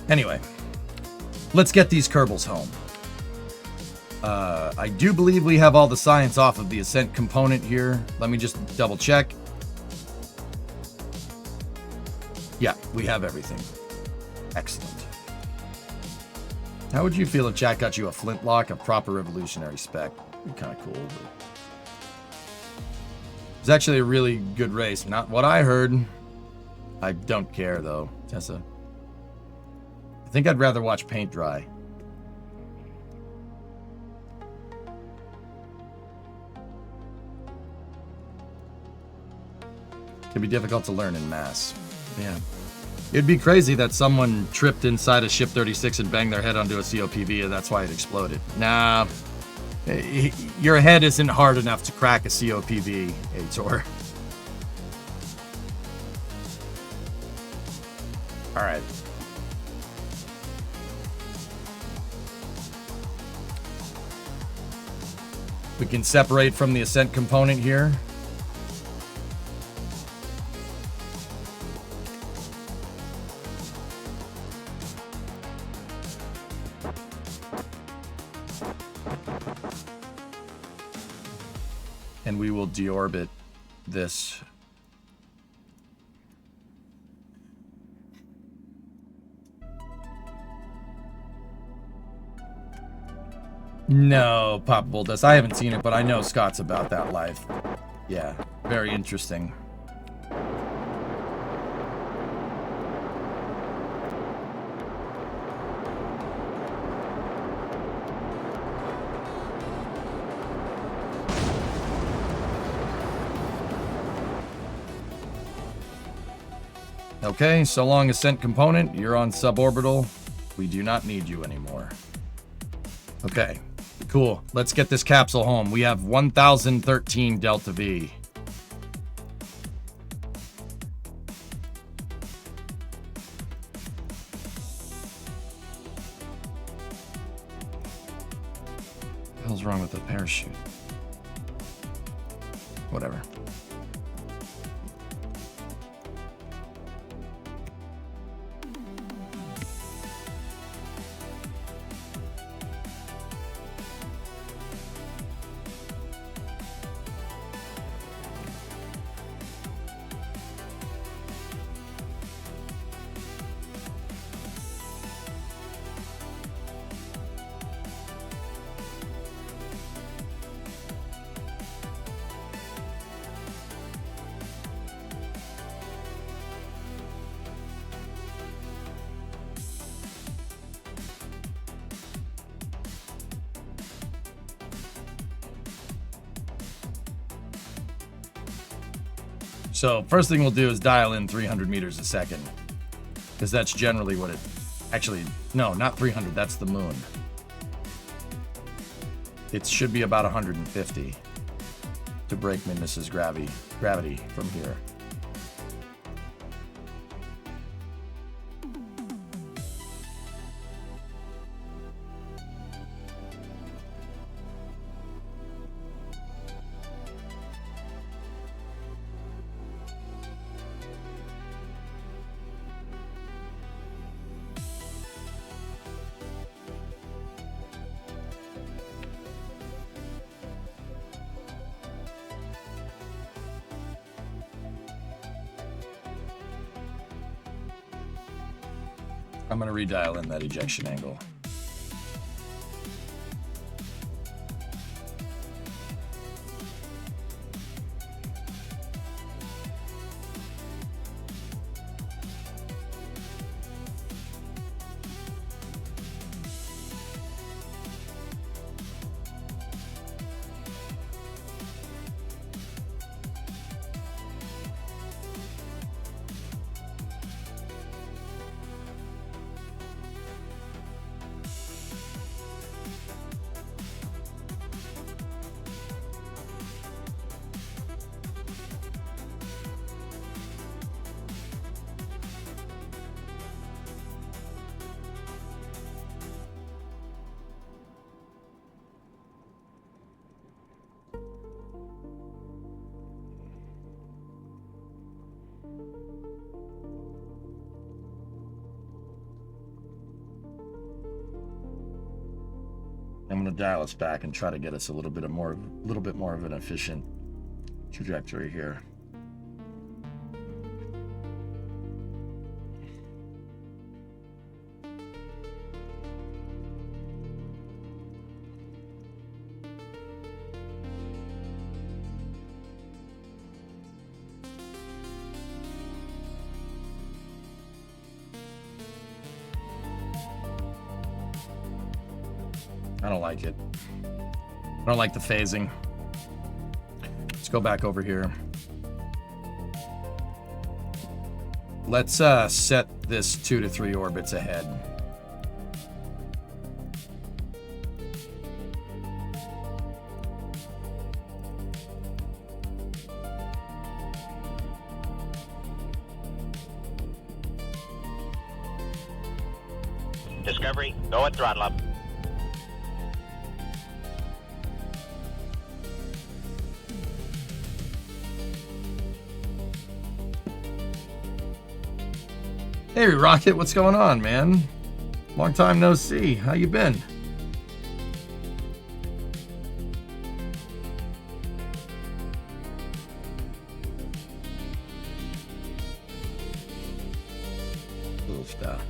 Anyway, let's get these Kerbals home. I do believe we have all the science off of the Ascent component here. Let me just double check. Yeah, we have everything. Excellent. How would you feel if Jack got you a flintlock, a proper revolutionary spec? It'd be kind of cool. But it's actually a really good race. Not what I heard. I don't care, though, Tessa. I think I'd rather watch paint dry. Can be difficult to learn in mass. Yeah. It'd be crazy that someone tripped inside a Ship 36 and banged their head onto a COPV, and that's why it exploded. Nah. Your head isn't hard enough to crack a COPV, Aitor. Alright. We can separate from the Ascent component here. And we will deorbit this. No, Pop Bulldoze. I haven't seen it, but I know Scott's about that life. Yeah, very interesting. Okay, so long Ascent component, you're on suborbital. We do not need you anymore. Okay, cool. Let's get this capsule home. We have 1013 Delta V. What the hell's wrong with the parachute? Whatever. So first thing we'll do is dial in 300 meters a second, because that's generally what it, actually, no, not 300, that's the moon. It should be about 150 to break Midness's gravity from here. I'm going to redial in that ejection angle. I'm going to dial us back and try to get us a little bit more of an efficient trajectory here. I don't like it. I don't like the phasing. Let's go back over here. Let's set this 2 to 3 orbits ahead. Discovery, go at throttle up. Hey, Rocket, what's going on, man? Long time no see. How you been? Little stuff.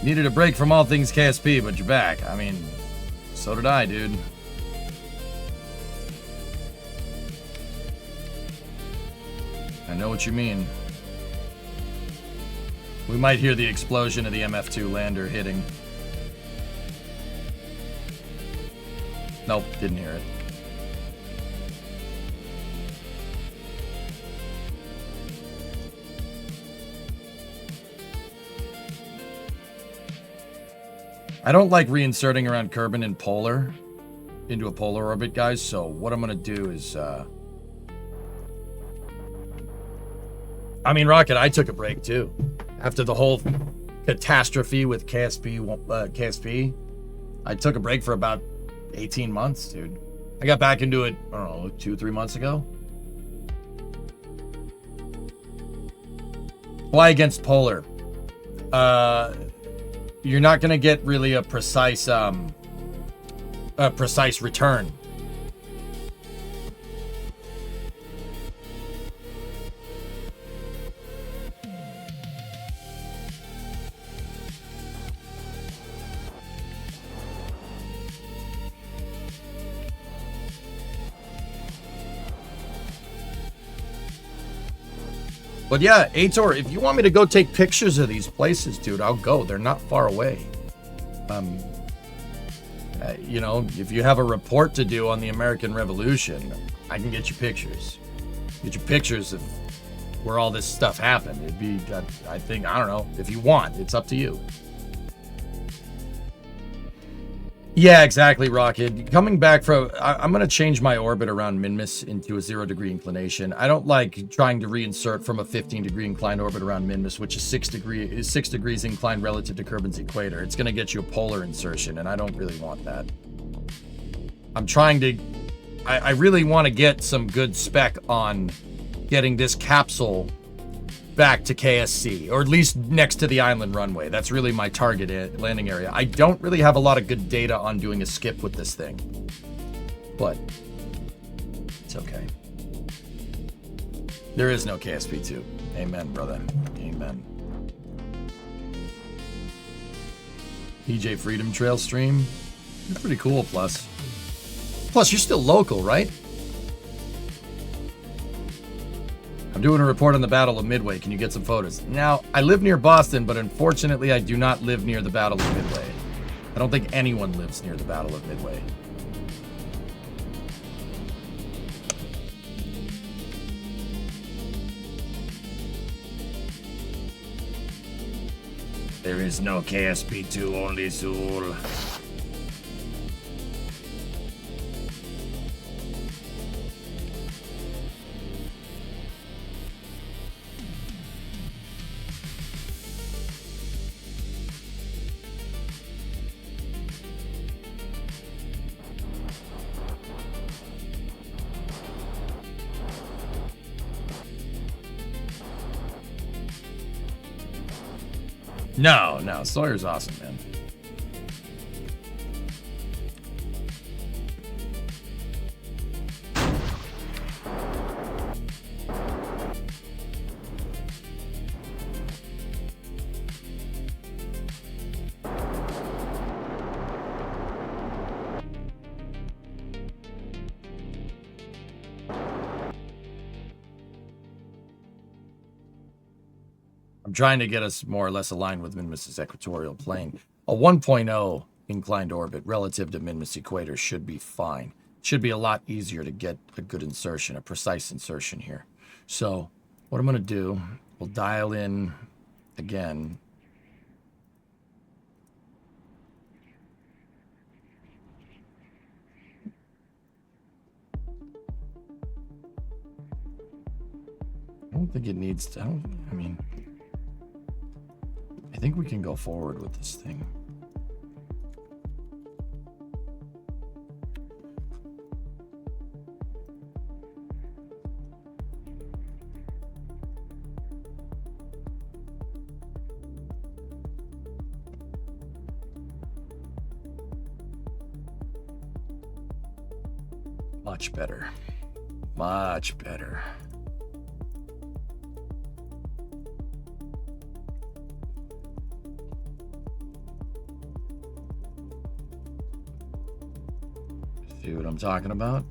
Needed a break from all things KSP, but you're back. I mean, so did I, dude. I know what you mean. We might hear the explosion of the MF2 lander hitting. Nope, didn't hear it. I don't like reinserting around Kerbin and Polar into a polar orbit, guys, so what I'm going to do is... I mean, Rocket, I took a break, too. After the whole catastrophe with KSP, I took a break for about 18 months, dude. I got back into it, I don't know, 2-3 months ago. Why against Polar? You're not going to get really a precise return. But yeah, Aitor, if you want me to go take pictures of these places, dude, I'll go. They're not far away. You know, if you have a report to do on the American Revolution, I can get you pictures. Get you pictures of where all this stuff happened. It'd be, I think, I don't know. If you want, it's up to you. Yeah, exactly, Rocket. Coming back from... I'm going to change my orbit around Minmus into a 0-degree inclination. I don't like trying to reinsert from a 15-degree inclined orbit around Minmus, which is 6 degrees inclined relative to Kerbin's equator. It's going to get you a polar insertion, and I don't really want that. I'm trying to... I really want to get some good spec on getting this capsule back to KSC, or at least next to the island runway. That's really my target landing area. I don't really have a lot of good data on doing a skip with this thing, but it's okay. There is no KSP2. Amen, brother. Amen. PJ Freedom Trail stream. It's pretty cool, plus. Plus, you're still local, right? I'm doing a report on the Battle of Midway. Can you get some photos? Now, I live near Boston, but unfortunately, I do not live near the Battle of Midway. I don't think anyone lives near the Battle of Midway. There is no KSP2, only Zool. No, Sawyer's awesome, man. I'm trying to get us more or less aligned with Minmus's equatorial plane. A 1.0 inclined orbit relative to Minmus equator should be fine. Should be a lot easier to get a good insertion, a precise insertion here. So what I'm going to do, we'll dial in again. I don't think it needs to, I mean... I think we can go forward with this thing. Much better. Much better. See what I'm talking about?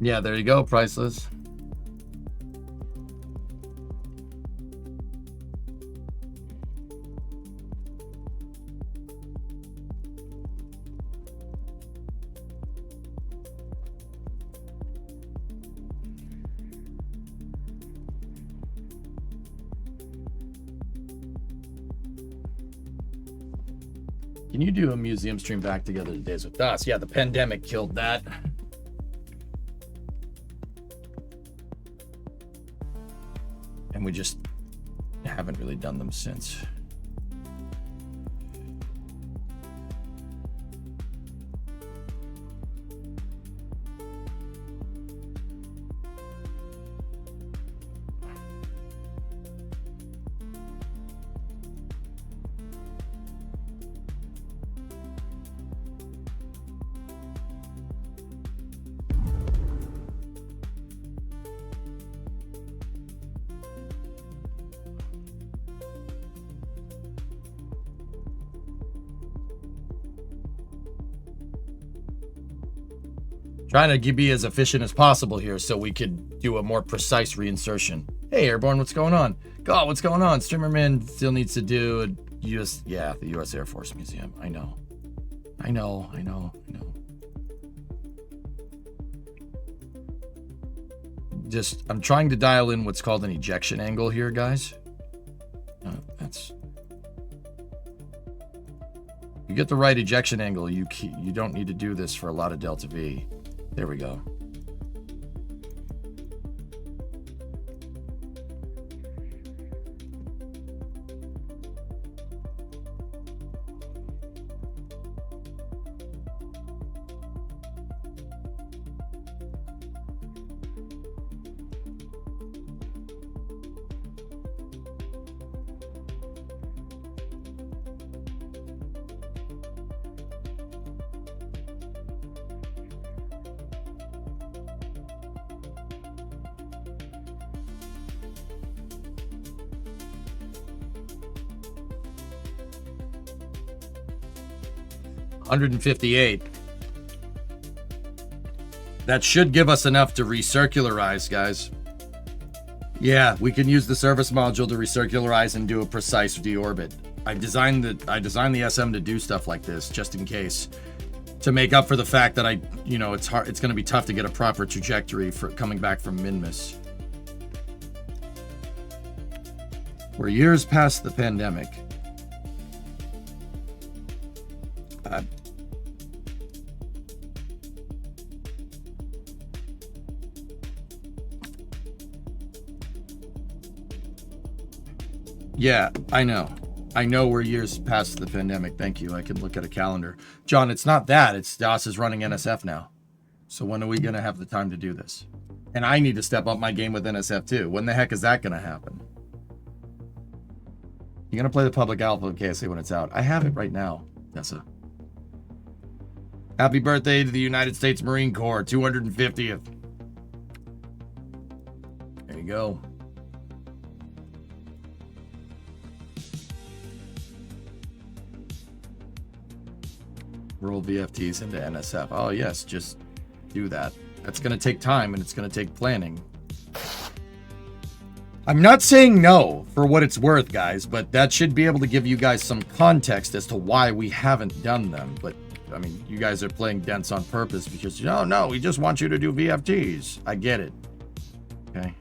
Yeah, there you go, priceless. Can you do a museum stream back together the days with us? Yeah, the pandemic killed that. And we just haven't really done them since. Trying to be as efficient as possible here so we could do a more precise reinsertion. Hey, Airborne, what's going on? God, what's going on? Streamerman still needs to do the U.S. Air Force Museum. I know. Just, I'm trying to dial in what's called an ejection angle here, guys. You get the right ejection angle, you don't need to do this for a lot of Delta V. There we go. $158. That should give us enough to recircularize, guys. Yeah, we can use the service module to recircularize and do a precise deorbit. I designed the SM to do stuff like this just in case, to make up for the fact that it's going to be tough to get a proper trajectory for coming back from Minmus. We're years past the pandemic. Yeah, I know. I know we're years past the pandemic. Thank you. I can look at a calendar. John, it's not that. It's DOS is running NSF now. So when are we going to have the time to do this? And I need to step up my game with NSF too. When the heck is that going to happen? You're going to play the public alpha of KSA when it's out. I have it right now, Tessa. Happy birthday to the United States Marine Corps, 250th. There you go. Roll VFTs into NSF. Oh, yes, just do that. That's going to take time, and it's going to take planning. I'm not saying no for what it's worth, guys, but that should be able to give you guys some context as to why we haven't done them. But, I mean, you guys are playing dense on purpose because, no, we just want you to do VFTs. I get it. Okay.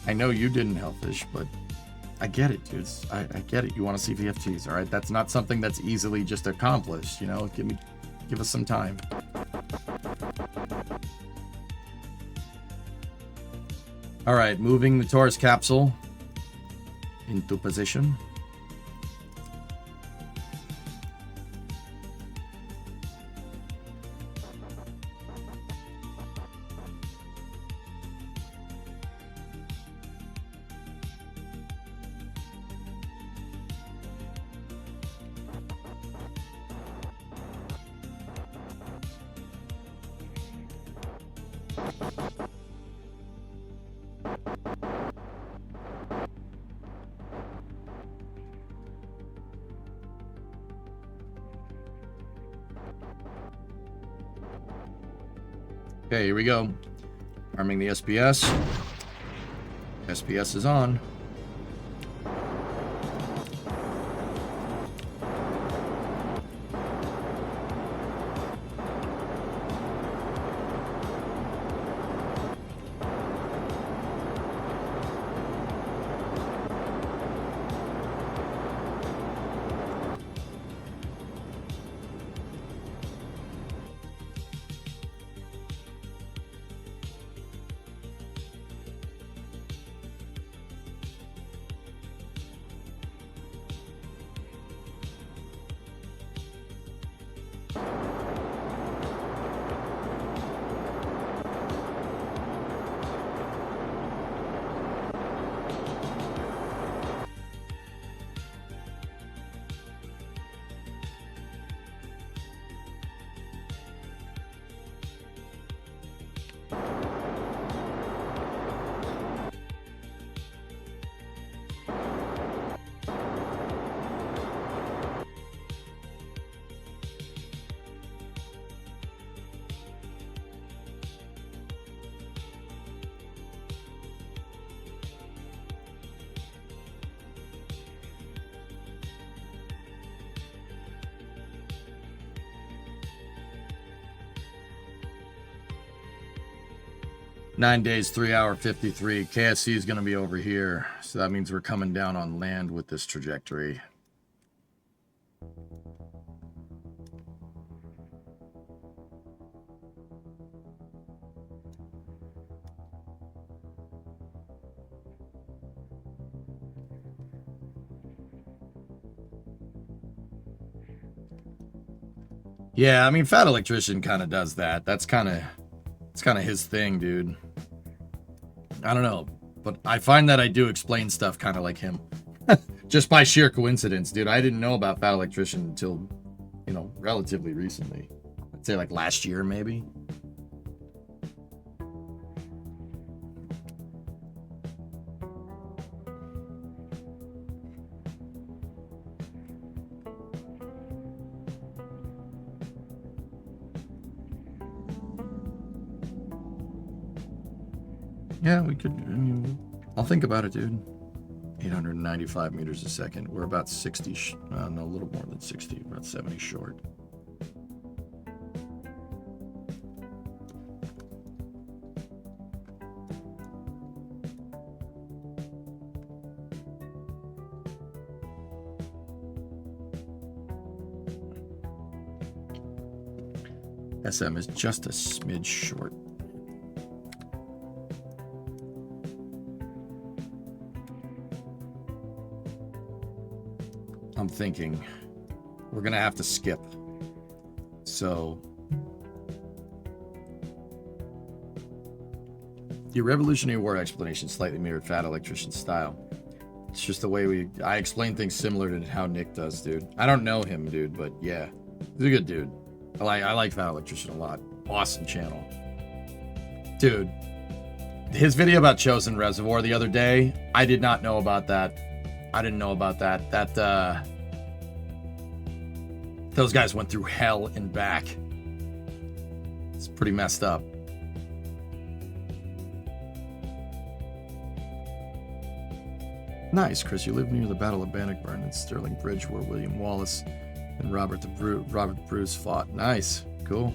I know you didn't, Hellfish, but I get it, dudes. I get it. You want to see VFTs, all right? That's not something that's easily just accomplished, Give us some time. All right, moving the Taurus capsule into position. Okay, here we go. Arming the SPS. SPS is on. Nine days, 3 hour 53. KSC is going to be over here. So that means we're coming down on land with this trajectory. Yeah, I mean, Fat Electrician kind of does that. It's kind of his thing, dude. I don't know, but I find that I do explain stuff kind of like him. Just by sheer coincidence, dude. I didn't know about Fat Electrician until, you know, relatively recently. I'd say like last year, maybe. Yeah, we could. I mean, I'll think about it, dude. 895 meters a second. We're about 60. No, a little more than 60. About 70 short. SM is just a smidge short. I'm thinking we're gonna have to skip. So the Revolutionary War explanation slightly mirrored Fat Electrician's style. It's just the way I explain things similar to how Nick does, dude. I don't know him, dude, but yeah, he's a good dude. I like Fat Electrician a lot. Awesome channel, dude. His video about Chosen Reservoir the other day, I did not know about that. I didn't know about that. Those guys went through hell and back. It's pretty messed up. Nice, Chris. You live near the Battle of Bannockburn and Stirling Bridge, where William Wallace and Robert Bruce fought. Nice. Cool.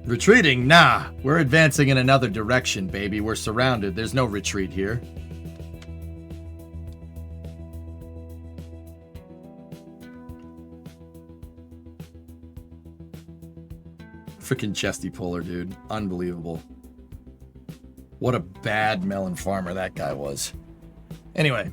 Retreating? Nah. We're advancing in another direction, baby. We're surrounded. There's no retreat here. Freaking chesty puller, dude. Unbelievable. What a bad melon farmer that guy was. Anyway.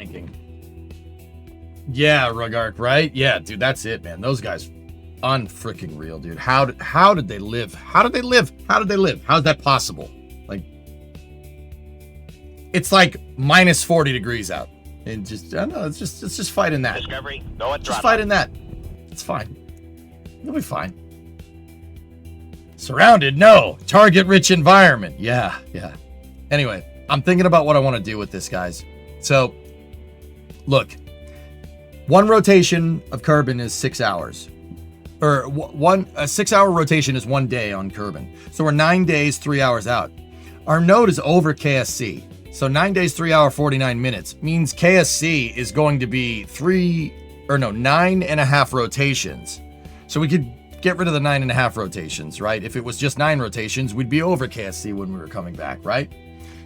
thinking. Yeah, Rugark, right? Yeah, dude, that's it, man. Those guys, unfreaking real, dude. How did they live? How did they live? How did they live? How is that possible? Like, it's like minus 40 degrees out, and just I don't know. It's just fighting that. Discovery, go and Just throttle. fighting that. It's fine. You'll be fine. Surrounded? No. Target-rich environment. Yeah. Anyway, I'm thinking about what I want to do with this, guys. So, look. One rotation of Kerbin is 6 hours. Or a 6 hour rotation is 1 day on Kerbin. So we're 9 days, 3 hours out. Our node is over KSC. So 9 days, 3 hour, 49 minutes means KSC is going to be 9.5 rotations. So we could get rid of the 9.5 rotations, right? If it was just 9 rotations, we'd be over KSC when we were coming back, right?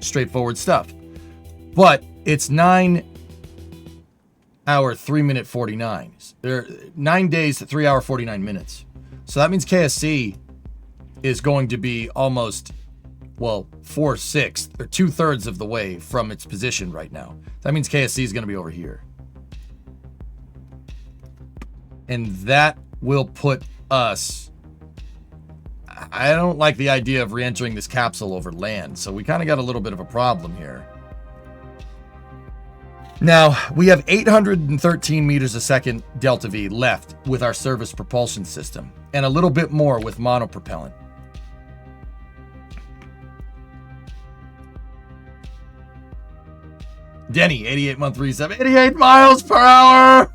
Straightforward stuff. But it's 9 hour 3 minute 49. There 9 days to 3 hour 49 minutes. So that means KSC is going to be almost 4/6 or 2/3 of the way from its position right now. That means KSC is going to be over here. And that will put us, I don't like the idea of re-entering this capsule over land. So we kind of got a little bit of a problem here. Now, we have 813 meters a second delta V left with our service propulsion system, and a little bit more with monopropellant. Denny, 88-month reset, 88 miles per hour!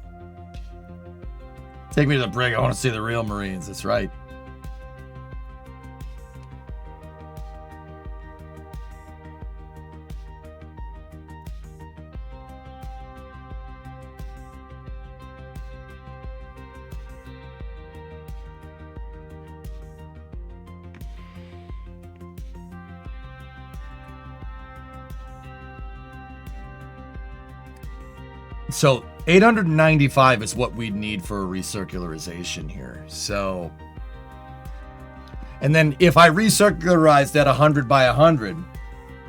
Take me to the brig, I want to see the real Marines, that's right. So 895 is what we'd need for a recircularization here. So, and then if I recircularized at 100 by 100,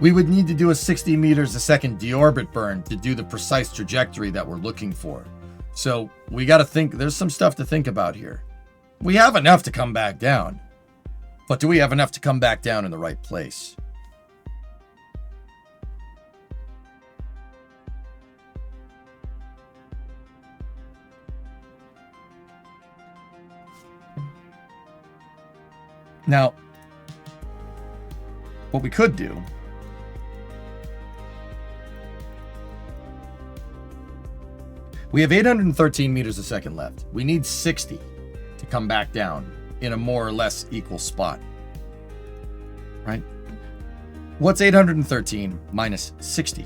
we would need to do a 60 meters a second deorbit burn to do the precise trajectory that we're looking for. So we got to think, there's some stuff to think about here. We have enough to come back down, but do we have enough to come back down in the right place? Now, what we could do we have 813 meters a second left. We need 60 to come back down in a more or less equal spot. Right? What's 813 minus 60?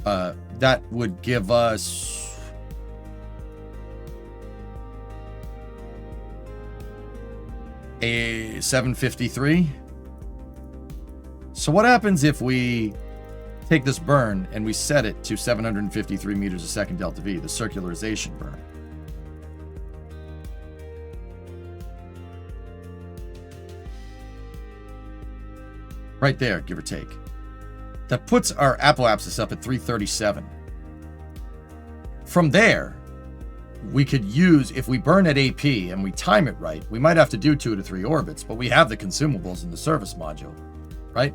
That would give us a 753. So what happens if we take this burn and we set it to 753 meters a second delta V, the circularization burn? Right there, give or take. That puts our apoapsis up at 337. From there, we could use, if we burn at AP and we time it right, we might have to do 2 to 3 orbits, but we have the consumables in the service module, right?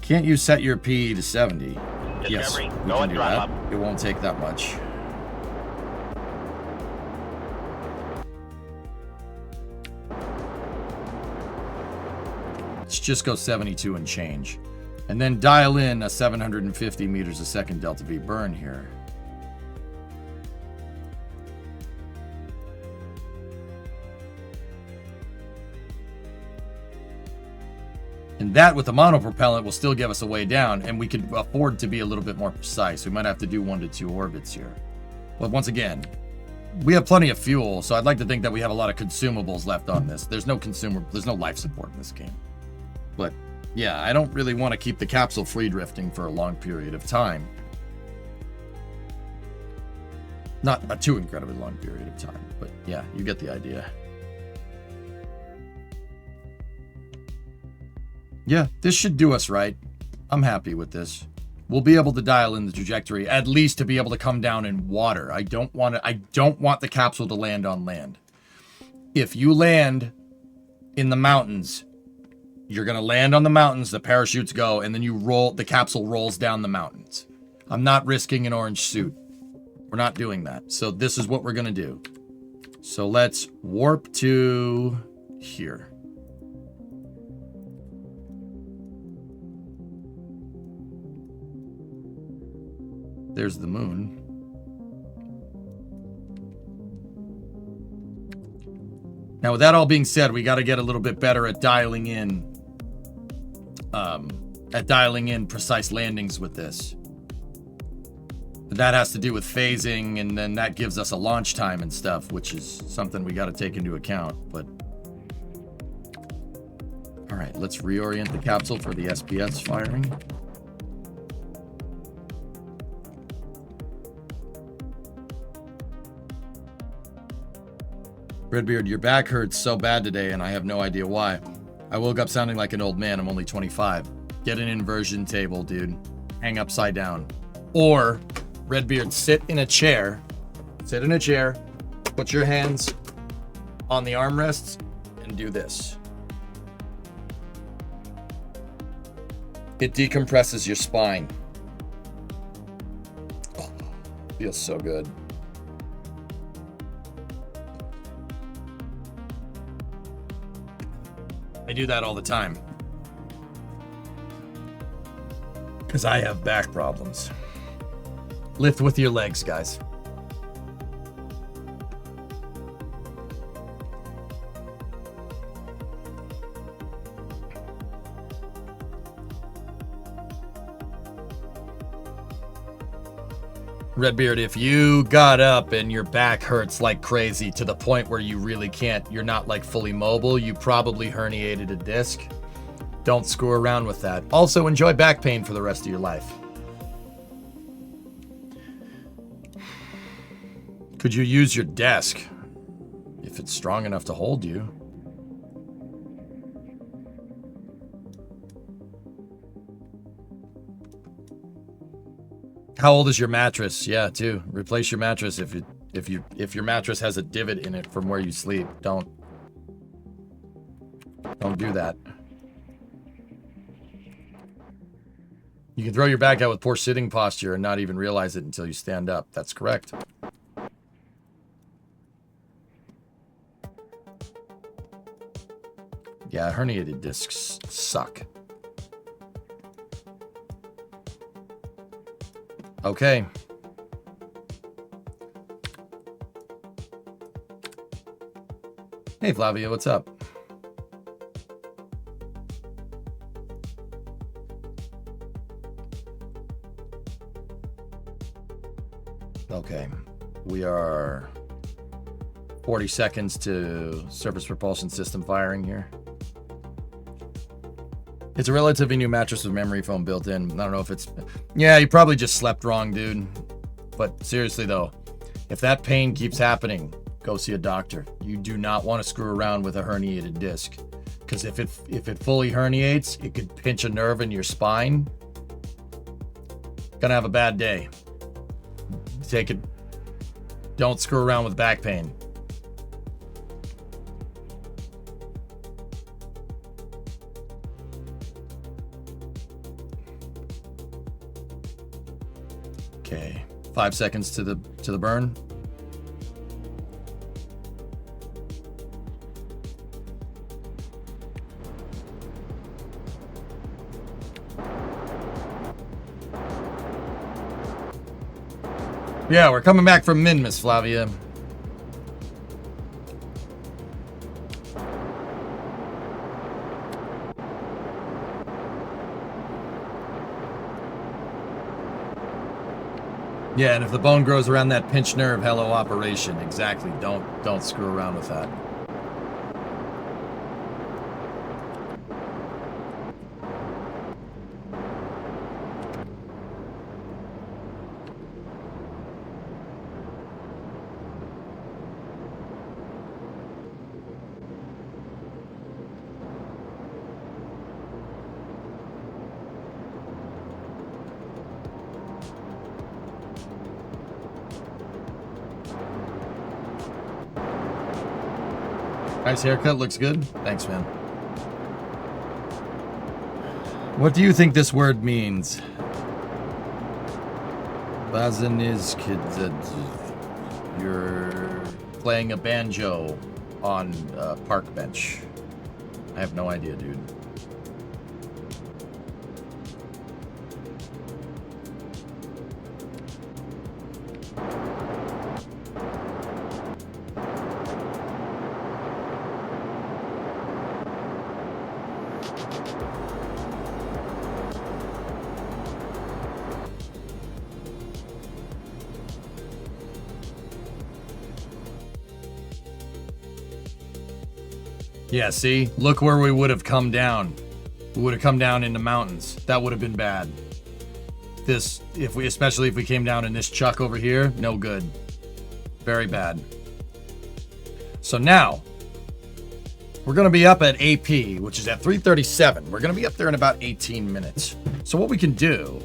Can't you set your P to 70? Yes, Discovery, we go can and do throttle that. up. It won't take that much. Let's just go 72 and change. And then dial in a 750 meters a second delta V burn here. And that with the monopropellant will still give us a way down, and we could afford to be a little bit more precise. We might have to do 1 to 2 orbits here. But once again, we have plenty of fuel, so I'd like to think that we have a lot of consumables left on this. There's no life support in this game. But yeah, I don't really want to keep the capsule free drifting for a long period of time. Not a too incredibly long period of time, but yeah, you get the idea. Yeah, this should do us right. I'm happy with this. We'll be able to dial in the trajectory, at least to be able to come down in water. I don't want the capsule to land on land. If you land in the mountains, you're going to land on the mountains, the parachutes go, and then the capsule rolls down the mountains. I'm not risking an orange suit. We're not doing that. So this is what we're going to do. So let's warp to here. There's the moon. Now, with that all being said, we got to get a little bit better at dialing in precise landings with this. But that has to do with phasing, and then that gives us a launch time and stuff, which is something we got to take into account. But all right, let's reorient the capsule for the SPS firing. Redbeard, your back hurts so bad today, and I have no idea why. I woke up sounding like an old man. I'm only 25. Get an inversion table, dude. Hang upside down. Or, Redbeard, sit in a chair. Sit in a chair. Put your hands on the armrests and do this. It decompresses your spine. Oh, feels so good. I do that all the time. Because I have back problems. Lift with your legs, guys. Redbeard, if you got up and your back hurts like crazy to the point where you really can't, you're not like fully mobile, you probably herniated a disc. Don't screw around with that. Also, enjoy back pain for the rest of your life. Could you use your desk if it's strong enough to hold you? How old is your mattress? Yeah, too. Replace your mattress if your mattress has a divot in it from where you sleep. Don't do that. You can throw your back out with poor sitting posture and not even realize it until you stand up. That's correct. Yeah, herniated discs suck. Okay. Hey, Flavia, what's up? Okay. We are 40 seconds to surface propulsion system firing here. It's a relatively new mattress with memory foam built in. I don't know if it's... Yeah, you probably just slept wrong, dude. But seriously, though, if that pain keeps happening, go see a doctor. You do not want to screw around with a herniated disc. Because if it fully herniates, it could pinch a nerve in your spine. Gonna have a bad day. Take it... Don't screw around with back pain. Okay, 5 seconds to the burn. Yeah, we're coming back from Min, Miss Flavia. Yeah, and if the bone grows around that pinched nerve, hello operation. Exactly. Don't screw around with that. Nice haircut, looks good. Thanks, man. What do you think this word means? Bazin is kids. You're playing a banjo on a park bench. I have no idea, dude. Yeah, see? Look where we would have come down. We would have come down in the mountains. That would have been bad. This, especially if we came down in this chuck over here, no good. Very bad. So now, we're going to be up at AP, which is at 3:37. We're going to be up there in about 18 minutes. So what we can do,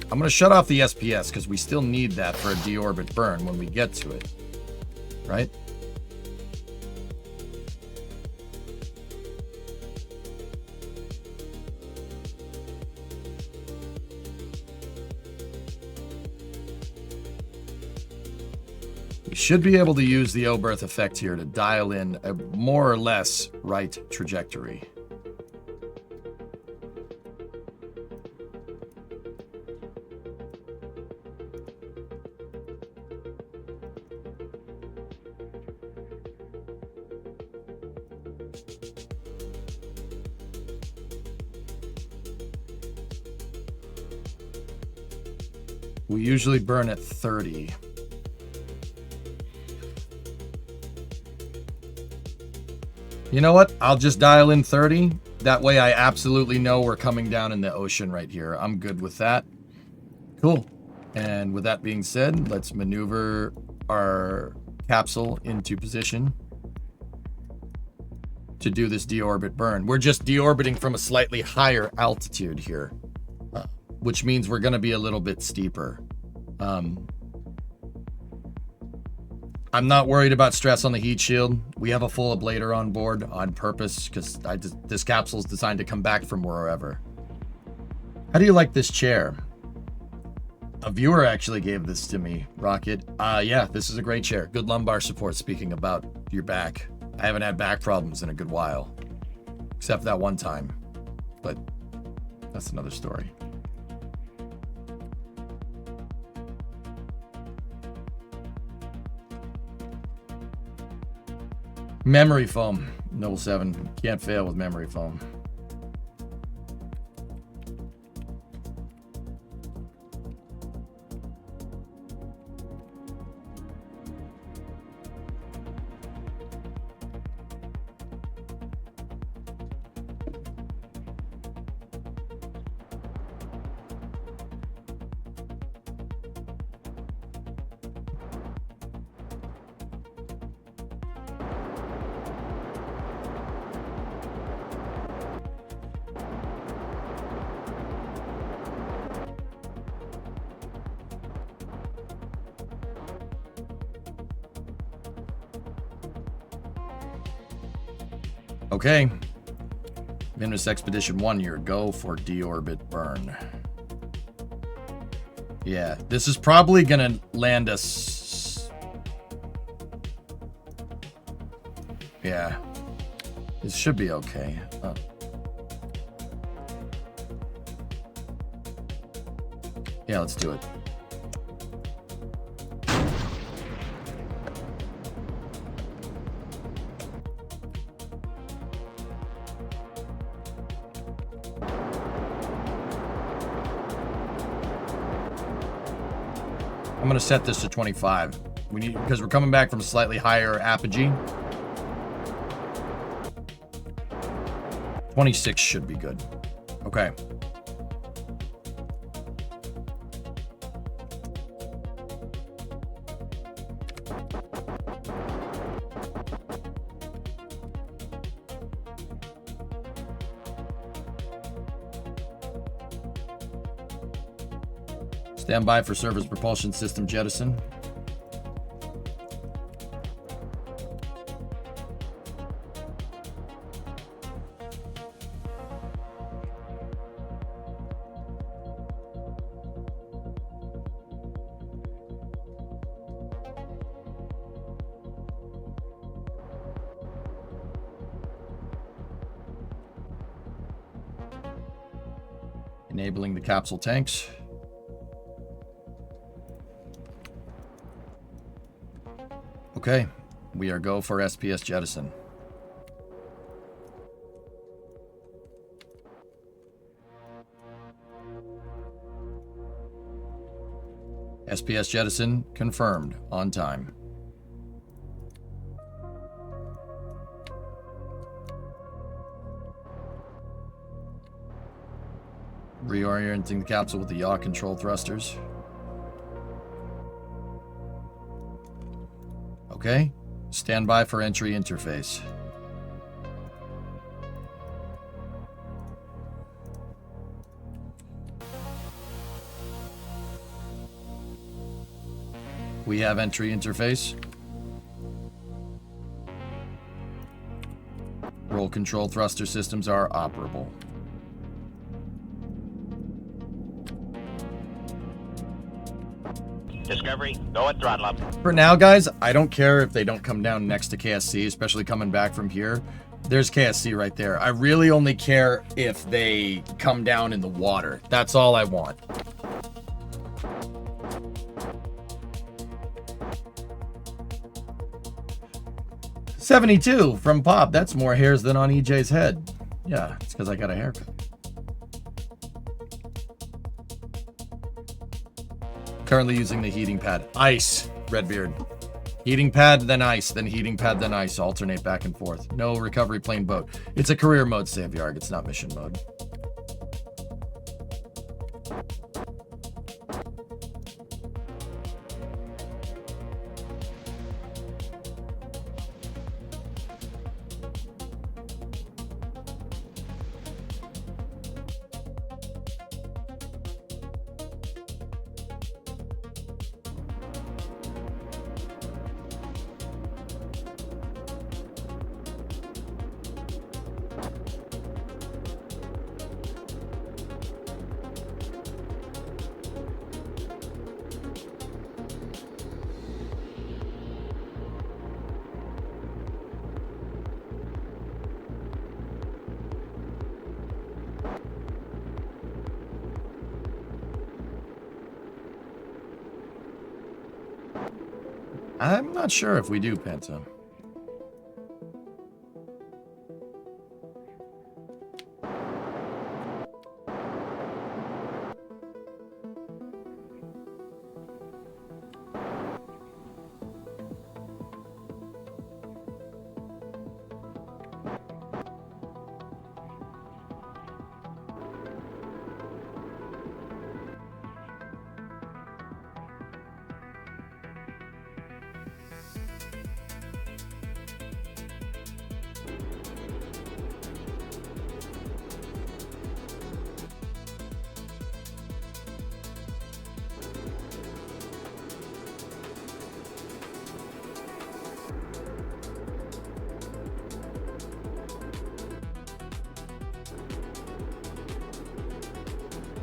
I'm going to shut off the SPS because we still need that for a deorbit burn when we get to it. Right? We should be able to use the O-berth effect here to dial in a more or less right trajectory. We usually burn at 30. You know what? I'll just dial in 30. That way I absolutely know we're coming down in the ocean right here. I'm good with that. Cool. And with that being said, let's maneuver our capsule into position to do this deorbit burn. We're just deorbiting from a slightly higher altitude here, which means we're going to be a little bit steeper. I'm not worried about stress on the heat shield. We have a full ablator on board on purpose because this capsule is designed to come back from wherever. How do you like this chair? A viewer actually gave this to me, Rocket. Yeah, this is a great chair. Good lumbar support, speaking about your back. I haven't had back problems in a good while. Except that one time. But that's another story. Memory foam. Noble 7. Can't fail with memory foam. Okay. Minus Expedition 1 year. Go for deorbit burn. Yeah, this is probably gonna land us. Yeah. This should be okay. Yeah, let's do it. I'm going to set this to 25. We need, because we're coming back from a slightly higher apogee. 26 should be good. Okay. Stand by for service propulsion system jettison. Enabling the capsule tanks. Okay, we are go for SPS jettison. SPS jettison confirmed on time. Reorienting the capsule with the yaw control thrusters. Okay, stand by for entry interface. We have entry interface. Roll control thruster systems are operable. Discovery, go at throttle up. For now, guys, I don't care if they don't come down next to KSC, especially coming back from here. There's KSC right there. I really only care if they come down in the water. That's all I want. $72 from Pop. That's more hairs than on EJ's head. Yeah, it's because I got a haircut. Currently using the heating pad. Ice, Redbeard. Heating pad, then ice, then heating pad, then ice. Alternate back and forth. No recovery plane boat. It's a career mode save yard. It's not mission mode. I'm not sure if we do, Penta.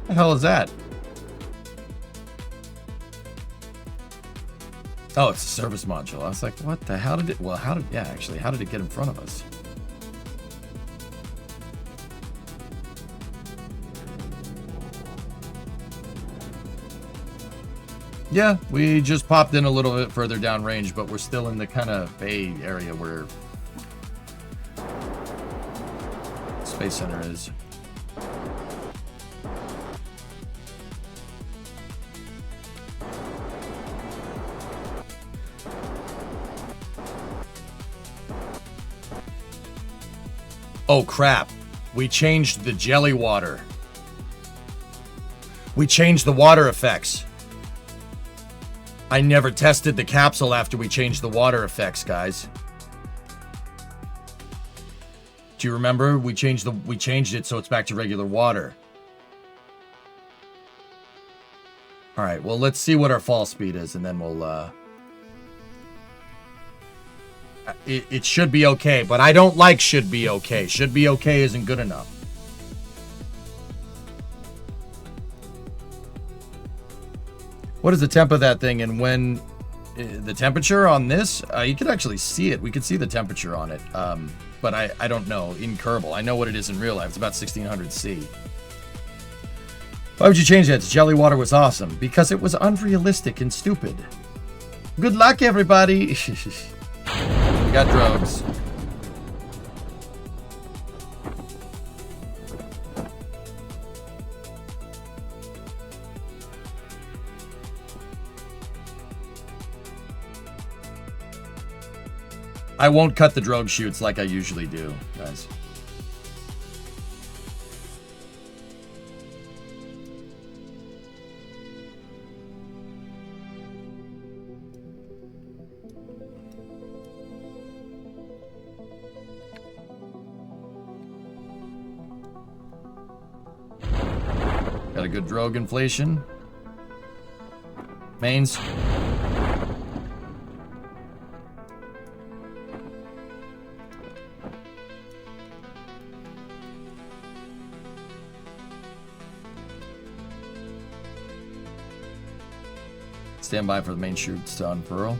The hell is that? Oh, it's a service module. I was like, what the hell did it? Well, how did it get in front of us? Yeah, we just popped in a little bit further downrange, but we're still in the kind of bay area where Space Center is. Oh crap, we changed the jelly water. We changed the water effects. I never tested the capsule after we changed the water effects, guys. Do you remember? We changed it so it's back to regular water. All right, well, let's see what our fall speed is, and then we'll it should be okay, but I don't like should be okay. Should be okay isn't good enough. What is the temp of that thing? And when the temperature on this, you could actually see it. We could see the temperature on it. But I don't know in Kerbal. I know what it is in real life. It's about 1600 C. Why would you change that? Jelly water was awesome. Because it was unrealistic and stupid. Good luck, everybody. We got drugs. I won't cut the drogue shoots like I usually do, guys. Got a good drogue inflation. Mains. Stand by for the main shoots to unfurl.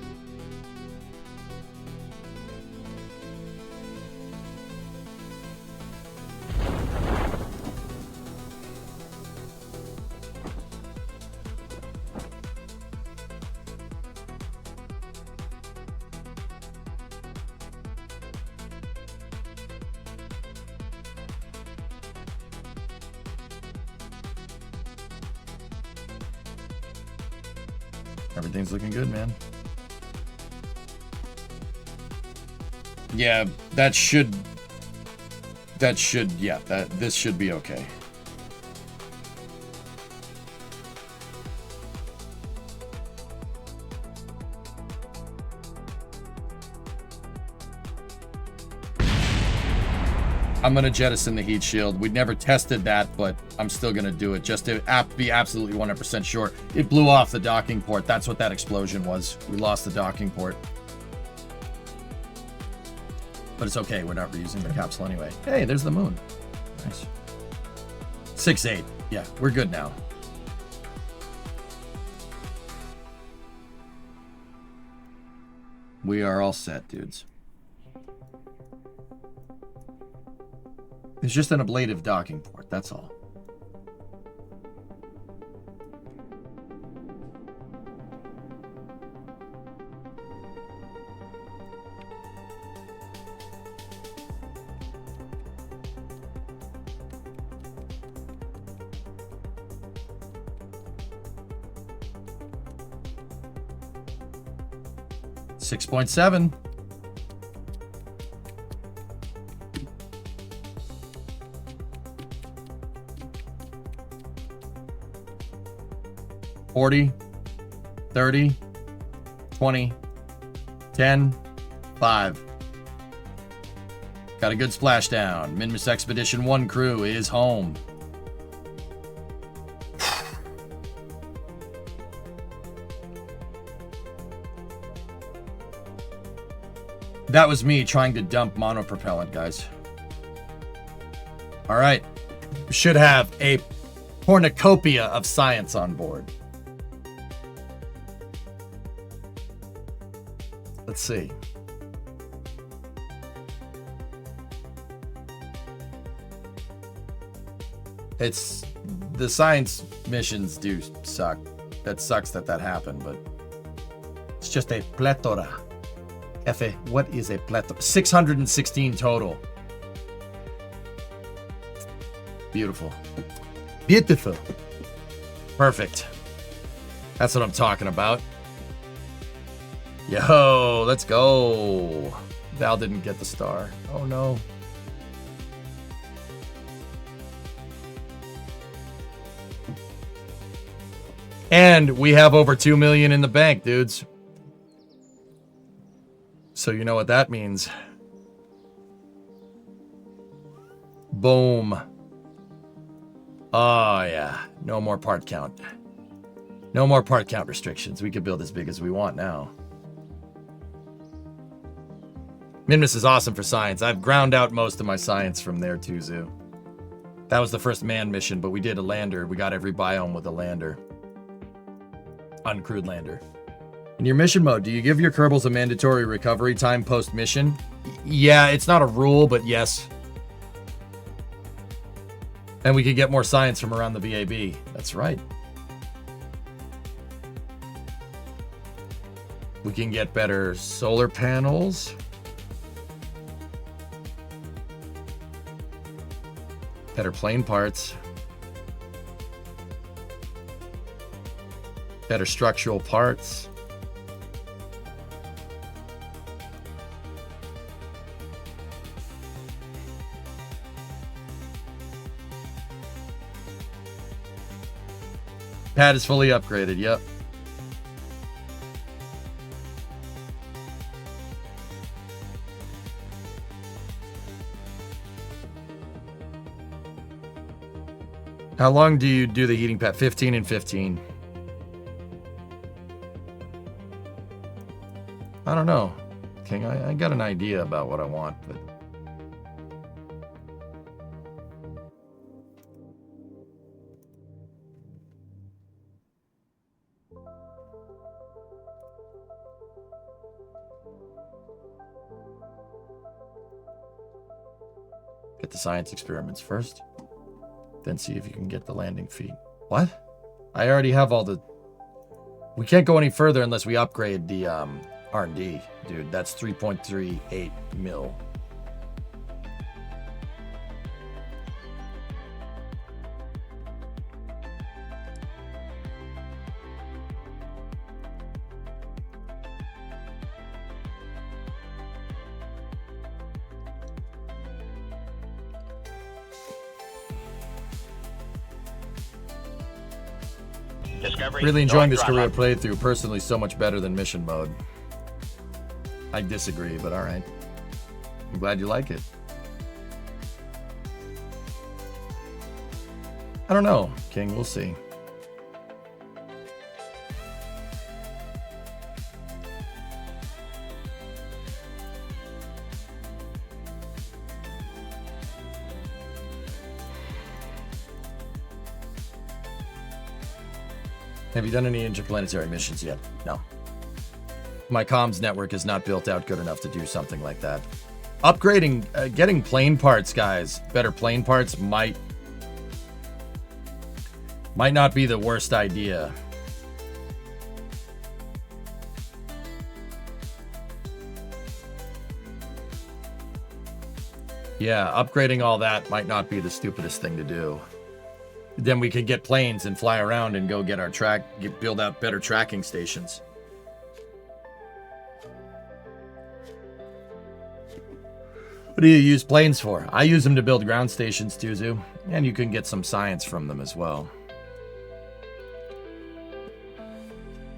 Everything's looking good, man. Yeah, this should be okay. I'm gonna jettison the heat shield. We'd never tested that, but I'm still gonna do it just to be absolutely 100% sure. It blew off the docking port. That's what that explosion was. We lost the docking port. But it's okay. We're not reusing the capsule anyway. Hey, there's the moon. Nice. 6-8. Yeah, we're good now. We are all set, dudes. It's just an ablative docking port, that's all. $6.7. $40, $30, $20, $10, $5. Got a good splashdown. Minmus Expedition 1 crew is home. That was me trying to dump monopropellant, guys. All right. We should have a cornucopia of science on board. Let's see. It's the science missions do suck. That sucks that happened, but it's just a plethora. Efe, what is a plethora? 616 total. Beautiful. Beautiful. Perfect. That's what I'm talking about. Yo, let's go. Val didn't get the star. Oh no. And we have over 2 million in the bank, dudes. So you know what that means. Boom. Oh yeah, no more part count. No more part count restrictions. We can build as big as we want now. Minmus is awesome for science. I've ground out most of my science from there too, Zoo. That was the first manned mission, but we did a lander. We got every biome with a lander. Uncrewed lander. In your mission mode, do you give your Kerbals a mandatory recovery time post-mission? Yeah, it's not a rule, but yes. And we could get more science from around the VAB. That's right. We can get better solar panels. Better plane parts. Better structural parts. Pad is fully upgraded, yep. How long do you do the heating pad? 15 and 15. I don't know, King. I got an idea about what I want, but get the science experiments first, then see if you can get the landing feet. What? I already have all the... We can't go any further unless we upgrade the R&D, dude. That's 3.38 mil. Discovery. Really enjoying this Throttle career up. playthrough. Personally, so much better than mission mode. I disagree, but all right. I'm glad you like it. I don't know, King. We'll see. Have you done any interplanetary missions yet? No. My comms network is not built out good enough to do something like that. Upgrading, getting plane parts, guys. Better plane parts might not be the worst idea. Yeah, upgrading all that might not be the stupidest thing to do. Then we could get planes and fly around and go get our build out better tracking stations. What do you use planes for? I use them to build ground stations, Tuzu, and you can get some science from them as well.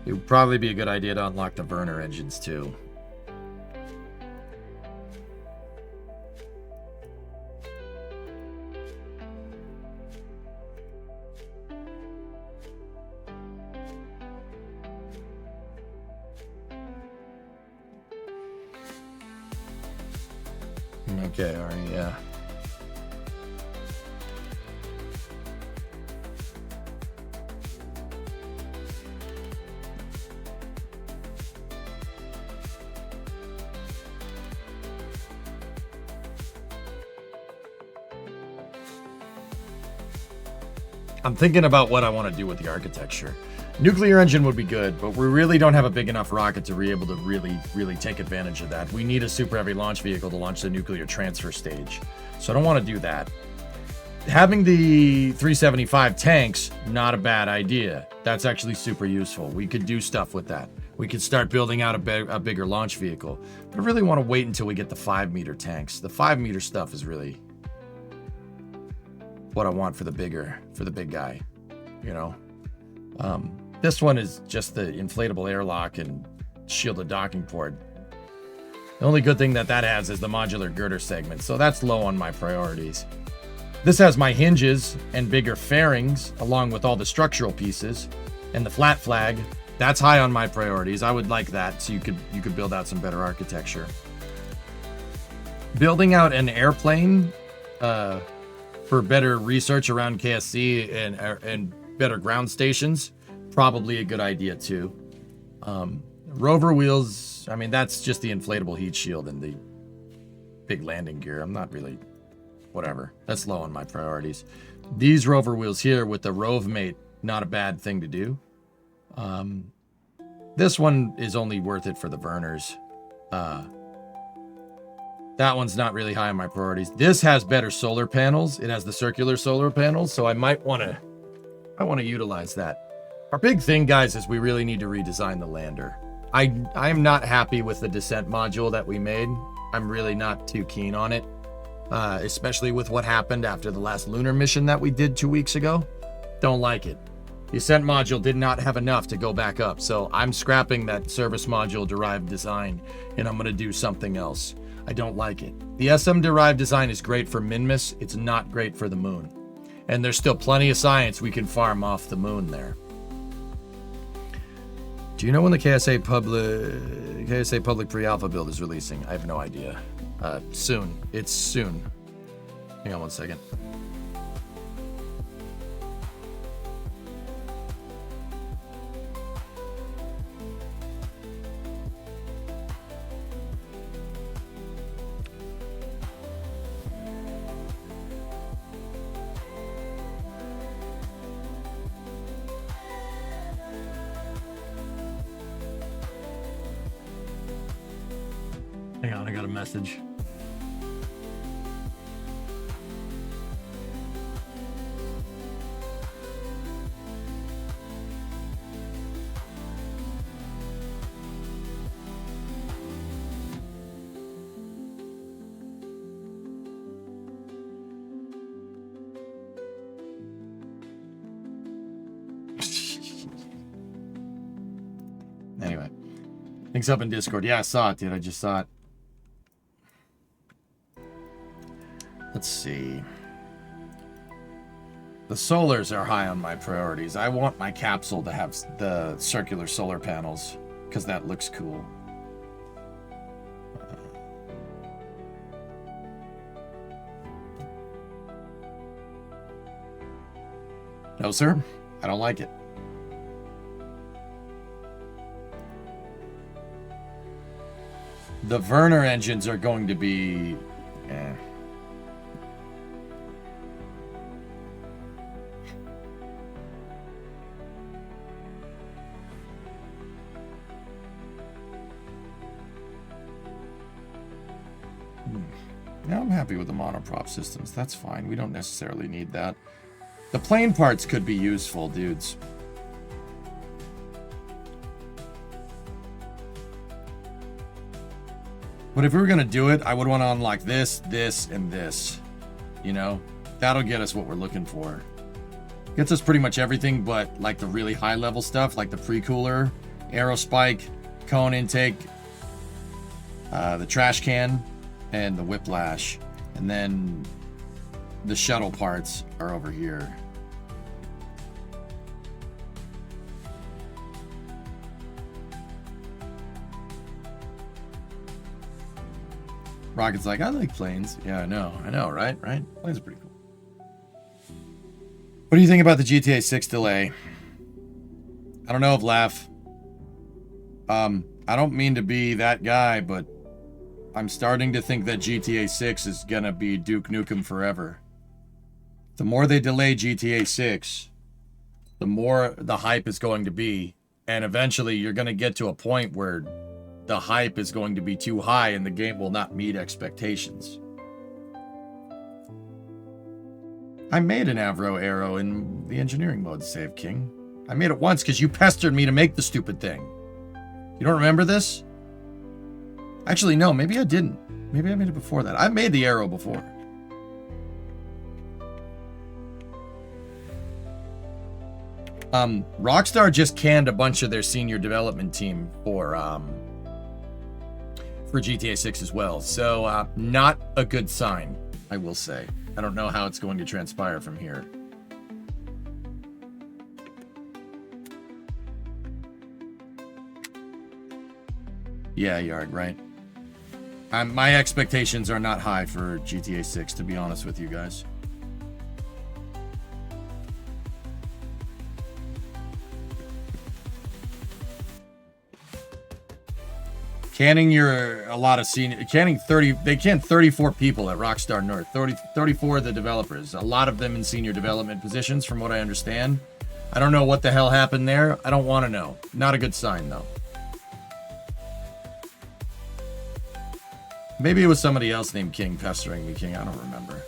It would probably be a good idea to unlock the burner engines too. Okay, all right, yeah. I'm thinking about what I want to do with the architecture. Nuclear engine would be good, but we really don't have a big enough rocket to be able to really take advantage of that. We need a super heavy launch vehicle to launch the nuclear transfer stage. So I don't want to do that. Having the 375 tanks, not a bad idea. That's actually super useful. We could do stuff with that. We could start building out a bigger launch vehicle. But I really want to wait until we get the 5-meter tanks. The 5-meter stuff is really what I want for the big guy, you know? This one is just the inflatable airlock and shielded docking port. The only good thing that has is the modular girder segment, so that's low on my priorities. This has my hinges and bigger fairings, along with all the structural pieces, and the flat flag. That's high on my priorities. I would like that, so you could build out some better architecture. Building out an airplane for better research around KSC and better ground stations, probably a good idea too. Rover wheels, I mean, that's just the inflatable heat shield and the big landing gear. I'm not really, whatever. That's low on my priorities. these rover wheels here with the Rove Mate, not a bad thing to do. This one is only worth it for the Verners. That one's not really high on my priorities. This has better solar panels. It has the circular solar panels, so I might want to utilize that. Our big thing, guys, is we really need to redesign the lander. I am not happy with the descent module that we made. I'm really not too keen on it, especially with what happened after the last lunar mission that we did 2 weeks ago. Don't like it. The ascent module did not have enough to go back up, so I'm scrapping that service module derived design, and I'm going to do something else. I don't like it. The SM derived design is great for Minmus. It's not great for the moon. And there's still plenty of science we can farm off the moon there. Do you know when the KSA public pre-alpha build is releasing? I have no idea. Soon. It's soon. Hang on one second. Hang on, I got a message. Anyway, links up in Discord. Yeah, I saw it, dude. I just saw it. Let's see. The solars are high on my priorities. I want my capsule to have the circular solar panels because that looks cool. No, sir. I don't like it. The Werner engines are going to be... Now I'm happy with the monoprop systems. That's fine. We don't necessarily need that. The plane parts could be useful, dudes. But if we were going to do it, I would want to unlock this, this, and this. You know? That'll get us what we're looking for. Gets us pretty much everything but like the really high level stuff, like the pre-cooler, aero spike, cone intake, the trash can, and the whiplash. And then the shuttle parts are over here. Rocket's like, I like planes. Yeah, I know, right? Planes are pretty cool. What do you think about the GTA 6 delay? I don't know, Vlaf. I don't mean to be that guy, but I'm starting to think that GTA 6 is gonna be Duke Nukem forever. The more they delay GTA 6, the more the hype is going to be. And eventually you're gonna get to a point where the hype is going to be too high and the game will not meet expectations. I made an Avro arrow in the engineering mode save, King. I made it once because you pestered me to make the stupid thing. You don't remember this? Actually, no, maybe I didn't. Maybe I made it before that. I made the arrow before. Rockstar just canned a bunch of their senior development team for GTA 6 as well. So, not a good sign, I will say. I don't know how it's going to transpire from here. Yeah, Yard, right. My expectations are not high for GTA 6, to be honest with you guys. Canning a lot of senior, canning 30, they canned 34 people at Rockstar North, 34 of the developers, a lot of them in senior development positions from what I understand. I don't know what the hell happened there. I don't want to know. Not a good sign though. Maybe it was somebody else named King pestering me, King. I don't remember.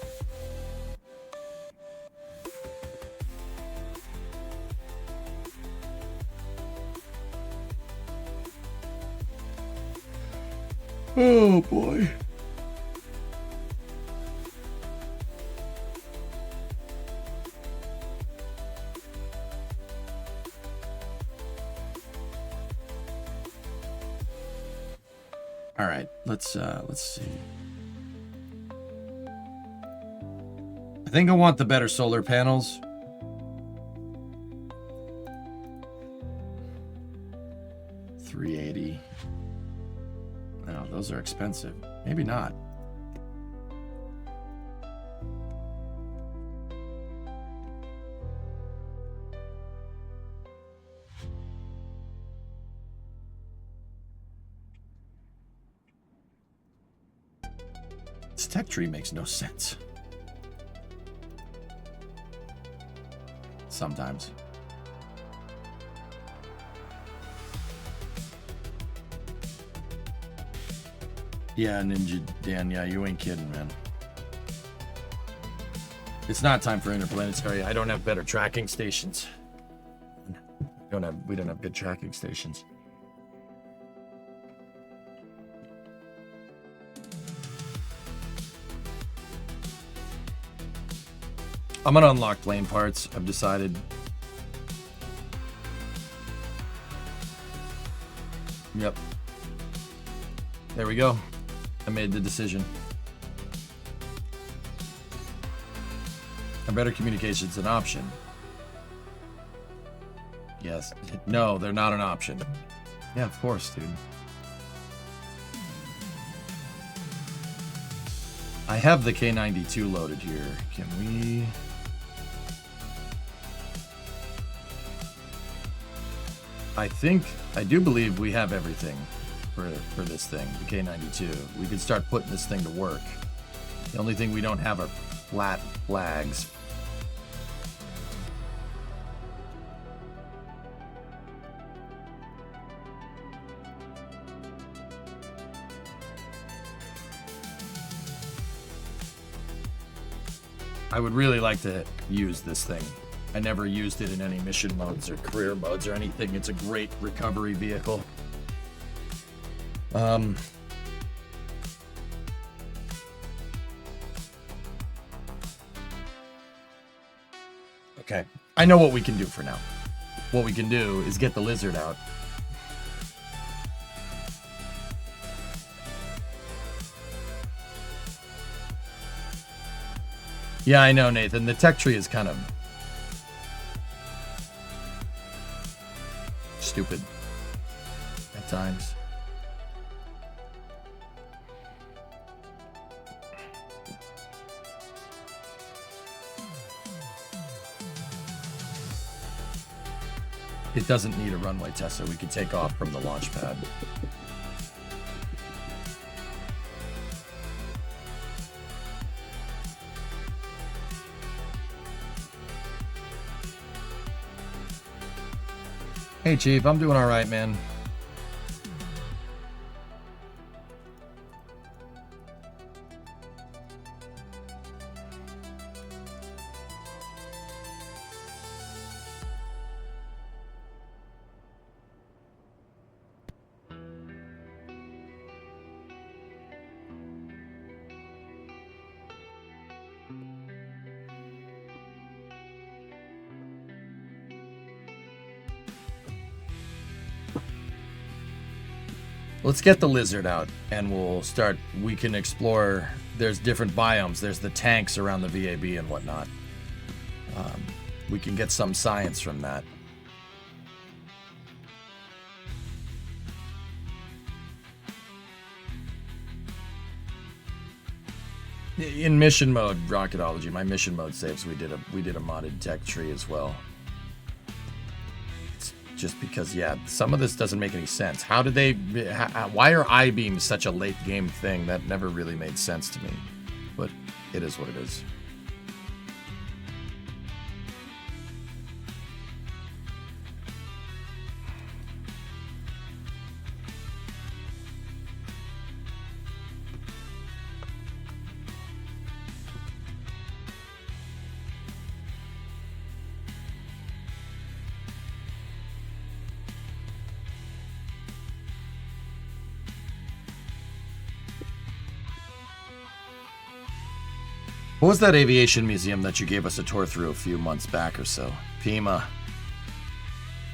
Oh boy. All right, let's see. I think I want the better solar panels. $380. No, those are expensive. Maybe not. This tech tree makes no sense. Sometimes. Yeah, Ninja Dan, yeah, you ain't kidding, man. It's not time for interplanetary. I don't have better tracking stations. We don't have good tracking stations. I'm gonna unlock plane parts. I've decided. Yep. There we go. I made the decision. A better communication's an option. Yes. No, they're not an option. Yeah, of course, dude. I have the K92 loaded here. Can we... I do believe we have everything for this thing, the K92. We could start putting this thing to work. The only thing we don't have are flat flags. I would really like to use this thing. I never used it in any mission modes or career modes or anything. It's a great recovery vehicle. Okay, I know what we can do for now. What we can do is get the lizard out. Yeah, I know, Nathan. The tech tree is kind of stupid at times. It doesn't need a runway test, so we can take off from the launch pad. Hey, Chief, I'm doing all right, man. Let's get the lizard out and we can explore. There's different biomes. There's the tanks around the VAB and whatnot. We can get some science from that. In mission mode, Rocketology, my mission mode saves, we did a modded tech tree as well. It's just because, yeah, some of this doesn't make any sense. How did they... why are I-beams such a late game thing? That never really made sense to me. But it is what it is. What was that aviation museum that you gave us a tour through a few months back or so? Pima.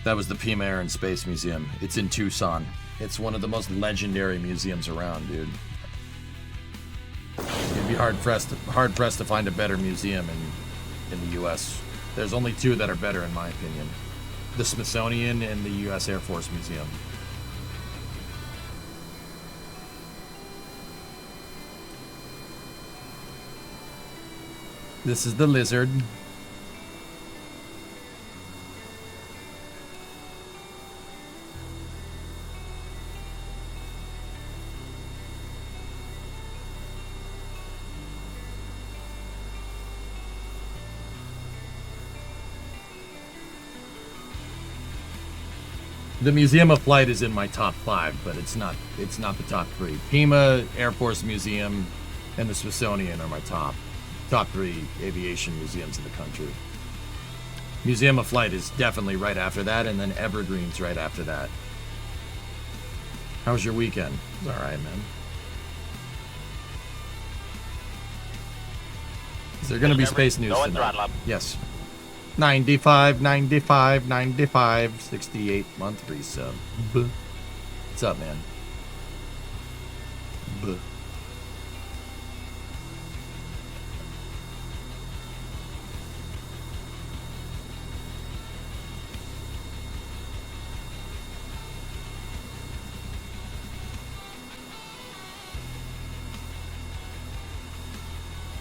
That was the Pima Air and Space Museum. It's in Tucson. It's one of the most legendary museums around, dude. You'd be hard-pressed to find a better museum in the U.S. There's only two that are better, in my opinion. The Smithsonian and the U.S. Air Force Museum. This is the lizard. The Museum of Flight is in my top 5, but it's not the top 3. Pima, Air Force Museum, and the Smithsonian are my top 3 aviation museums in the country. Museum of Flight is definitely right after that, and then Evergreen's right after that. How was your weekend? It was alright, man. Is there going to be space news Going tonight? throttle up. Yes. 95, 95, 95, 68 month resub. Buh. What's up, man? Buh.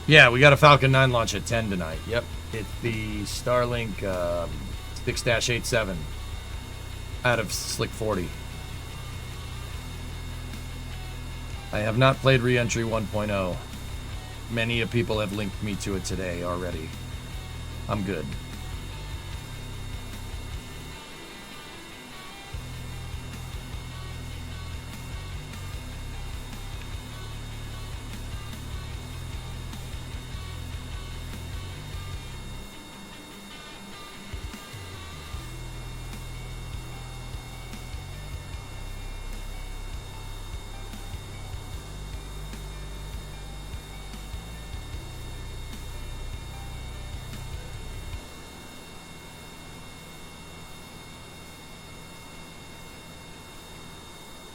Yeah, we got a Falcon 9 launch at 10 tonight. Yep. It's the Starlink 6-87 out of Slick 40. I have not played Reentry 1.0. Many of people have linked me to it today already. I'm good.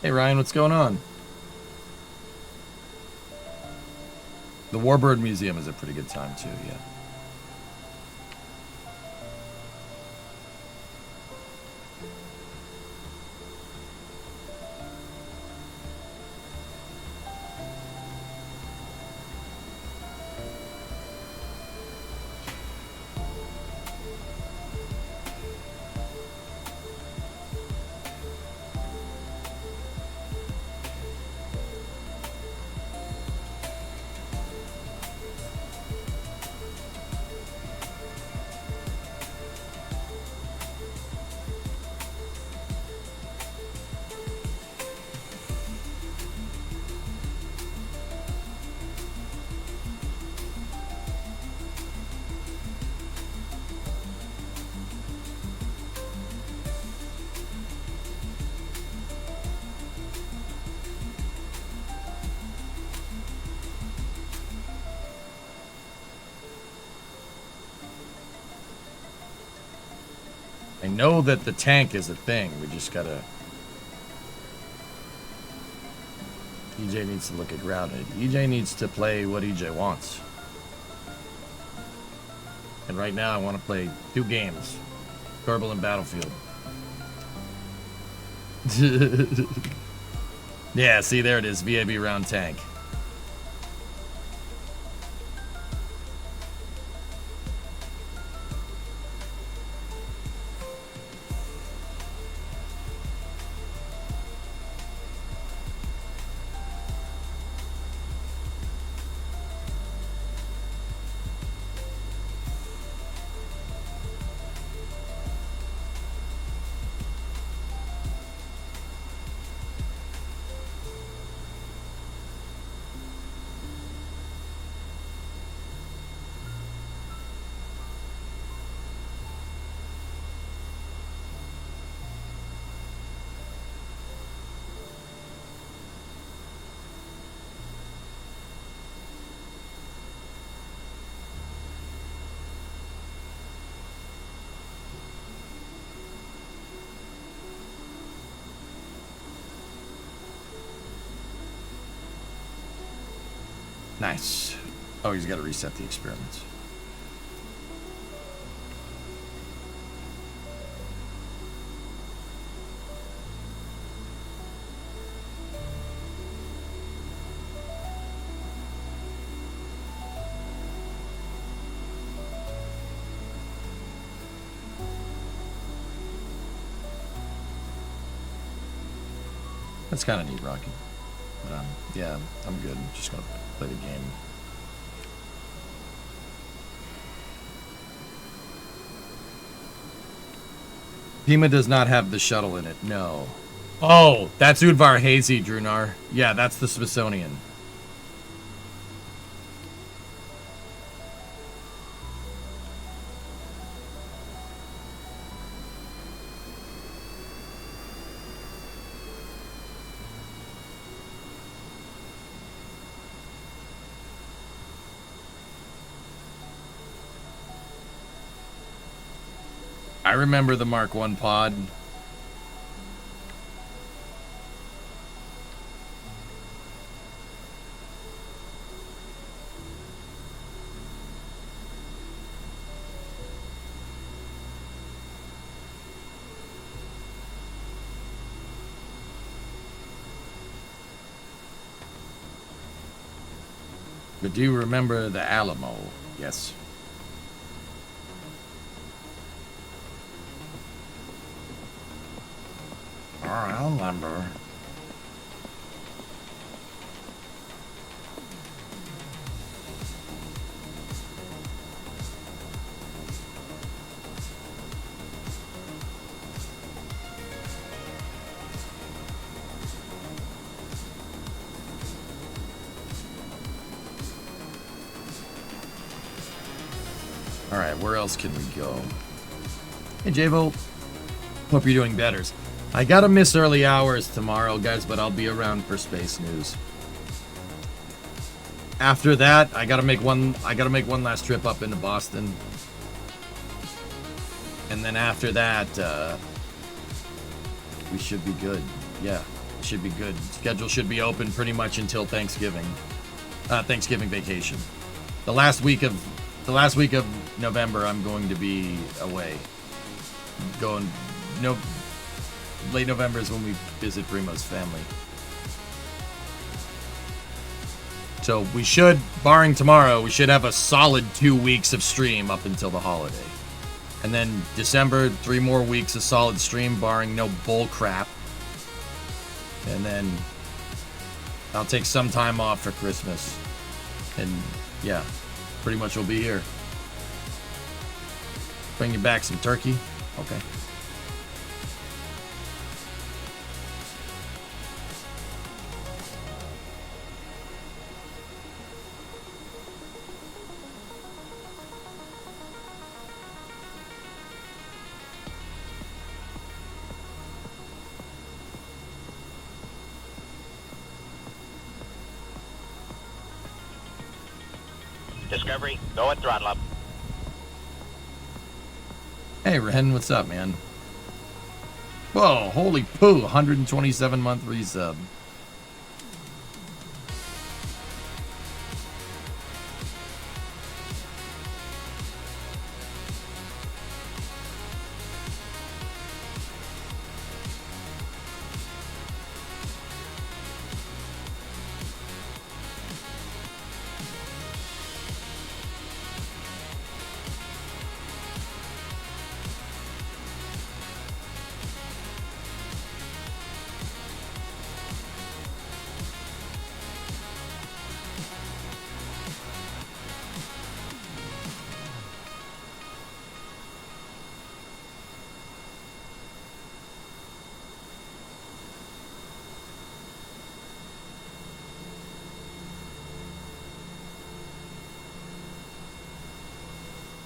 Hey Ryan, what's going on? The Warbird Museum is a pretty good time too, yeah. I know that the tank is a thing. We just gotta... EJ needs to look at grounded. EJ needs to play what EJ wants. And right now I want to play 2 games. Kerbal and Battlefield. Yeah, see, there it is. VAB round tank. Nice. Oh, he's got to reset the experiments. That's kind of neat, Rocky. But yeah, I'm good. I'm just gonna play the game. Pima does not have the shuttle in it. No. Oh, that's Udvar Hazy, Drunar. Yeah, that's the Smithsonian. I remember the Mark 1 pod. But do you remember the Alamo? Yes. I remember. All right, where else can we go? Hey, Javo. Hope you're doing better. I gotta miss early hours tomorrow, guys, but I'll be around for space news. After that, I gotta make one last trip up into Boston. And then after that, we should be good. Yeah, it should be good. Schedule should be open pretty much until Thanksgiving. Thanksgiving vacation. The last week of November, I'm going to be away. Late November is when we visit Primo's family. So we should, barring tomorrow, we should have a solid 2 weeks of stream up until the holiday. And then December, 3 more weeks of solid stream, barring no bull crap. And then I'll take some time off for Christmas. And yeah, pretty much we'll be here. Bring you back some turkey. Okay. Discovery, going throttle up. Hey, Ren, what's up, man? Whoa, holy poo, 127-month resub.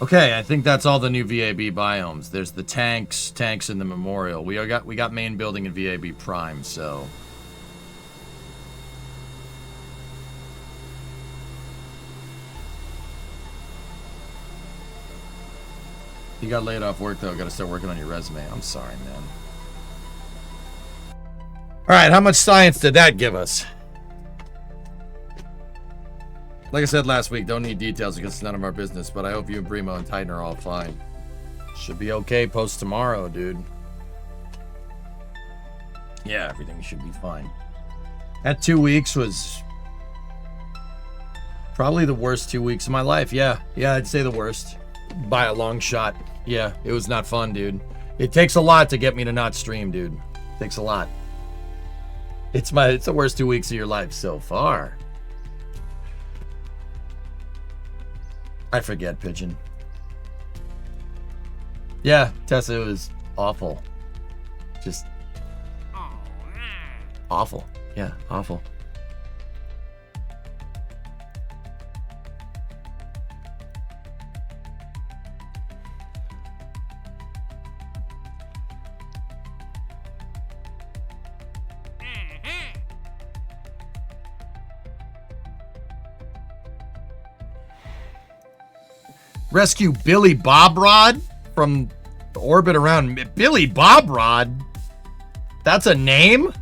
Okay, I think that's all the new VAB biomes. There's the tanks in the memorial. We got main building in VAB Prime, so you got laid off work though. Got to start working on your resume. I'm sorry, man. All right, how much science did that give us? Like I said last week, don't need details because it's none of our business, but I hope you and Primo and Titan are all fine. Should be okay post tomorrow, dude. Yeah, everything should be fine. That 2 weeks was probably the worst 2 weeks of my life. Yeah, I'd say the worst. By a long shot. Yeah, it was not fun, dude. It takes a lot to get me to not stream, dude. It takes a lot. It's the worst 2 weeks of your life so far. I forget, Pigeon. Yeah, Tessa, it was awful. Just awful. Yeah, awful. Rescue Billy Bob Rod from the orbit around Billy Bob Rod? That's a name?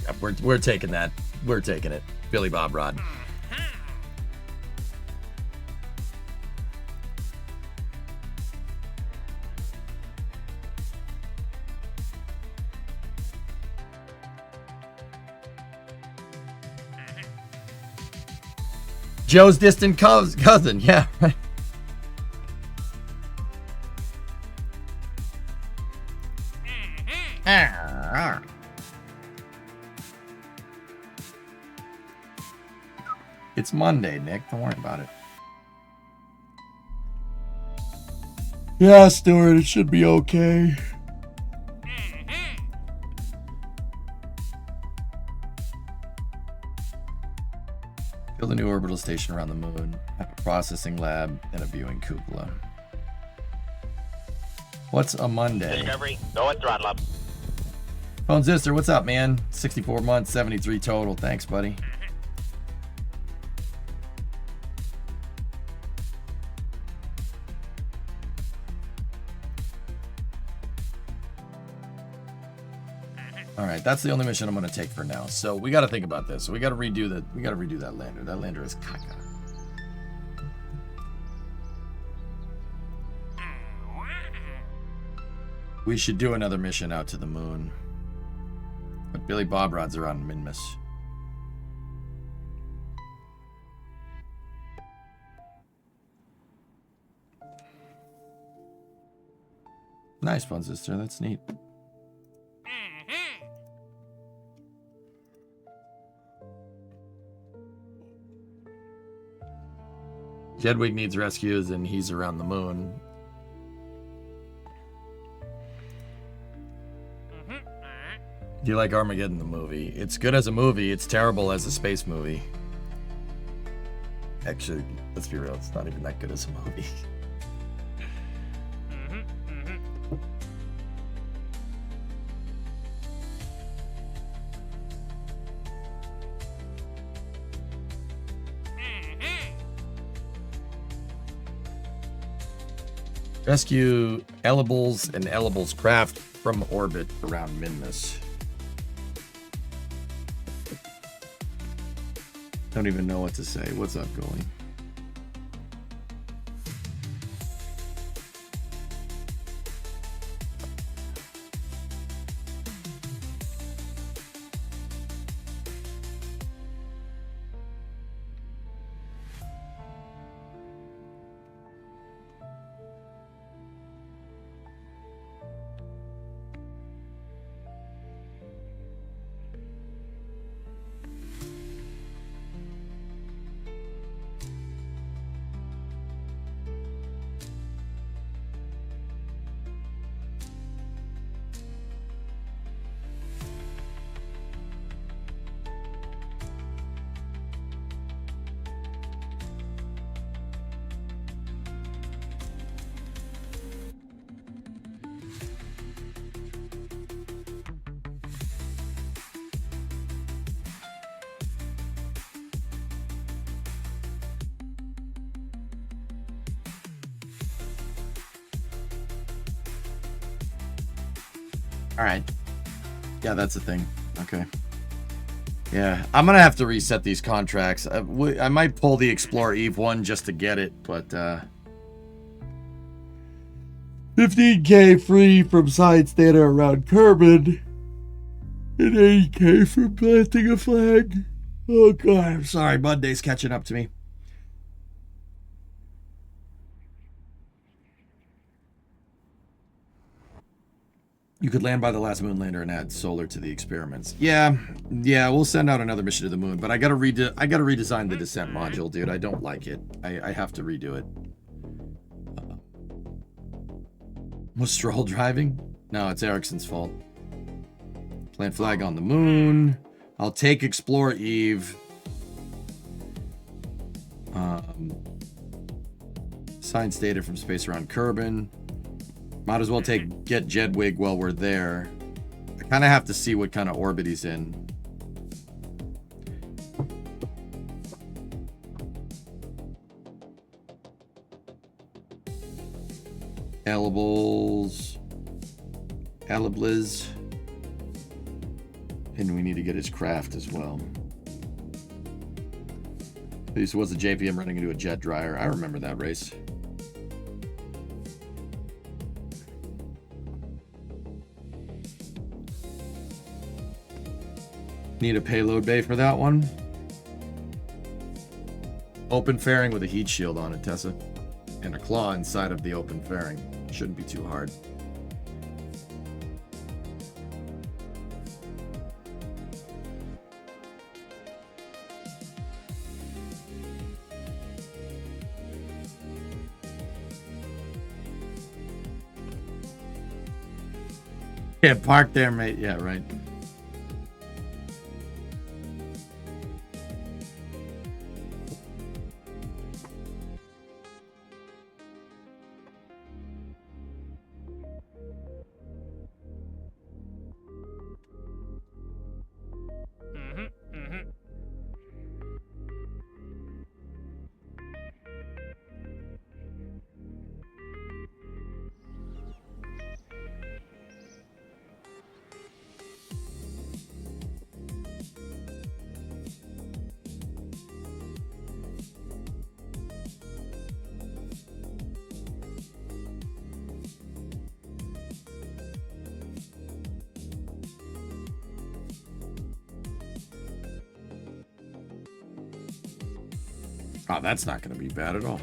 Yeah, we're taking that. We're taking it. Billy Bob Rod. Joe's distant cousin. Yeah, right. It's Monday, Nick. Don't worry about it. Yeah, Stuart, it should be okay. Build a new orbital station around the moon. Have a processing lab and a viewing cupola. What's a Monday? Discovery, go and throttle up. Phone Sister, what's up, man? 64 months, 73 total. Thanks, buddy. All right, that's the only mission I'm going to take for now. So we got to think about this. So we got to redo that lander. That lander is caca. We should do another mission out to the moon. But Billy Bob Rods are on Minmus. Nice, Fun Sister. That's neat. Jedwig needs rescues and he's around the moon. Do you like Armageddon the movie? It's good as a movie. It's terrible as a space movie. Actually, let's be real. It's not even that good as a movie. Rescue Elibles and Elibles craft from orbit around Minmus. Don't even know what to say. What's up, Goalie? All right. Yeah, that's the thing. Okay. Yeah, I'm gonna have to reset these contracts. I might pull the Explorer Eve one just to get it, but 15K free from science data around Kerbin, and 80K for planting a flag. Oh god, I'm sorry, Monday's catching up to me. You could land by the last moon lander and add solar to the experiments. Yeah, we'll send out another mission to the moon, but I gotta redesign the descent module, dude. I don't like it. I have to redo it. Was Stroll driving? No, it's Ericsson's fault. Plant flag on the moon. I'll take Explorer Eve. Science data from space around Kerbin. Might as well get Jedwig while we're there. I kind of have to see what kind of orbit he's in. Alables. And we need to get his craft as well. This was a JPM running into a jet dryer. I remember that race. Need a payload bay for that one. Open fairing with a heat shield on it, Tessa. And a claw inside of the open fairing. Shouldn't be too hard. Yeah, park there, mate. Yeah, right. Oh, that's not going to be bad at all.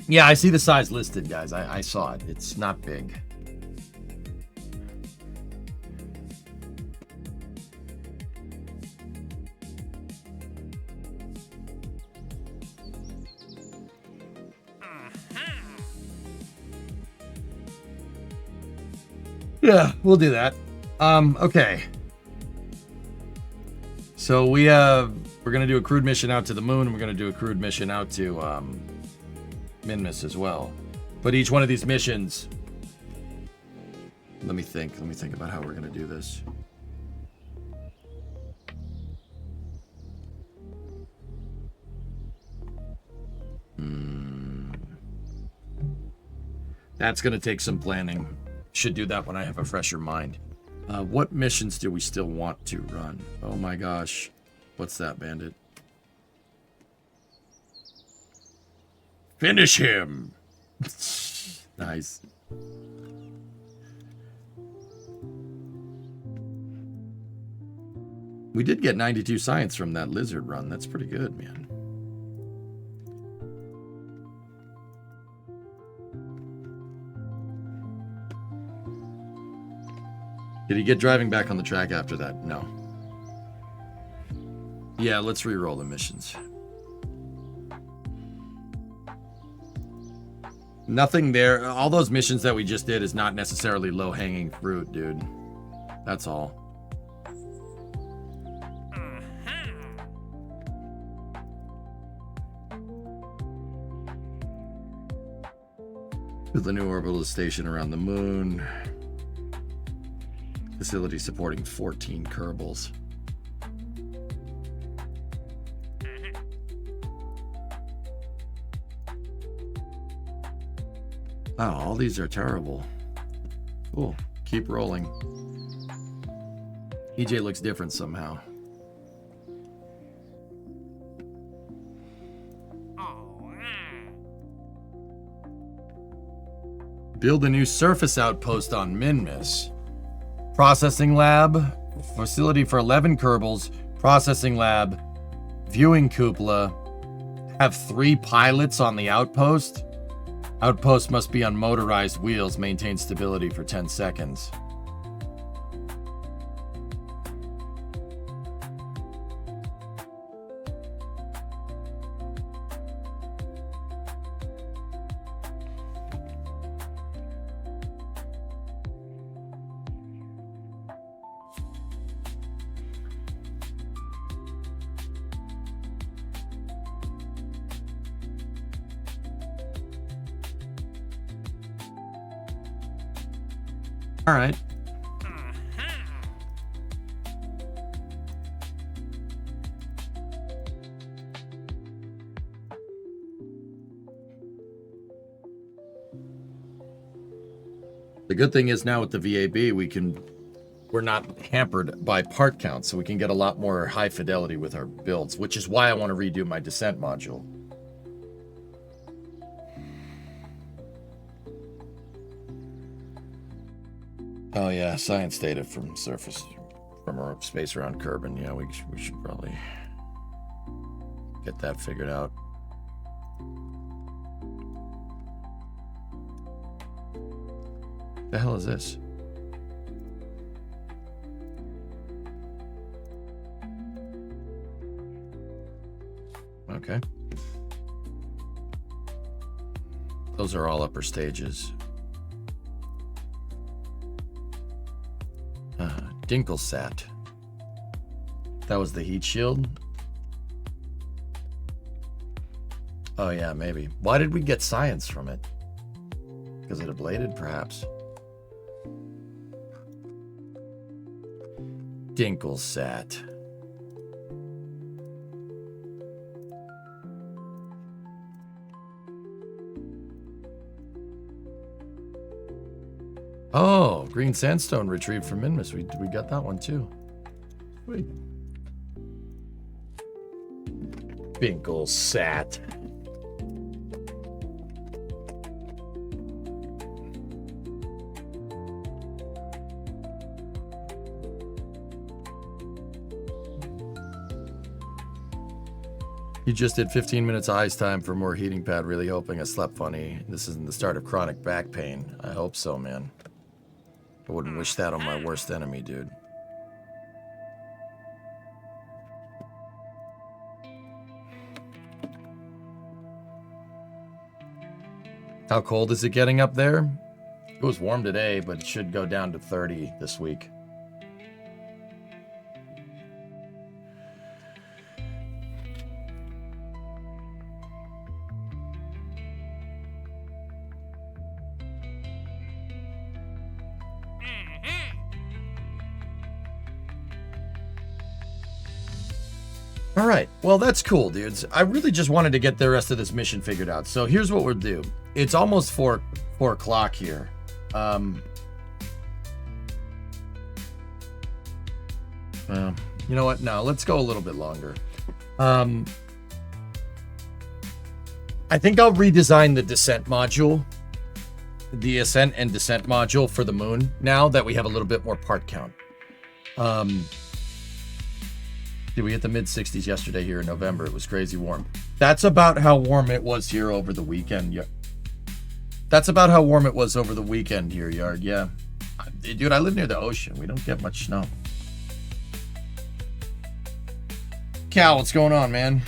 Yeah, I see the size listed, guys. I saw it. It's not big. Yeah, we'll do that. Okay. So we're gonna do a crewed mission out to the moon, and we're gonna do a crewed mission out to Minmus as well. But each one of these missions, let me think about how we're gonna do this. That's gonna take some planning. Should do that when I have a fresher mind. What missions do we still want to run? Oh my gosh. What's that, Bandit? Finish him! Nice. We did get 92 science from that lizard run. That's pretty good, man. Did he get driving back on the track after that? No. Yeah, let's re-roll the missions. Nothing there. All those missions that we just did is not necessarily low-hanging fruit, dude. That's all. With the new orbital station around the moon. Facility supporting 14 Kerbals. Wow, all these are terrible. Cool. Keep rolling. EJ looks different somehow. Build a new surface outpost on Minmus. Processing lab. Facility for 11 Kerbals. Processing lab. Viewing cupola. Have 3 pilots on the outpost. Outpost must be on motorized wheels. Maintain stability for 10 seconds. All right. The good thing is now with the VAB, we're not hampered by part count, so we can get a lot more high fidelity with our builds, which is why I want to redo my descent module. Oh yeah, science data from surface, from our space around Kerbin. Yeah, we should probably get that figured out. The hell is this? Okay. Those are all upper stages. Dinklesat. That was the heat shield? Oh yeah, maybe. Why did we get science from it? Because it ablated, perhaps. Dinklesat. Oh, green sandstone retrieved from Minmus. We got that one too. Sweet. Dinklesat. You just did 15 minutes of ice time for more heating pad. Really hoping I slept funny. This isn't the start of chronic back pain. I hope so, man. I wouldn't wish that on my worst enemy, dude. How cold is it getting up there? It was warm today, but it should go down to 30 this week. All right, well, that's cool, dudes. I really just wanted to get the rest of this mission figured out. So here's what we'll do. It's almost 4 o'clock here. You know what? No, let's go a little bit longer. I think I'll redesign the descent module, the ascent and descent module for the moon now that we have a little bit more part count. We hit the mid-60s yesterday here in November. It was crazy warm. That's about how warm it was here over the weekend. Yeah. That's about how warm it was over the weekend here, Yard. Yeah. Dude, I live near the ocean. We don't get much snow. Cal, what's going on, man?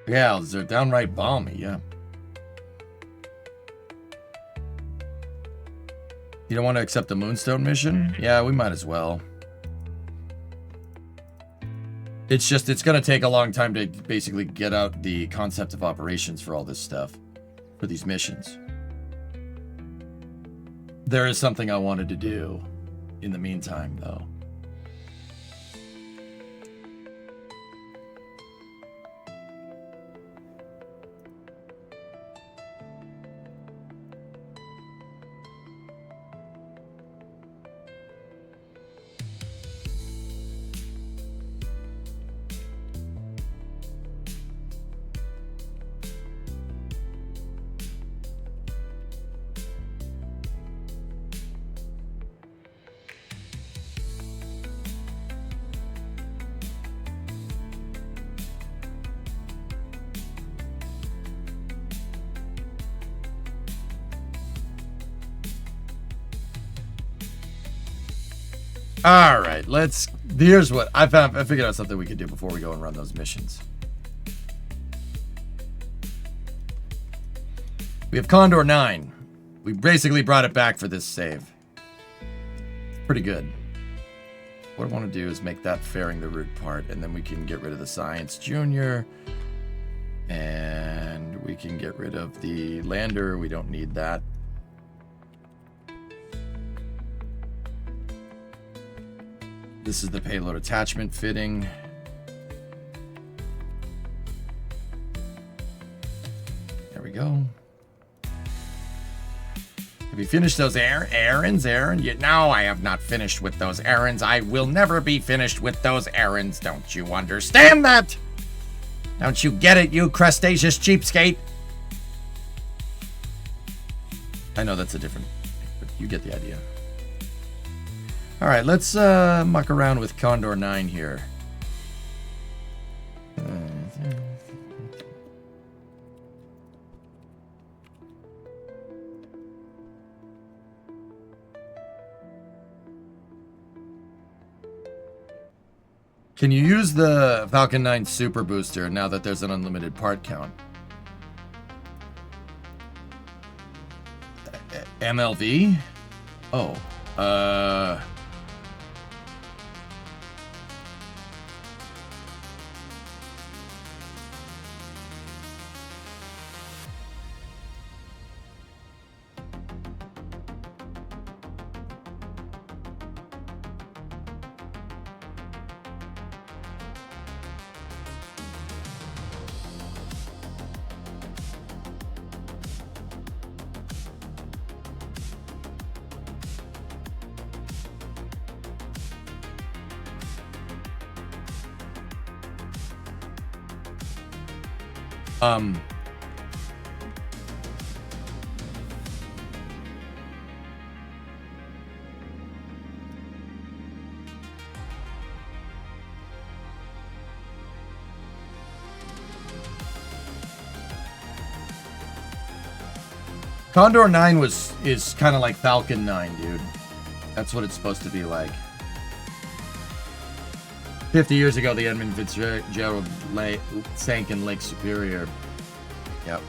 Yeah, they're downright balmy, yeah. You don't want to accept the Moonstone mission? Yeah, we might as well. It's just, it's going to take a long time to basically get out the concept of operations for all this stuff, for these missions. There is something I wanted to do in the meantime, though. All right, here's what I found. I figured out something we could do before we go and run those missions. We have Condor 9. We basically brought it back for this save. Pretty good. What I want to do is make that fairing the root part, and then we can get rid of the Science Junior. And we can get rid of the lander. We don't need that. This is the payload attachment fitting. There we go. Have you finished those errands, Aaron? No, I have not finished with those errands. I will never be finished with those errands. Don't you understand that? Don't you get it, you crustaceous cheapskate? I know that's a different, but you get the idea. All right, let's muck around with Condor 9 here. Can you use the Falcon 9 Super Booster now that there's an unlimited part count? MLV? Oh, Condor 9 is kind of like Falcon 9, dude. That's what it's supposed to be like. 50 years ago, the Edmund Fitzgerald sank in Lake Superior. Yep.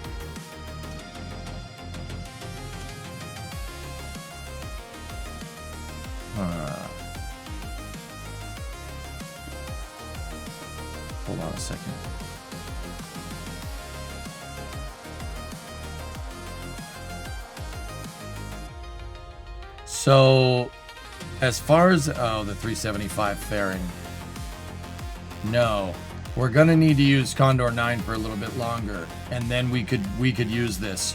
Hold on a second. So, as far as the 375 fairing, no, we're gonna need to use Condor 9 for a little bit longer, and then we could use this.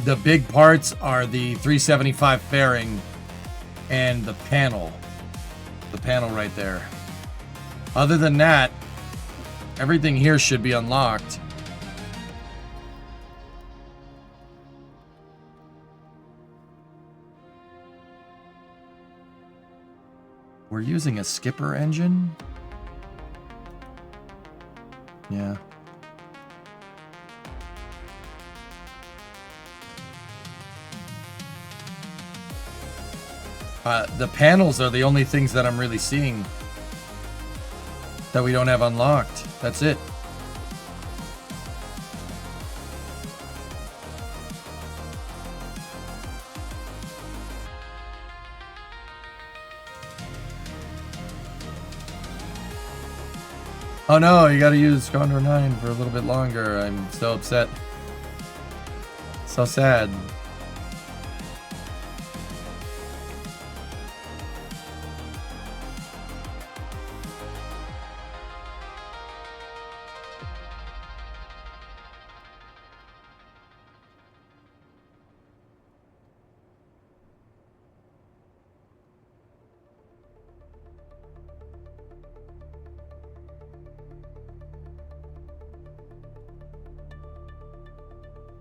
The big parts are the 375 fairing and the panel right there. Other than that, everything here should be unlocked. We're using a skipper engine? Yeah. The panels are the only things that I'm really seeing that we don't have unlocked. That's it. Oh no, you gotta use Condor 9 for a little bit longer. I'm so upset. So sad.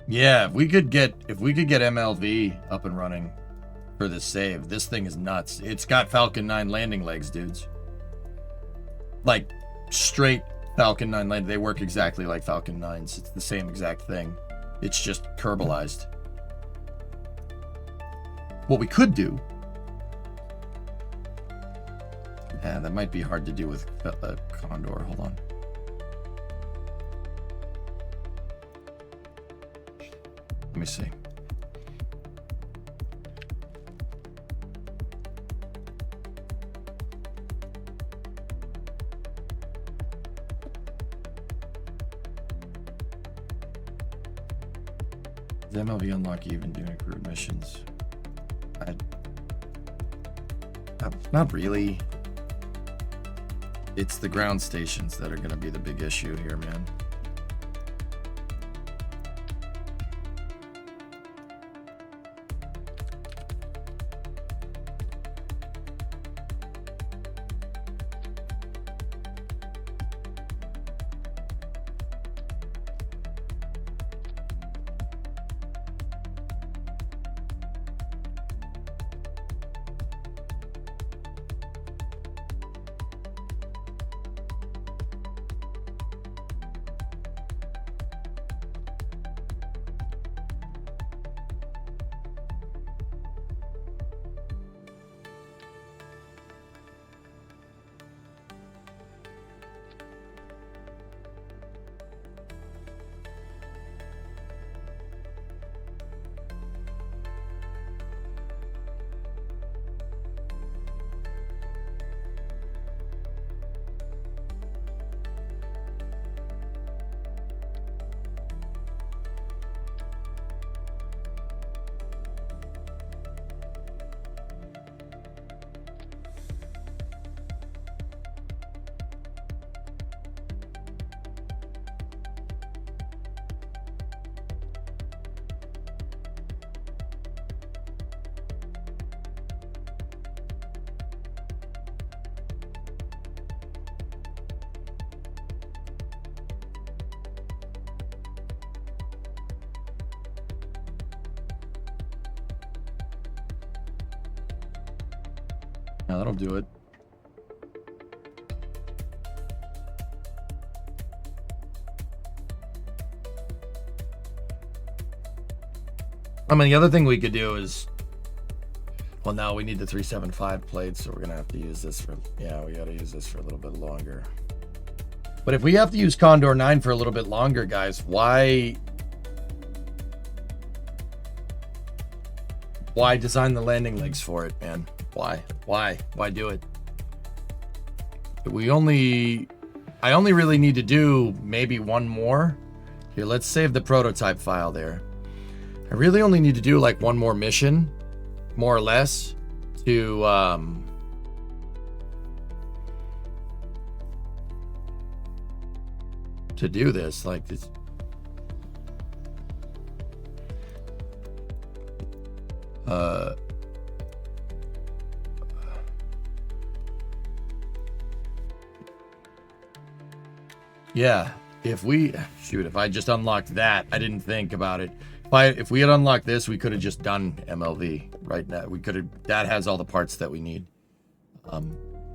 Yeah, if we could get MLV up and running for this save, this thing is nuts. It's got Falcon 9 landing legs, dudes. Like straight Falcon 9 landing. They work exactly like Falcon 9s. It's the same exact thing. It's just Kerbalized. What we could do Yeah, that might be hard to do with Condor. Hold on. Let me see. Is MLV unlock even doing group missions? Not really. It's the ground stations that are going to be the big issue here, man. Yeah, that'll do it. I mean, the other thing we could do is, well, now we need the 375 plate, so we're gonna have to use this for, yeah, we gotta use this for a little bit longer. But if we have to use Condor 9 for a little bit longer, guys, why design the landing legs for it, man? Why do it? I only really need to do maybe one more. Here, let's save the prototype file there. I really only need to do like one more mission, more or less, to do this. Like this. Yeah, if I just unlocked that, I didn't think about it. If we had unlocked this, we could have just done MLV right now. That has all the parts that we need. I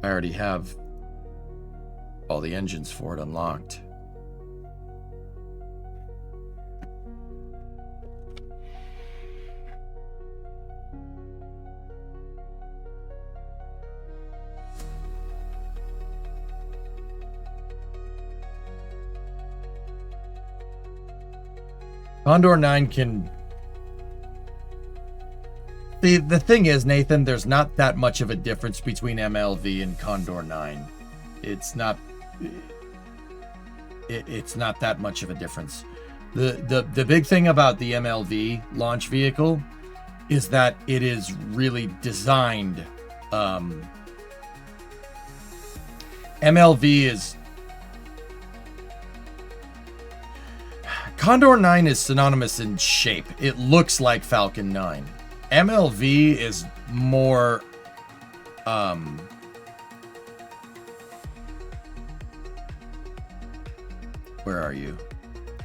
already have all the engines for it unlocked. Condor 9 can... The thing is, Nathan, there's not that much of a difference between MLV and Condor 9. It's not that much of a difference. The big thing about the MLV launch vehicle is that it is really designed... MLV is... Condor 9 is synonymous in shape. It looks like Falcon 9. MLV is more... where are you?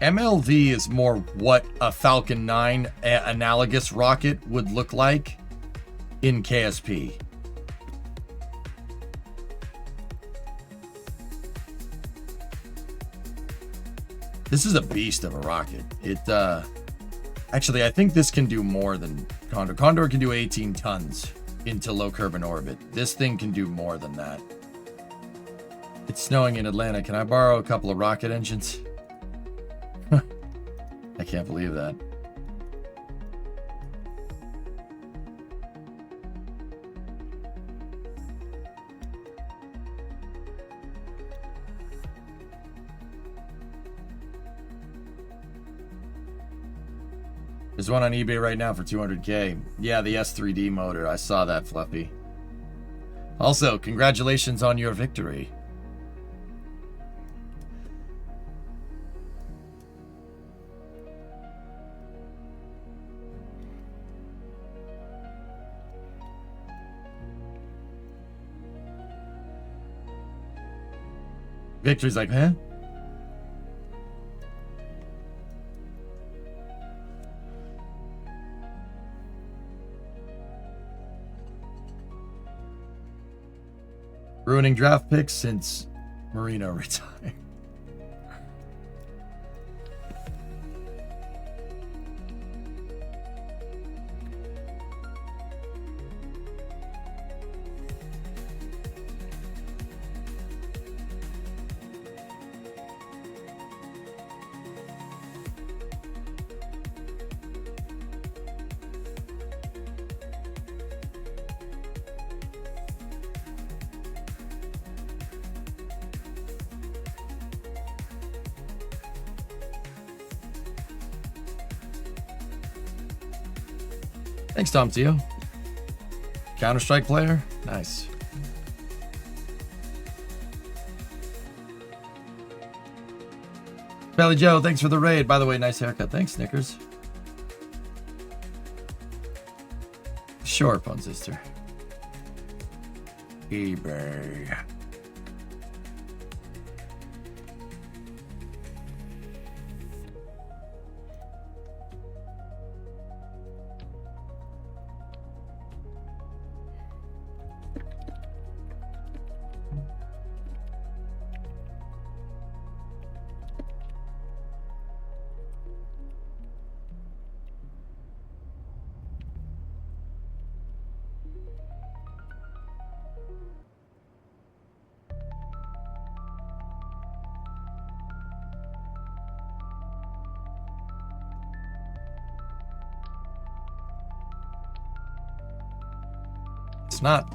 MLV is more what a Falcon 9 analogous rocket would look like in KSP. This is a beast of a rocket. It, actually, I think this can do more than Condor. Condor can do 18 tons into low Kerbin orbit. This thing can do more than that. It's snowing in Atlanta. Can I borrow a couple of rocket engines? I can't believe that. There's one on eBay right now for 200K. Yeah, the S3D motor. I saw that, Fluffy. Also, congratulations on your victory. Victory's like, huh? Ruining draft picks since Marino retired. Thanks, Tom Teo. Counter-Strike player? Nice. Belly Joe, thanks for the raid. By the way, nice haircut. Thanks, Snickers. Sure, Pun Sister. eBay. It's not.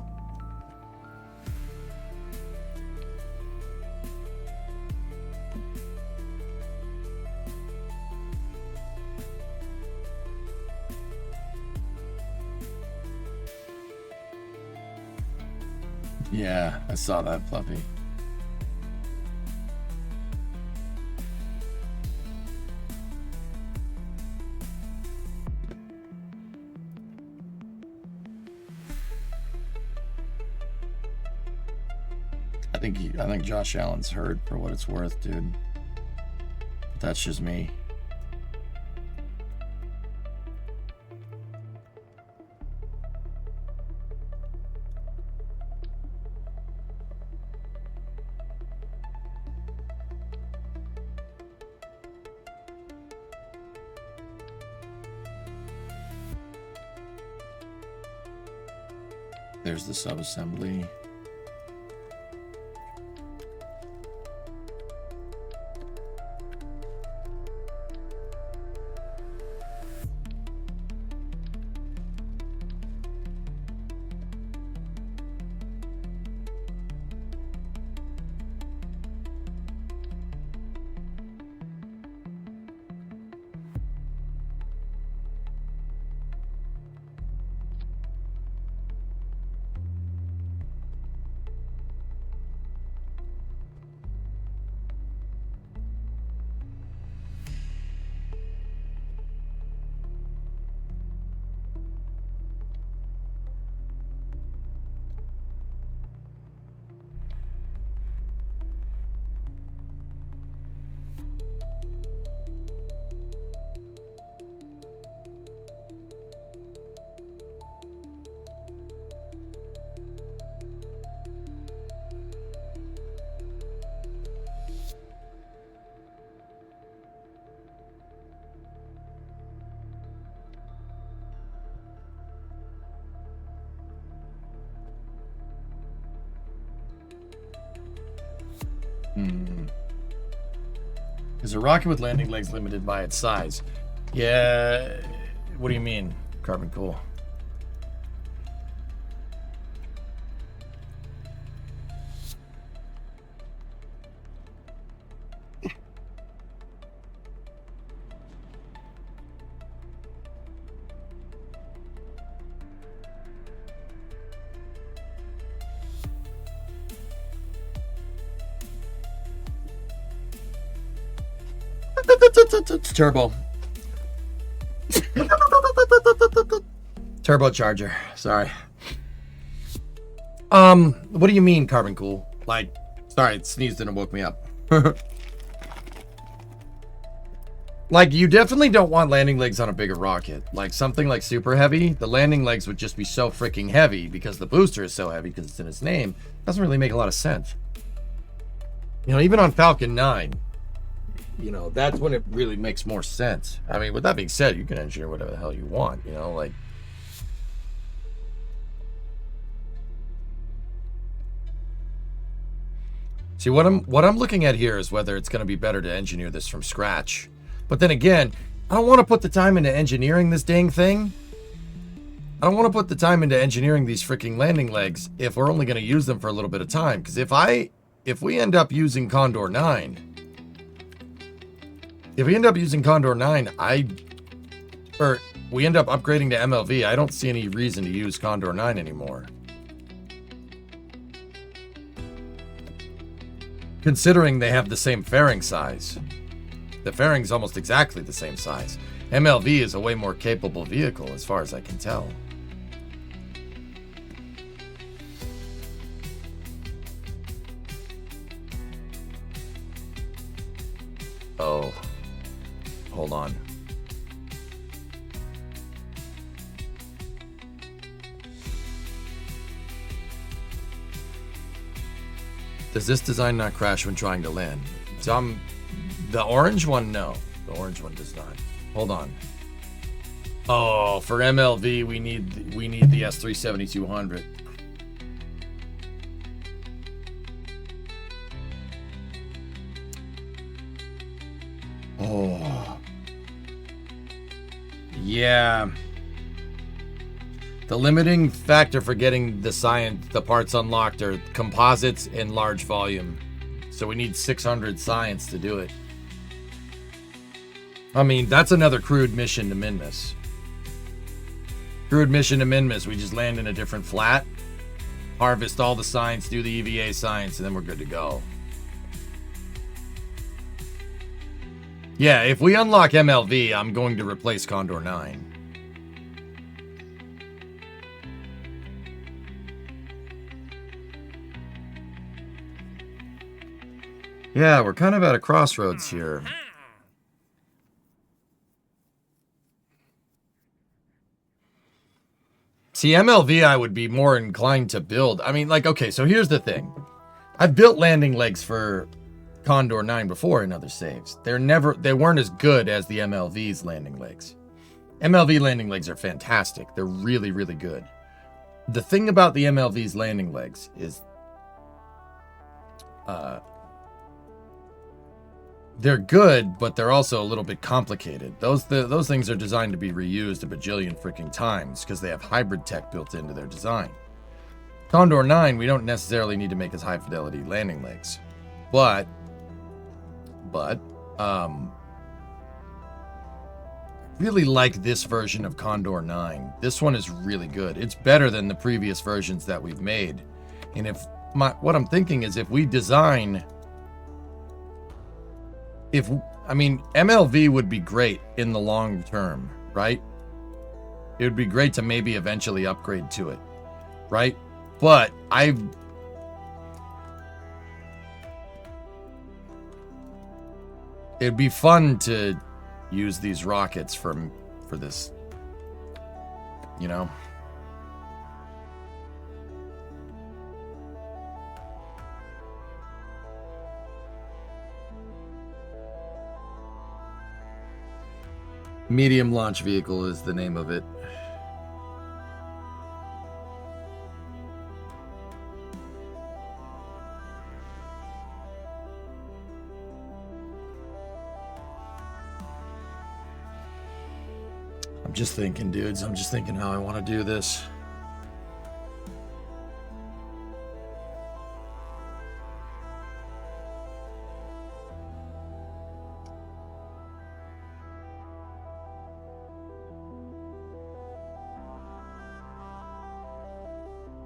Yeah, I saw that, Fluffy. I think Josh Allen's hurt for what it's worth, dude. But that's just me. There's the sub-assembly. Is a rocket with landing legs limited by its size? Yeah. What do you mean, Carbon Cool? Turbo. Turbocharger. Sorry. What do you mean, Carbon Cool? Like, sorry, it sneezed and it woke me up. Like, you definitely don't want landing legs on a bigger rocket. Like, something like super heavy, the landing legs would just be so freaking heavy because the booster is so heavy because it's in its name. Doesn't really make a lot of sense. You know, even on Falcon 9, you know, that's when it really makes more sense. I mean, with that being said, you can engineer whatever the hell you want, you know, like. See, what I'm looking at here is whether it's going to be better to engineer this from scratch. But then again, I don't want to put the time into engineering this dang thing. I don't want to put the time into engineering these freaking landing legs if we're only going to use them for a little bit of time. Because if we end up using Condor 9, we end up upgrading to MLV, I don't see any reason to use Condor 9 anymore. Considering they have the same fairing size. The fairing's almost exactly the same size. MLV is a way more capable vehicle as far as I can tell. Oh. Hold on. Does this design not crash when trying to land? The orange one, no. The orange one does not. Hold on. Oh, for MLV, we need the S3-7200. Oh. Yeah. The limiting factor for getting the parts unlocked are composites in large volume. So we need 600 science to do it. I mean, that's another crude mission to Minmus. Crude mission to Minmus. We just land in a different flat, harvest all the science, do the EVA science, and then we're good to go. Yeah, if we unlock MLV, I'm going to replace Condor 9. Yeah, we're kind of at a crossroads here. See, MLV I would be more inclined to build. I mean, like, okay, so here's the thing. I've built landing legs for Condor 9 before in other saves. They weren't as good as the MLV's landing legs. MLV landing legs are fantastic. They're really, really good. The thing about the MLV's landing legs is they're good, but they're also a little bit complicated. Those things are designed to be reused a bajillion freaking times because they have hybrid tech built into their design. Condor 9, we don't necessarily need to make as high fidelity landing legs. But really like this version of Condor 9. This one is really good. It's better than the previous versions that we've made. And what I'm thinking is if we design... MLV would be great in the long term, right? It would be great to maybe eventually upgrade to it, right? But it'd be fun to use these rockets for this, you know? Medium launch vehicle is the name of it. I'm just thinking, dudes. I'm just thinking how I want to do this.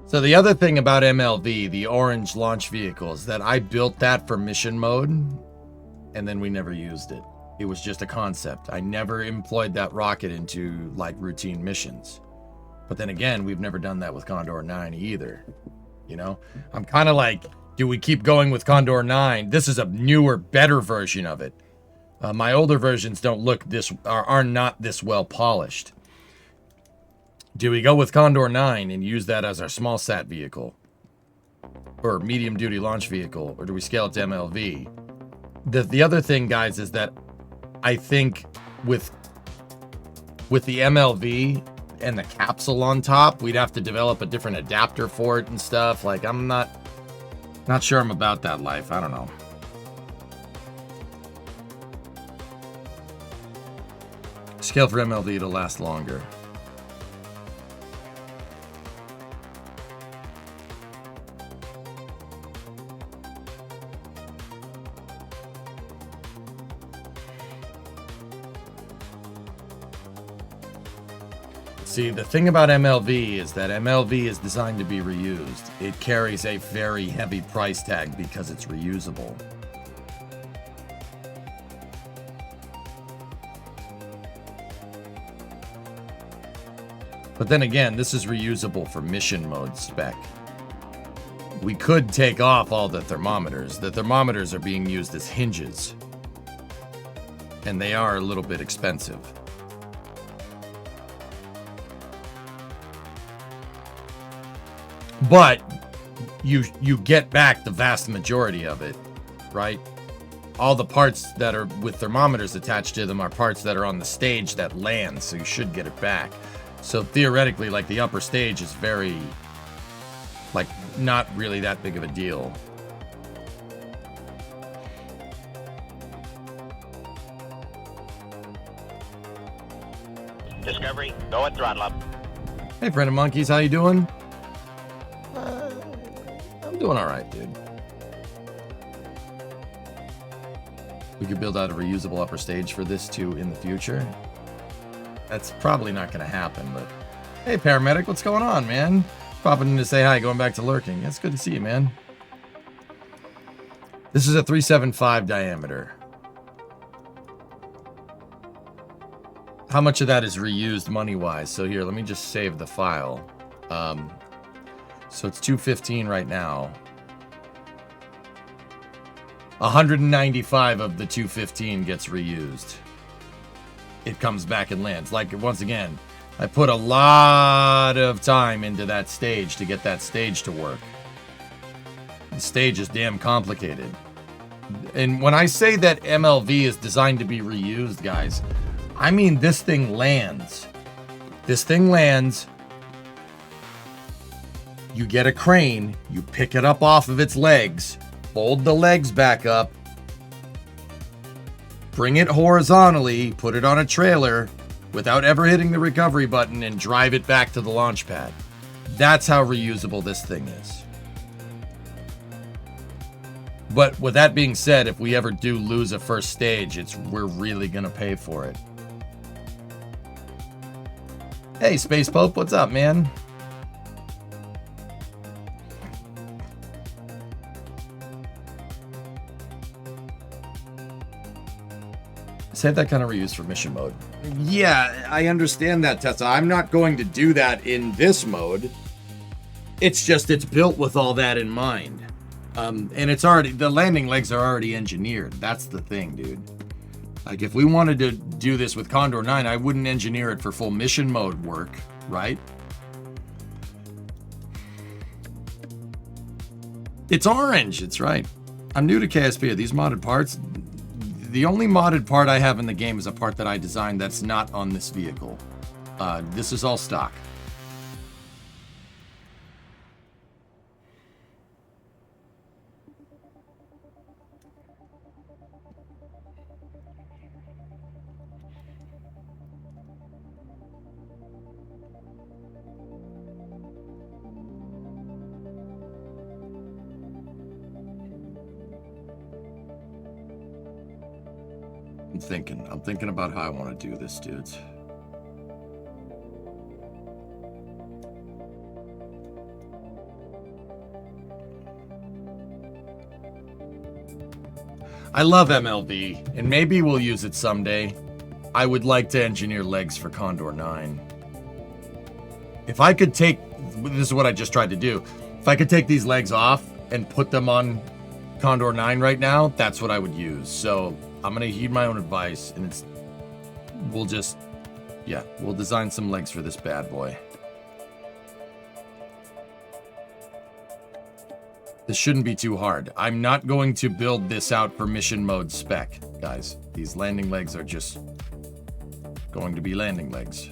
So the other thing about MLV, the orange launch vehicle, is that I built that for mission mode, and then we never used it. It was just a concept. I never employed that rocket into, like, routine missions. But then again, we've never done that with Condor 9 either. You know? I'm kind of like, do we keep going with Condor 9? This is a newer, better version of it. My older versions don't look this, are not this well polished. Do we go with Condor 9 and use that as our small sat vehicle? Or medium duty launch vehicle? Or do we scale it to MLV? The other thing, guys, is that I think with the MLV and the capsule on top, we'd have to develop a different adapter for it and stuff. Like, I'm not sure I'm about that life. I don't know. Scale for MLV to last longer. See, the thing about MLV is that MLV is designed to be reused. It carries a very heavy price tag because it's reusable. But then again, this is reusable for mission mode spec. We could take off all the thermometers. The thermometers are being used as hinges. And they are a little bit expensive. But you get back the vast majority of it, right? All the parts that are with thermometers attached to them are parts that are on the stage that land, so you should get it back. So theoretically, like, the upper stage is very, like, not really that big of a deal. Discovery, go at throttle up. Hey, friend of monkeys, how you doing? I'm doing all right, dude. We could build out a reusable upper stage for this too in the future. That's probably not going to happen, but hey, paramedic, what's going on, man? Popping in to say hi, going back to lurking. It's good to see you, man. This is a 375 diameter. How much of that is reused money-wise? So here, let me just save the file. So it's 215 right now. 195 of the 215 gets reused. It comes back and lands. Like, once again, I put a lot of time into that stage to get that stage to work. The stage is damn complicated. And when I say that MLV is designed to be reused, guys, I mean this thing lands. This thing lands. You get a crane, you pick it up off of its legs, fold the legs back up, bring it horizontally, put it on a trailer without ever hitting the recovery button, and drive it back to the launch pad. That's how reusable this thing is. But with that being said, if we ever do lose a first stage, we're really gonna pay for it. Hey, Space Pope, what's up, man? Save that kind of reuse for mission mode. Yeah, I understand that, Tessa. I'm not going to do that in this mode. It's just, it's built with all that in mind. And it's already, the landing legs are already engineered. That's the thing, dude. Like, if we wanted to do this with Condor 9, I wouldn't engineer it for full mission mode work, right? It's orange, it's right. I'm new to KSP. Are these modded parts? The only modded part I have in the game is a part that I designed that's not on this vehicle. This is all stock. I'm thinking about how I want to do this, dudes. I love MLB, and maybe we'll use it someday. I would like to engineer legs for Condor 9. If I could take... This is what I just tried to do. If I could take these legs off and put them on Condor 9 right now, that's what I would use. So I'm going to heed my own advice, and it's... We'll just... Yeah, we'll design some legs for this bad boy. This shouldn't be too hard. I'm not going to build this out for mission mode spec, guys. These landing legs are just going to be landing legs.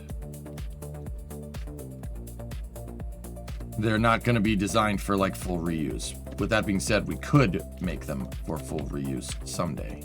They're not going to be designed for like full reuse. With that being said, we could make them for full reuse someday.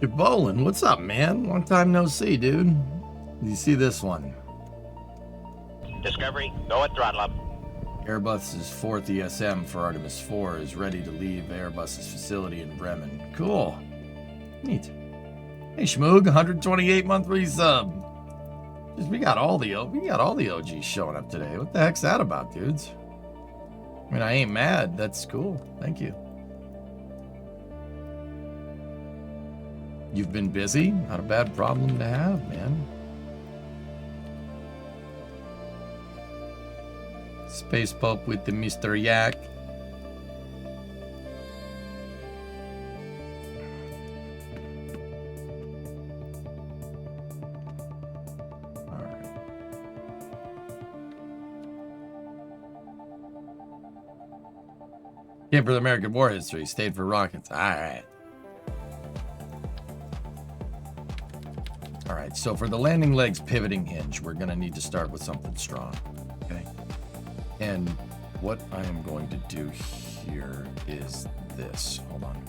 Bolin, what's up, man? Long time no see, dude. You see this one? Discovery, go at throttle up. Airbus's 4th ESM for Artemis 4 is ready to leave Airbus's facility in Bremen. Cool. Neat. Hey, Schmoog, 128 monthly sub. We got all the OGs showing up today. What the heck's that about, dudes? I mean, I ain't mad. That's cool. Thank you. You've been busy? Not a bad problem to have, man. Space Pope with the Mr. Yak. Alright. Came for the American war history, stayed for rockets. Alright. Alright, so for the landing legs pivoting hinge, we're going to need to start with something strong. Okay? And what I am going to do here is this. Hold on.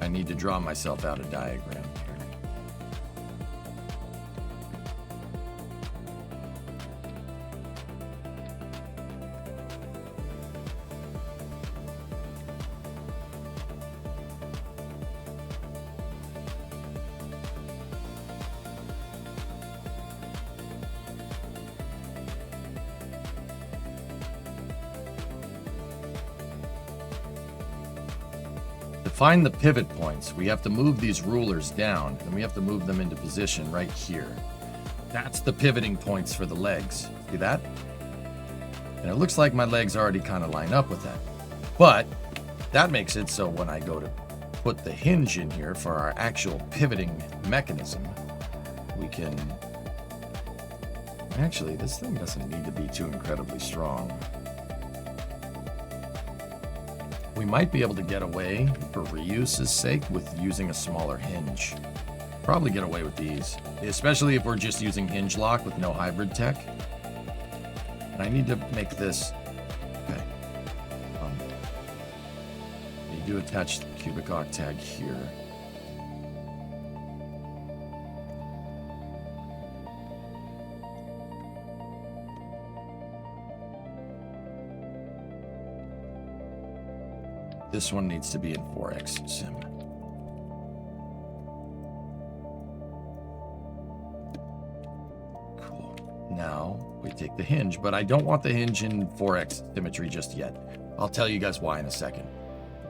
I need to draw myself out a diagram here. Find the pivot points. We have to move these rulers down, and we have to move them into position right here. That's the pivoting points for the legs. See that? And it looks like my legs already kind of line up with that. But that makes it so when I go to put the hinge in here for our actual pivoting mechanism, we can... Actually, this thing doesn't need to be too incredibly strong. We might be able to get away, for reuse's sake, with using a smaller hinge. Probably get away with these, especially if we're just using hinge lock with no hybrid tech. And I need to make this... Okay. I need to attach the cubic octag here. This one needs to be in 4x sim. Cool. Now, we take the hinge, but I don't want the hinge in 4x symmetry just yet. I'll tell you guys why in a second.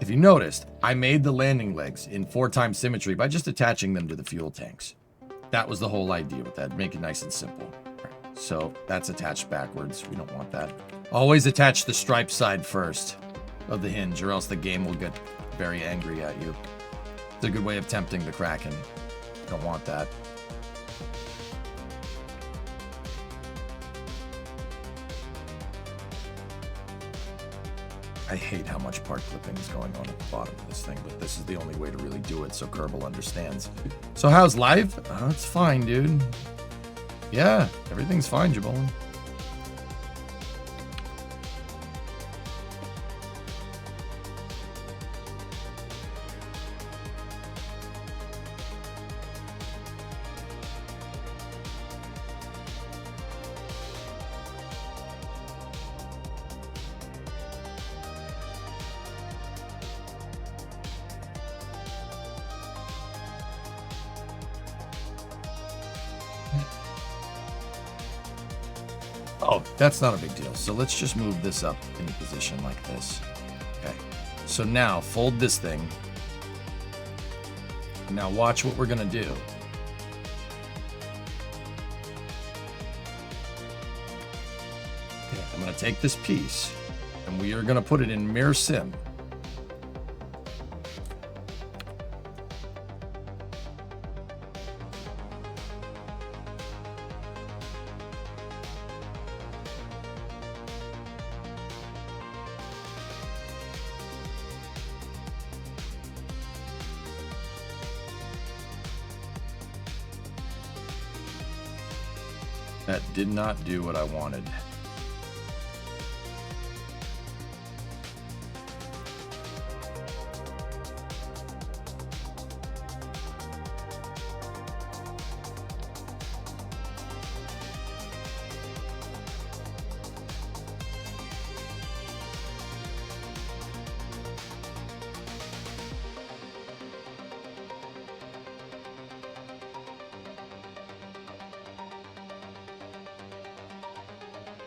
If you noticed, I made the landing legs in 4x symmetry by just attaching them to the fuel tanks. That was the whole idea with that, make it nice and simple. So that's attached backwards, we don't want that. Always attach the stripe side first of the hinge, or else the game will get very angry at you. It's a good way of tempting the Kraken. Don't want that. I hate how much part clipping is going on at the bottom of this thing, but this is the only way to really do it so Kerbal understands. So how's live? It's fine, dude. Yeah, everything's fine, Jabolin. Oh, that's not a big deal. So let's just move this up in position like this. Okay. So now fold this thing. Now watch what we're going to do. Okay, I'm going to take this piece and we are going to put it in mirror sim. That did not do what I wanted.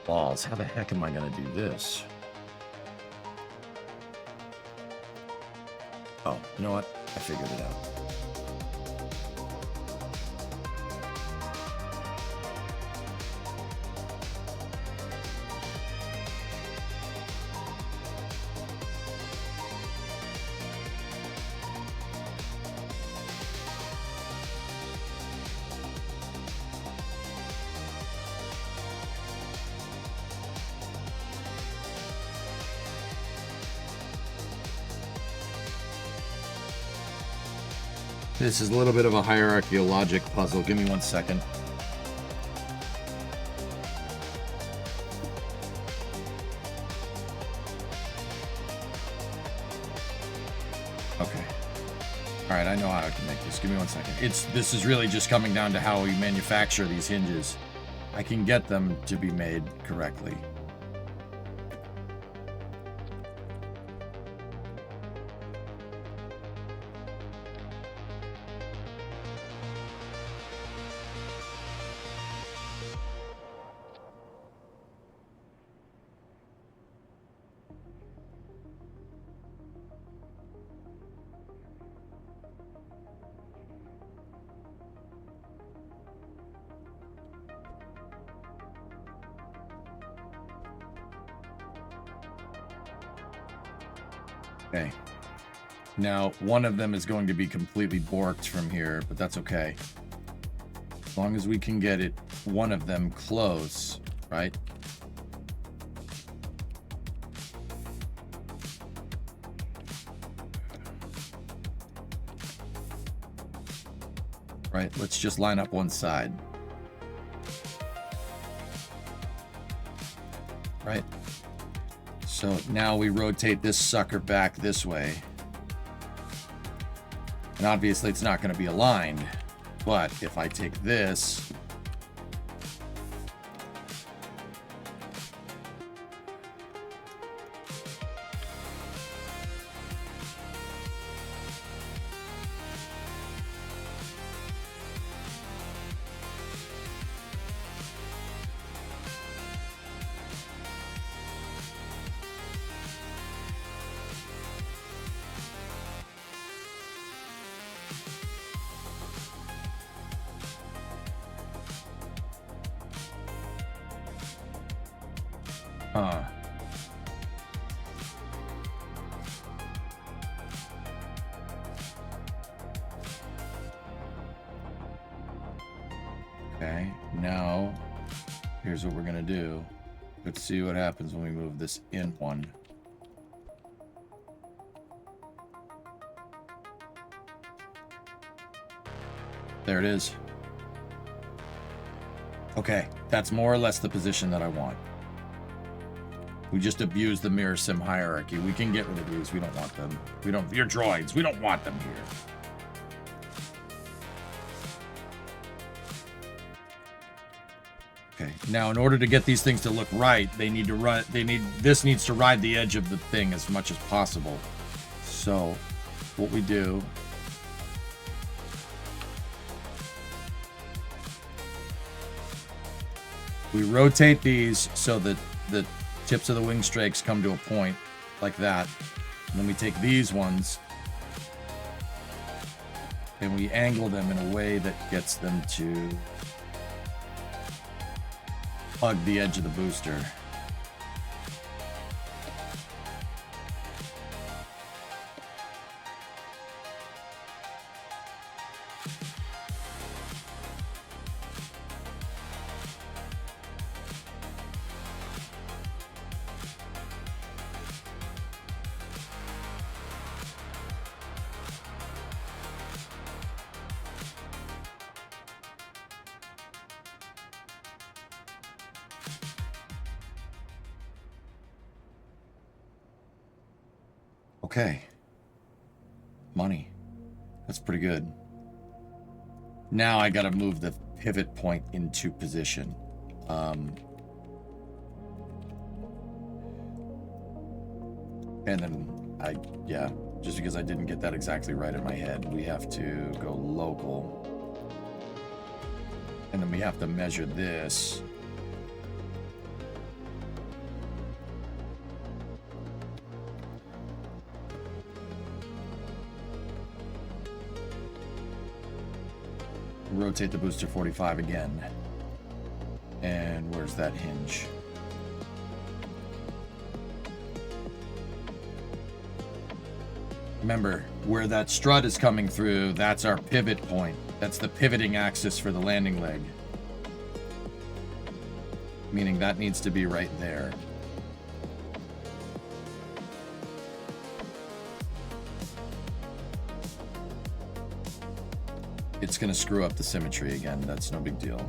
Balls, how the heck am I going to do this? Oh, you know what? I figured it out. This is a little bit of a hierarchical logic puzzle. Give me 1 second. Okay. All right, I know how I can make this. Give me 1 second. This is really just coming down to how we manufacture these hinges. I can get them to be made correctly. Okay. Now, one of them is going to be completely borked from here, but that's okay. As long as we can get it, one of them close, right? Right, let's just line up one side. Right? So now we rotate this sucker back this way. And obviously it's not going to be aligned, but if I take this, Okay, now here's what we're gonna do. Let's see what happens when we move this in one. There it is. Okay, that's more or less the position that I want. We just abused the mirror sim hierarchy. We can get rid of these. We don't want them. We don't. You're droids. We don't want them here. Okay. Now, in order to get these things to look right, they need to run. This needs to ride the edge of the thing as much as possible. So, what we do. We rotate these so that the tips of the wing strakes come to a point like that. And then we take these ones and we angle them in a way that gets them to hug the edge of the booster. Okay. Money. That's pretty good. Now I gotta move the pivot point into position. And then just because I didn't get that exactly right in my head, we have to go local. And then we have to measure this. Rotate the booster 45 again. And where's that hinge? Remember, where that strut is coming through, that's our pivot point. That's the pivoting axis for the landing leg. Meaning that needs to be right there. It's going to screw up the symmetry again. That's no big deal.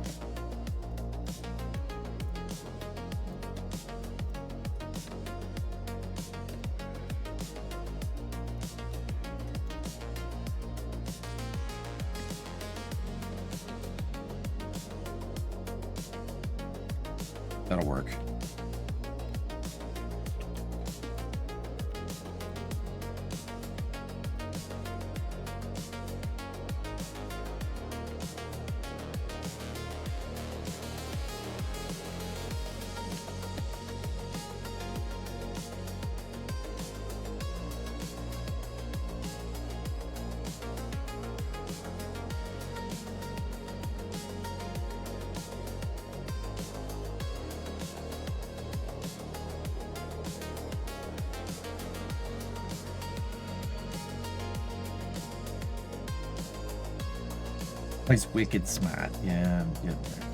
That'll work. He's wicked smart. Yeah, I'm getting there.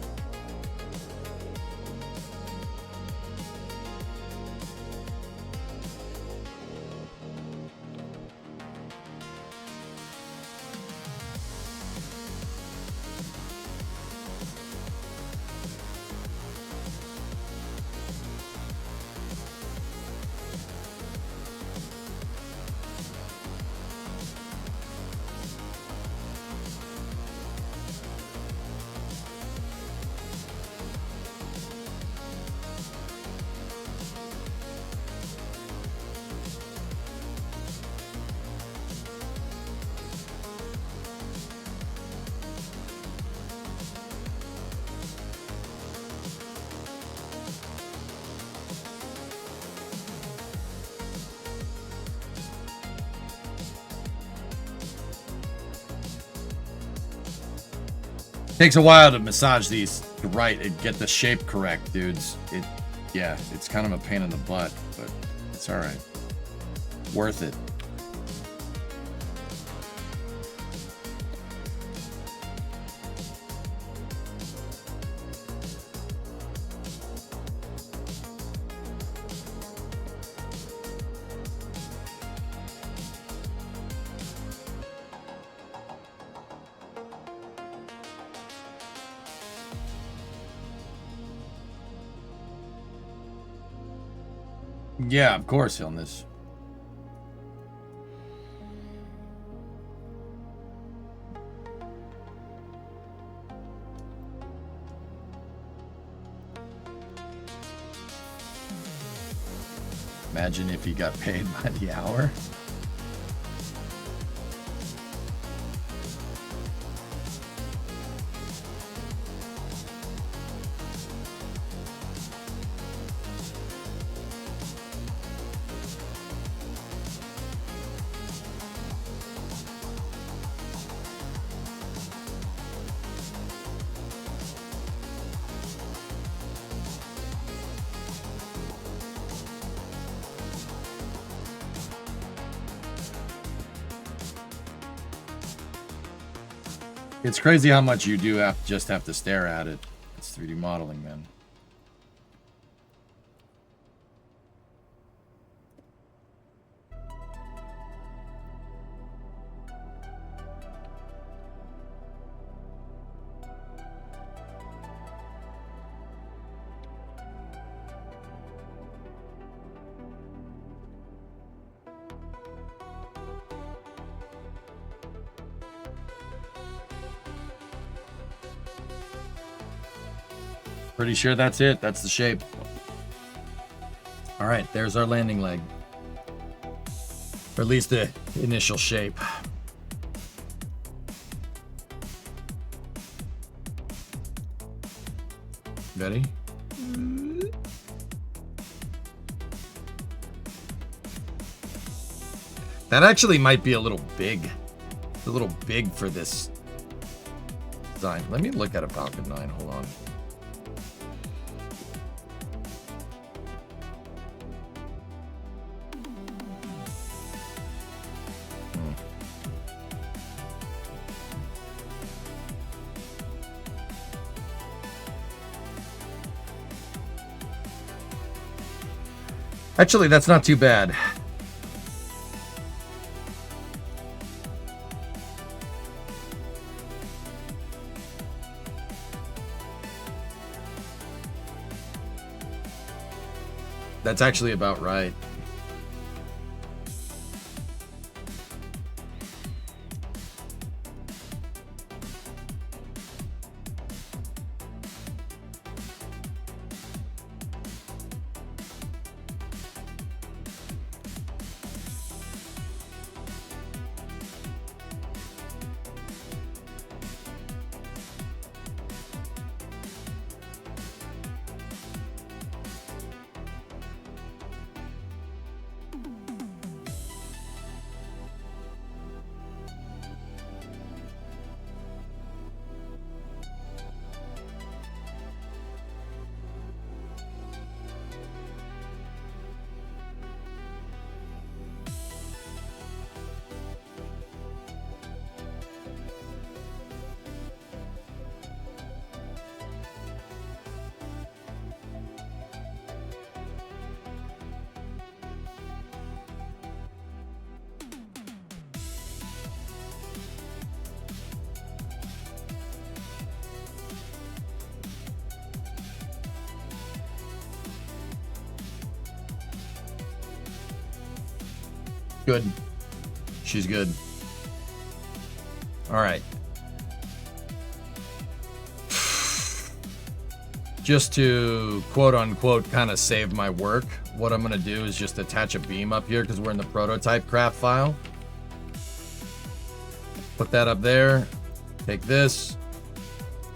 Takes a while to massage these right and get the shape correct, dudes. It's kind of a pain in the butt, but it's all right. Worth it. Yeah, of course, illness. Imagine if he got paid by the hour. It's crazy how much you do just have to stare at it. It's 3D modeling, man. Pretty sure that's it. That's the shape. All right, there's our landing leg. Or at least the initial shape. Ready? That actually might be a little big. It's a little big for this design. Let me look at a Falcon 9. Hold on. Actually, that's not too bad. That's actually about right. Good. She's good. All right. Just to quote unquote kind of save my work, what I'm going to do is just attach a beam up here because we're in the prototype craft file. Put that up there. Take this.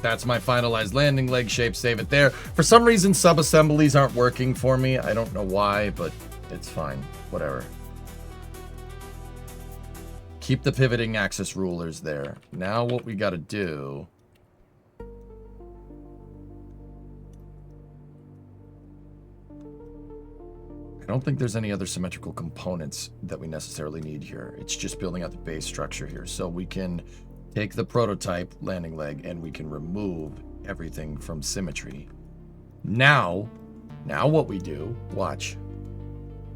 That's my finalized landing leg shape. Save it there. For some reason, sub-assemblies aren't working for me. I don't know why, but it's fine. Whatever. Keep the pivoting axis rulers there. Now what we got to do... I don't think there's any other symmetrical components that we necessarily need here. It's just building out the base structure here. So we can take the prototype landing leg and we can remove everything from symmetry. Now what we do, watch.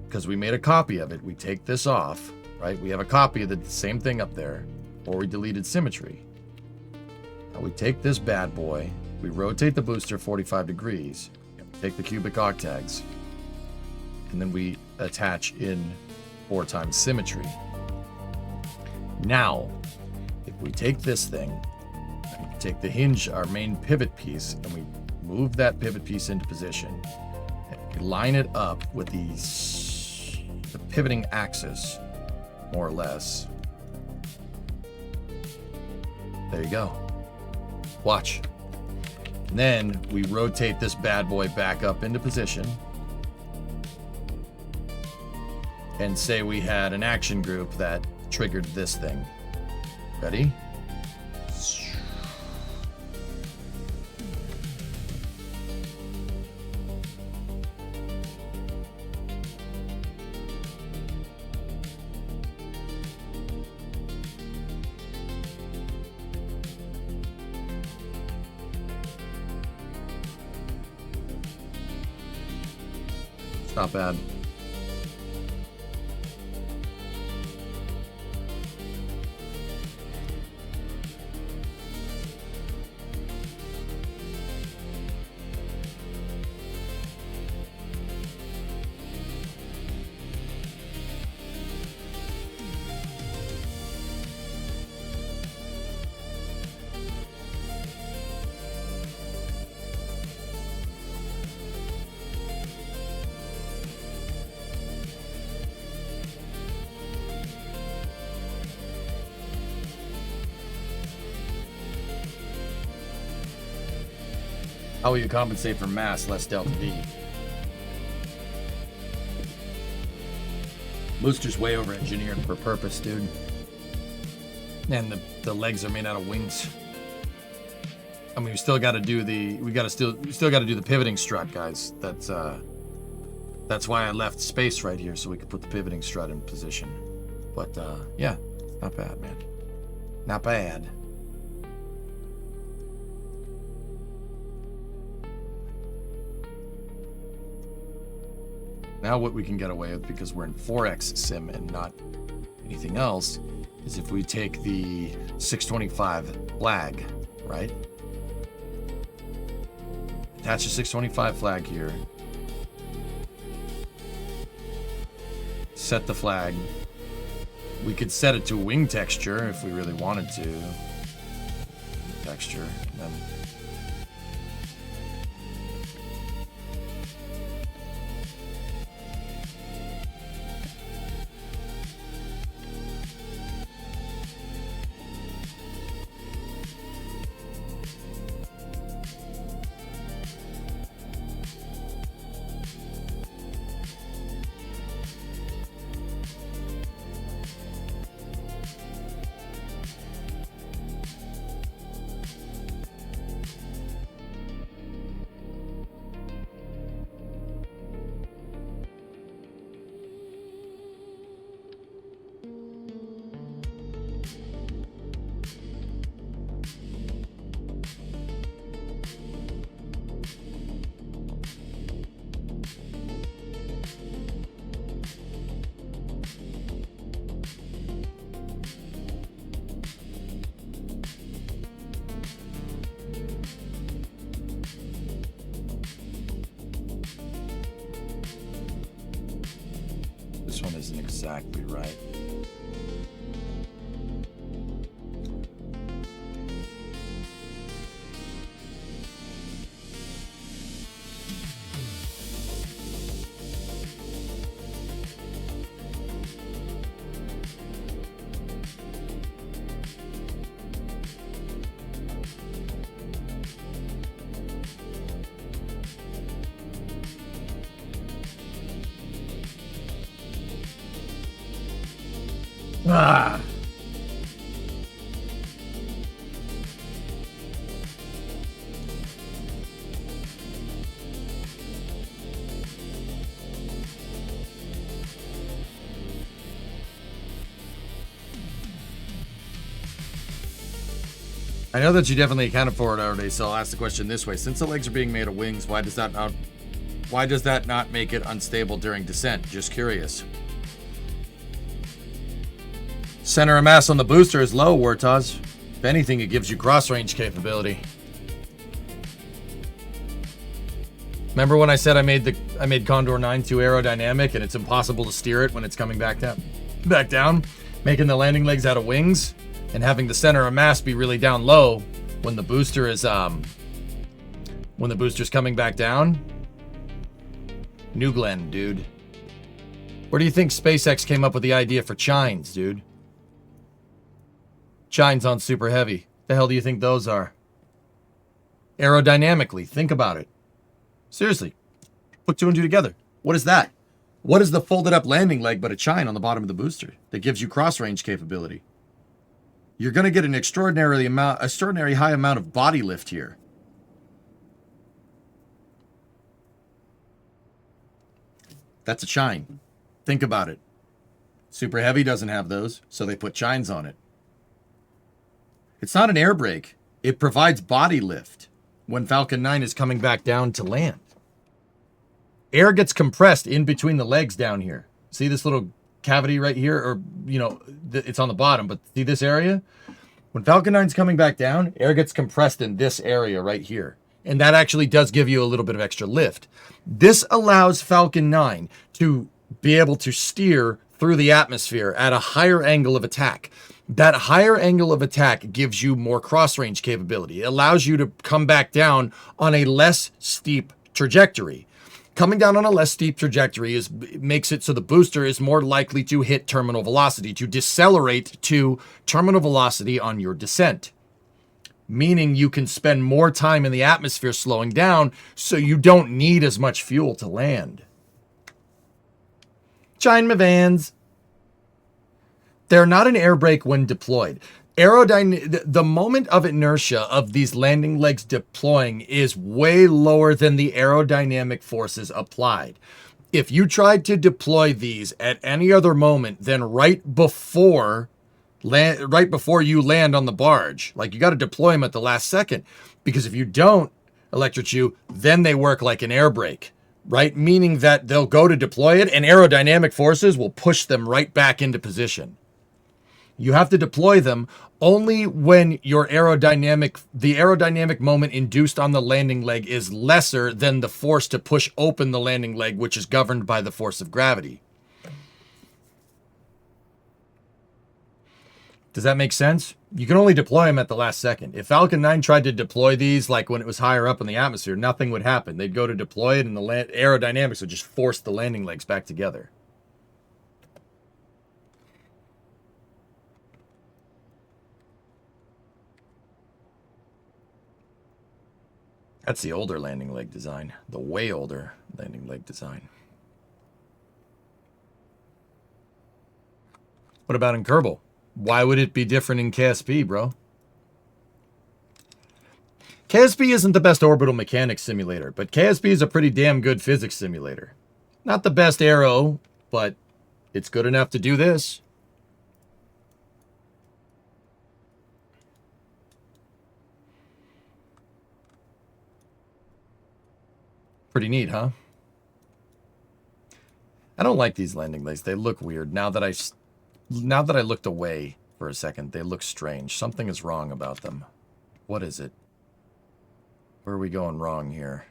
Because we made a copy of it, we take this off. Right? We have a copy of the same thing up there, or we deleted symmetry. Now we take this bad boy, we rotate the booster 45 degrees, take the cubic octags, and then we attach in 4 times symmetry. Now, if we take this thing, and we take the hinge, our main pivot piece, and we move that pivot piece into position, and we line it up with the pivoting axis, more or less. There you go. Watch. And then we rotate this bad boy back up into position. And say we had an action group that triggered this thing. Ready? Not bad. How will you compensate for mass, less delta V? Booster's way over engineered for purpose, dude. And the legs are made out of wings. I mean, we still got to do the still got to do the pivoting strut, guys. That's why I left space right here so we could put the pivoting strut in position. But yeah, not bad, man. Not bad. Now what we can get away with, because we're in 4X sim and not anything else, is if we take the 625 flag, right? Attach a 625 flag here. Set the flag. We could set it to wing texture if we really wanted to. Texture, and then this one isn't exactly right. Ah. I know that you definitely accounted for it already, so I'll ask the question this way. Since the legs are being made of wings, why does that not make it unstable during descent? Just curious. Center of mass on the booster is low, Wartaz. If anything, it gives you cross-range capability. Remember when I said I made the I made Condor 9 too aerodynamic, and it's impossible to steer it when it's coming back down, making the landing legs out of wings, and having the center of mass be really down low when the booster is when the booster's coming back down. New Glenn, dude. Where do you think SpaceX came up with the idea for chines, dude? Chines on Super Heavy. The hell do you think those are? Aerodynamically, think about it. Seriously, put two and two together. What is that? What is the folded up landing leg but a chine on the bottom of the booster that gives you cross range capability? You're going to get an extraordinary high amount of body lift here. That's a chine. Think about it. Super Heavy doesn't have those, so they put chines on it. It's not an air brake. It provides body lift when Falcon 9 is coming back down to land. Air gets compressed in between the legs down here. See this little cavity right here? Or, you know, it's on the bottom, but see this area? When Falcon 9's coming back down, air gets compressed in this area right here. And that actually does give you a little bit of extra lift. This allows Falcon 9 to be able to steer through the atmosphere at a higher angle of attack. That higher angle of attack gives you more cross-range capability. It allows you to come back down on a less steep trajectory. Coming down on a less steep trajectory makes it so the booster is more likely to hit terminal velocity, to decelerate to terminal velocity on your descent. Meaning you can spend more time in the atmosphere slowing down, so you don't need as much fuel to land. Chime my vans. They're not an air brake when deployed. The moment of inertia of these landing legs deploying is way lower than the aerodynamic forces applied. If you tried to deploy these at any other moment than right before you land on the barge, like you got to deploy them at the last second, because if you don't, Electrochew, then they work like an air brake, right? Meaning that they'll go to deploy it and aerodynamic forces will push them right back into position. You have to deploy them only when the aerodynamic moment induced on the landing leg is lesser than the force to push open the landing leg, which is governed by the force of gravity. Does that make sense? You can only deploy them at the last second. If Falcon 9 tried to deploy these like when it was higher up in the atmosphere, nothing would happen. They'd go to deploy it and the aerodynamics would just force the landing legs back together. That's the older landing leg design. The way older landing leg design. What about in Kerbal? Why would it be different in KSP, bro? KSP isn't the best orbital mechanics simulator, but KSP is a pretty damn good physics simulator. Not the best aero, but it's good enough to do this. Pretty neat, huh? I don't like these landing legs. They look weird. Now that I looked away for a second, they look strange. Something is wrong about them. What is it? Where are we going wrong here?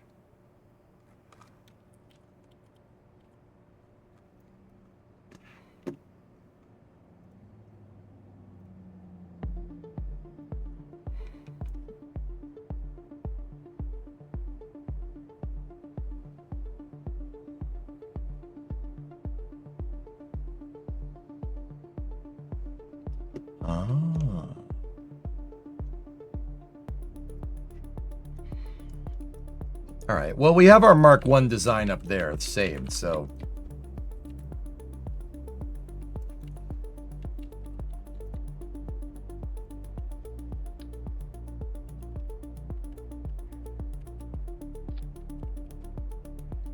All right, well, we have our Mark 1 design up there. It's saved, so...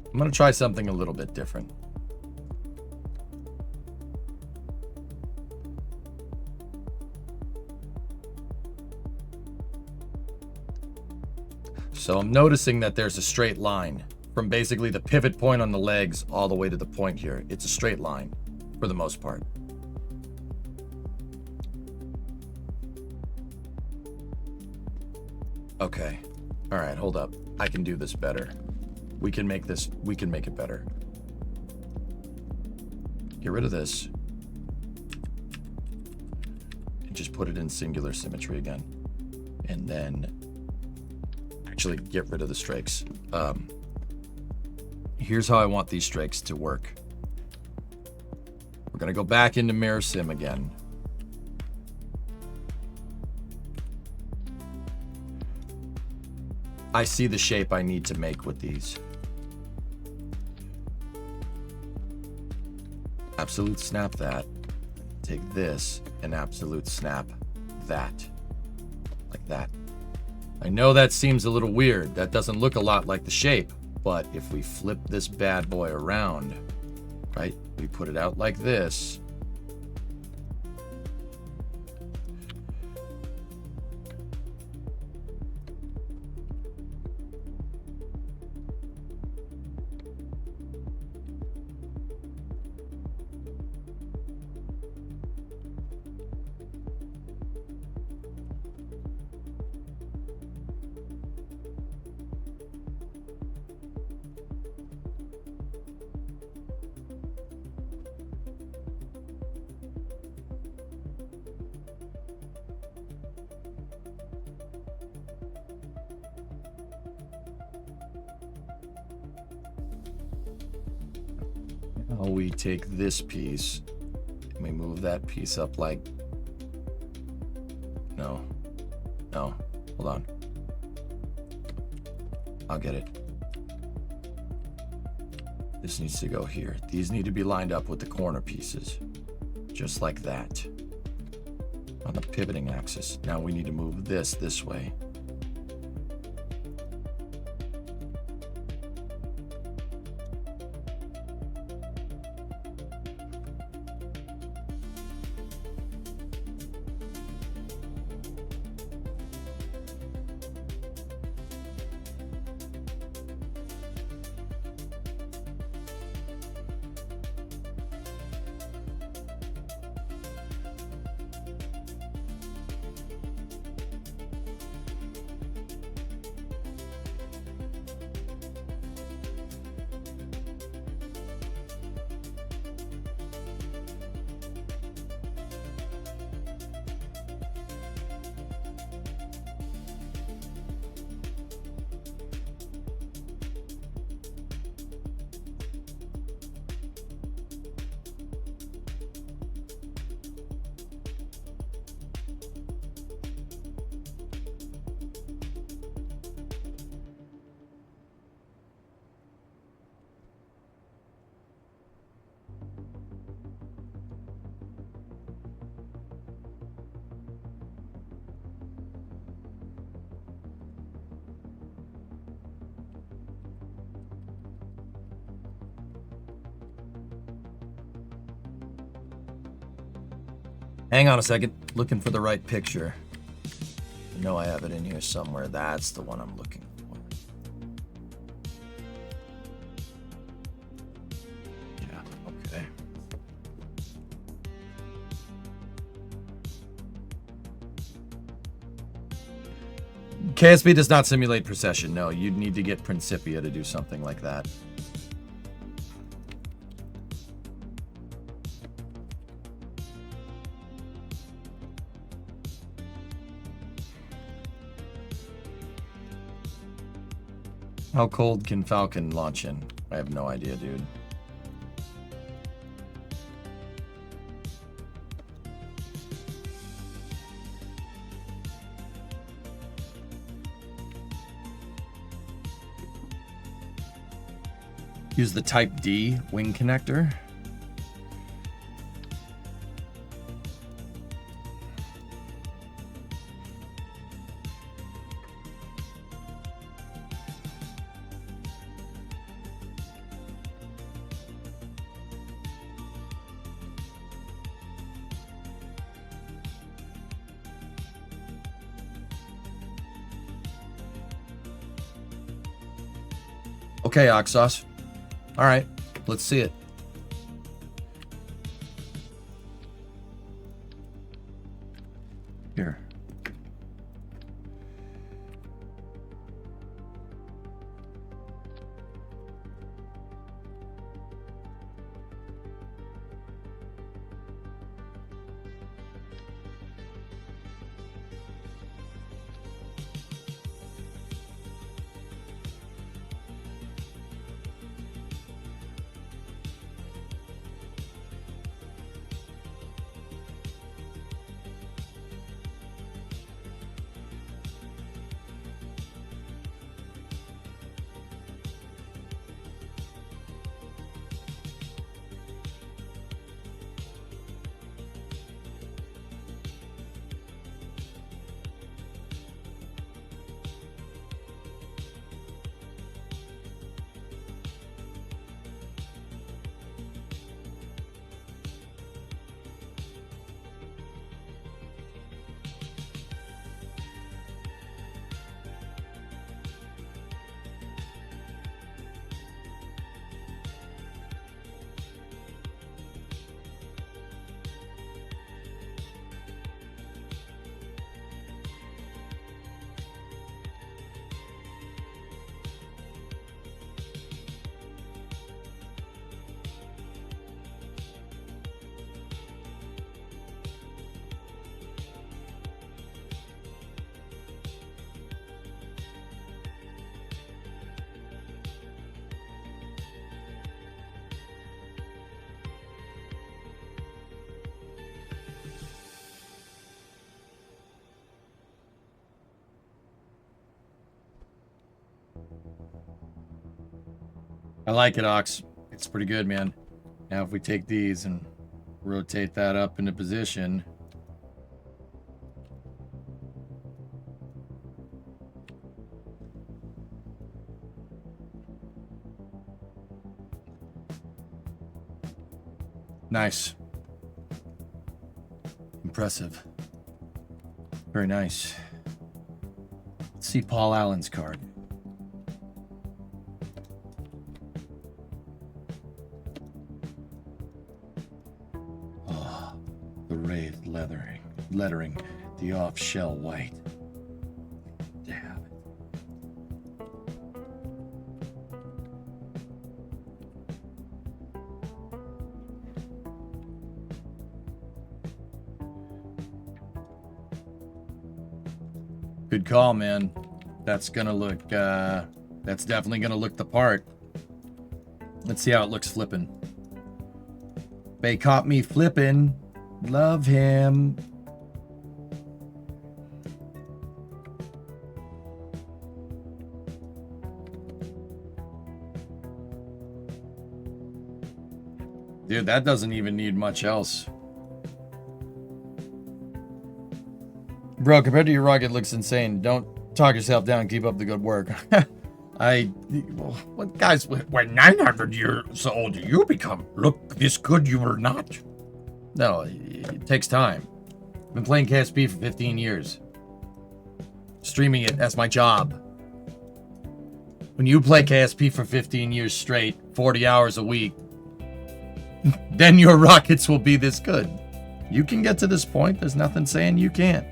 I'm going to try something a little bit different. So I'm noticing that there's a straight line from basically the pivot point on the legs all the way to the point here. It's a straight line for the most part. Okay. All right, hold up. I can do this better. We can make this, we can make it better. Get rid of this. And just put it in singular symmetry again. And then actually get rid of the strakes. Here's how I want these strakes to work. We're gonna go back into mirror sim again. I see the shape I need to make with these. Absolute snap that. Take this and absolute snap that. Like that. I know that seems a little weird. That doesn't look a lot like the shape. But if we flip this bad boy around, right? We put it out like this. Now we take this piece and we move that piece up like, no, hold on. I'll get it. This needs to go here. These need to be lined up with the corner pieces, just like that, on the pivoting axis. Now we need to move this way. Hang on a second, looking for the right picture. I know I have it in here somewhere. That's the one I'm looking for. Yeah, okay. KSP does not simulate precession. No, you'd need to get Principia to do something like that. How cold can Falcon launch in? I have no idea, dude. Use the Type D wing connector. Okay, Oxos. All right, let's see it. Here. I like it, Ox. It's pretty good, man. Now if we take these and rotate that up into position. Nice. Impressive. Very nice. Let's see Paul Allen's card. Oh, the raised lettering, the off-shell white. Damn it. Good call, man. That's gonna look, that's definitely gonna look the part. Let's see how it looks flipping. They caught me flipping. Love him. Dude, that doesn't even need much else. Bro, compared to your rock, it looks insane. Don't talk yourself down. Keep up the good work. What guys, when 900 years old, you become look this good, you were not. No, it takes time. I've been playing KSP for 15 years. Streaming it, that's my job. When you play KSP for 15 years straight, 40 hours a week, then your rockets will be this good. You can get to this point. There's nothing saying you can't.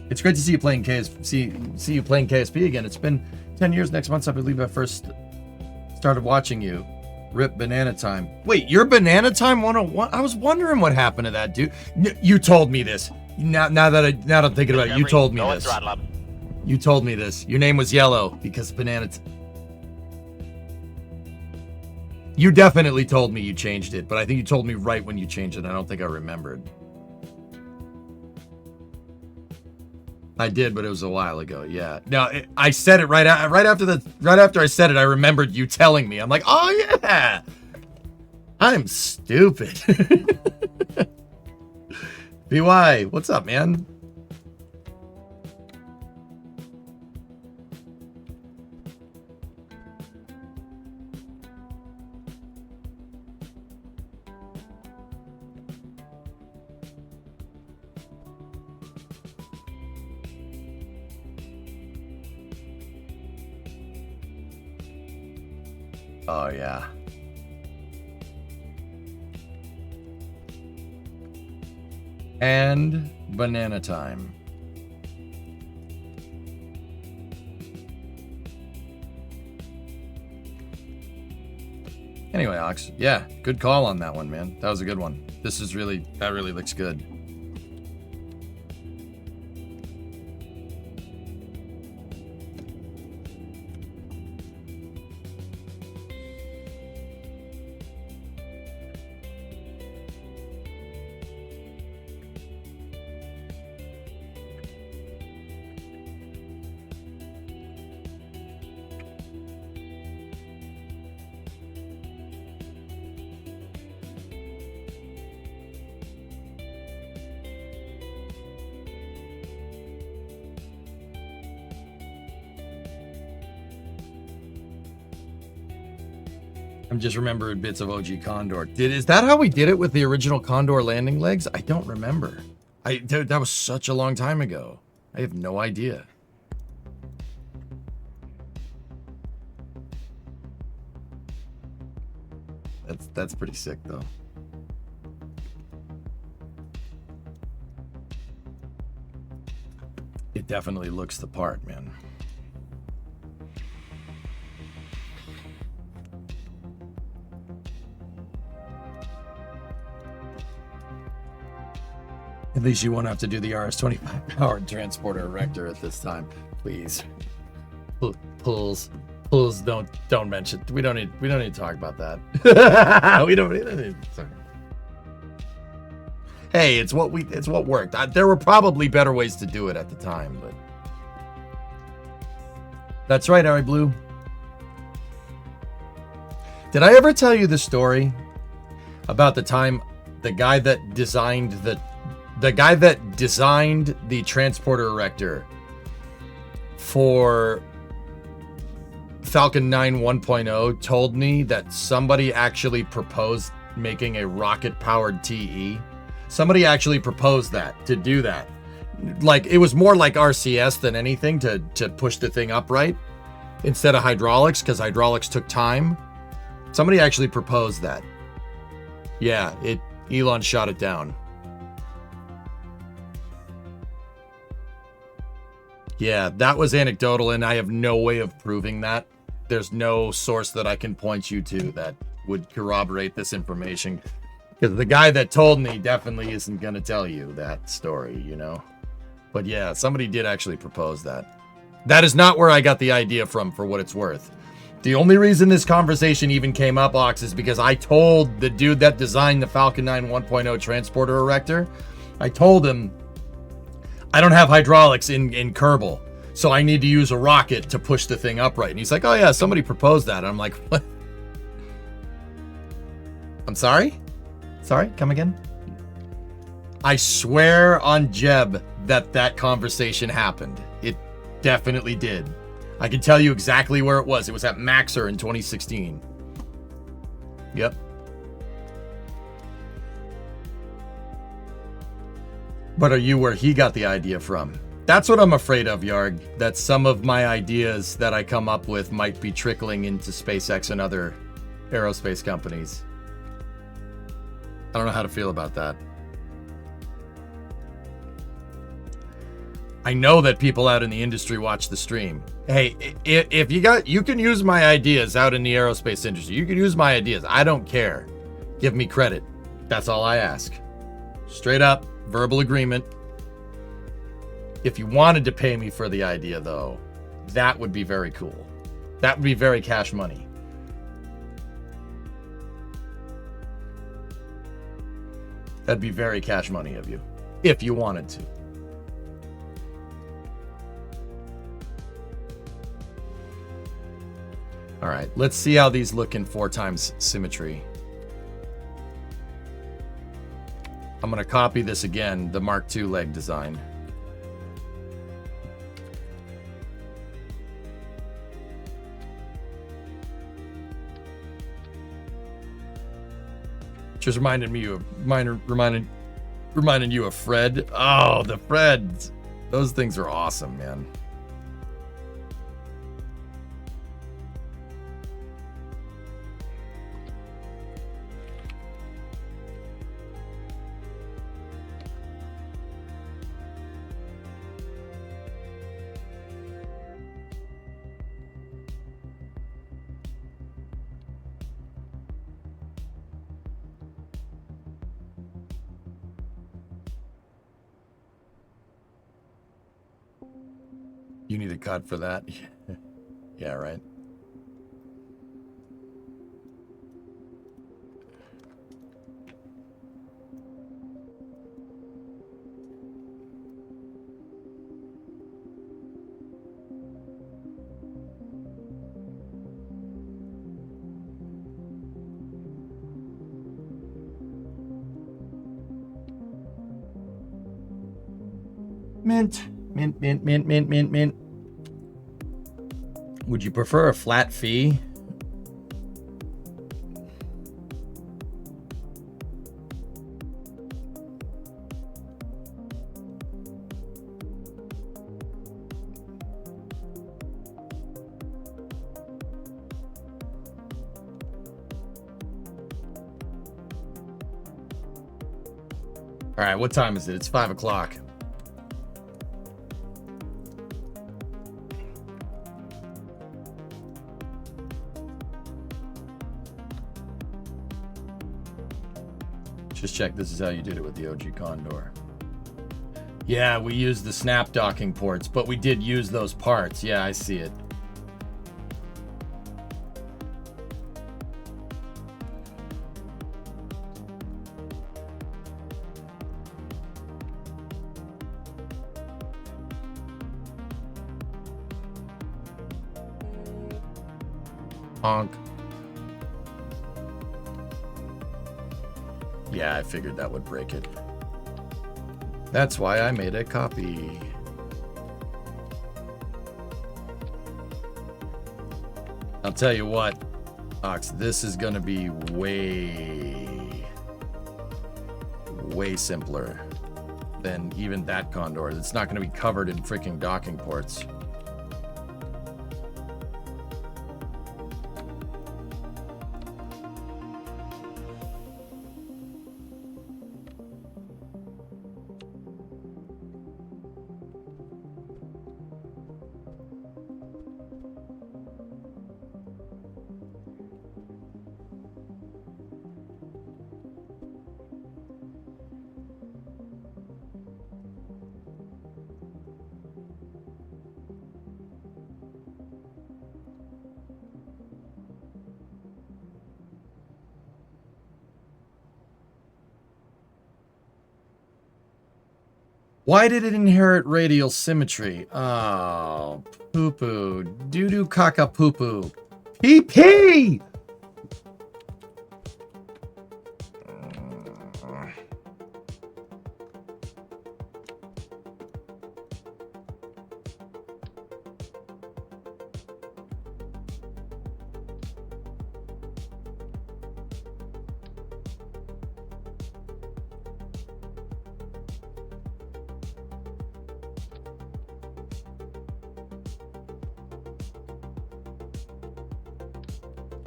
It's great to see you playing see you playing KSP again. It's been 10 years next month, I believe I first started watching you. Rip Banana Time. Wait, you're Banana Time 101? I was wondering what happened to that dude. You told me this. Now that I'm thinking about it, you told me this. You told me this. Your name was Yellow because Banana. You definitely told me you changed it, but I think you told me right when you changed it. I don't think I remembered. I did, but it was a while ago. Yeah. No, I said it right after I said it. I remembered you telling me. I'm like, oh yeah. I'm stupid. BY, what's up, man? Oh, yeah. And Banana Time. Anyway, Ox, yeah, good call on that one, man. That was a good one. That really looks good. I'm just remembering bits of OG Condor. Is that how we did it with the original Condor landing legs? I don't remember. That was such a long time ago. I have no idea. That's pretty sick though. It definitely looks the part, man. At least you won't have to do the RS-25 powered transporter erector at this time, please. Pulls, don't mention. We don't need to talk about that. we don't need to talk. Hey, it's what worked. There were probably better ways to do it at the time, but that's right, Ari Blue. Did I ever tell you the story about the time the guy that designed the transporter erector for Falcon 9 1.0 told me that somebody actually proposed making a rocket-powered TE? Somebody actually proposed that, to do that. Like, it was more like RCS than anything to push the thing upright instead of hydraulics, because hydraulics took time. Somebody actually proposed that. Yeah, Elon shot it down. Yeah, that was anecdotal, and I have no way of proving that. There's no source that I can point you to that would corroborate this information. Because the guy that told me definitely isn't going to tell you that story, you know? But yeah, somebody did actually propose that. That is not where I got the idea from, for what it's worth. The only reason this conversation even came up, Ox, is because I told the dude that designed the Falcon 9 1.0 transporter erector, I told him, I don't have hydraulics in Kerbal, so I need to use a rocket to push the thing upright. And he's like, oh yeah, somebody proposed that. And I'm like, what? I'm sorry? Sorry, come again? I swear on Jeb that conversation happened. It definitely did. I can tell you exactly where it was. It was at Maxer in 2016. Yep. But are you where he got the idea from? That's what I'm afraid of, Yarg. That some of my ideas that I come up with might be trickling into SpaceX and other aerospace companies. I don't know how to feel about that. I know that people out in the industry watch the stream. Hey, if you can use my ideas out in the aerospace industry. You can use my ideas. I don't care. Give me credit. That's all I ask. Straight up, verbal agreement. If you wanted to pay me for the idea, though, that would be very cool. That would be very cash money. That'd be very cash money of you, if you wanted to. All right, let's see how these look in 4x symmetry. I'm going to copy this again, the Mark II leg design. Just reminding you of Fred. Oh, the Freds. Those things are awesome, man. You need a cut for that? Yeah, right. Mint. Mint, mint, mint, mint, mint, mint. Would you prefer a flat fee? All right, what time is it? It's 5 o'clock. Just check, this is how you did it with the OG Condor. Yeah, we used the snap docking ports, but we did use those parts. Yeah, I see it. Honk. Yeah, I figured that would break it. That's why I made a copy. I'll tell you what, Ox, this is gonna be way simpler than even that Condor. It's not gonna be covered in freaking docking ports. Why did it inherit radial symmetry? Oh, poo-poo. Doo-doo caca poo-poo. Pee-pee!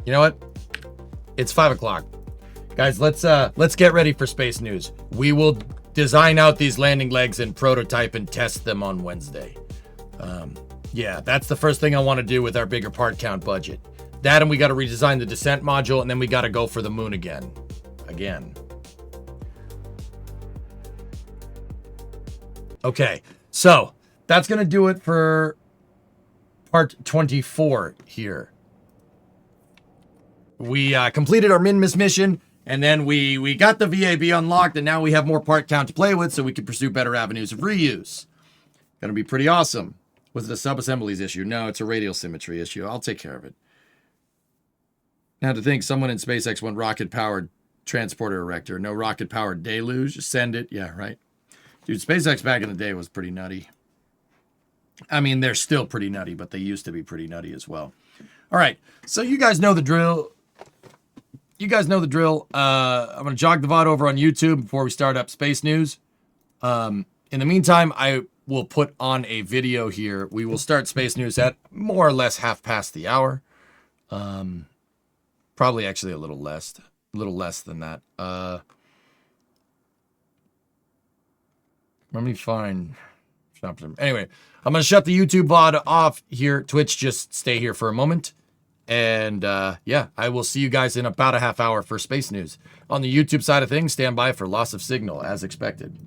You know what? It's 5 o'clock. Guys, let's get ready for space news. We will design out these landing legs and prototype and test them on Wednesday. Yeah, that's the first thing I want to do with our bigger part count budget. That, and we got to redesign the descent module, and then we got to go for the moon again. Okay, so that's going to do it for part 24 here. We completed our min-miss mission, and then we got the VAB unlocked, and now we have more part count to play with, so we can pursue better avenues of reuse. Gonna be pretty awesome. Was it a sub-assemblies issue? No, it's a radial symmetry issue. I'll take care of it. Now to think, someone in SpaceX went rocket-powered transporter erector. No rocket-powered deluge. Send it. Yeah, right. Dude, SpaceX back in the day was pretty nutty. I mean, they're still pretty nutty, but they used to be pretty nutty as well. All right, so you guys know the drill. I'm going to jog the VOD over on YouTube before we start up space news. In the meantime, I will put on a video here. We will start space news at more or less half past the hour. Probably actually a little less than that. Let me find something. Anyway, I'm going to shut the YouTube VOD off here. Twitch, just stay here for a moment. And yeah, I will see you guys in about a half hour for space news. On the YouTube side of things, stand by for loss of signal as expected.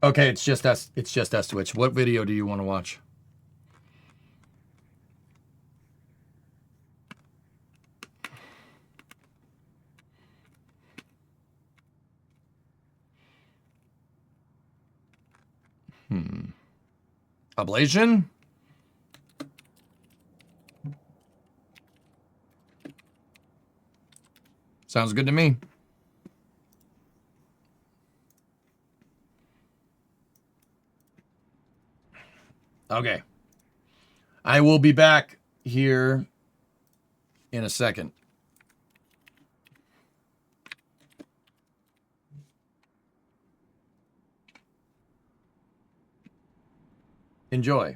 Okay, it's just us. It's just us, Twitch. What video do you want to watch? Ablation? Sounds good to me. Okay. I will be back here in a second. Enjoy.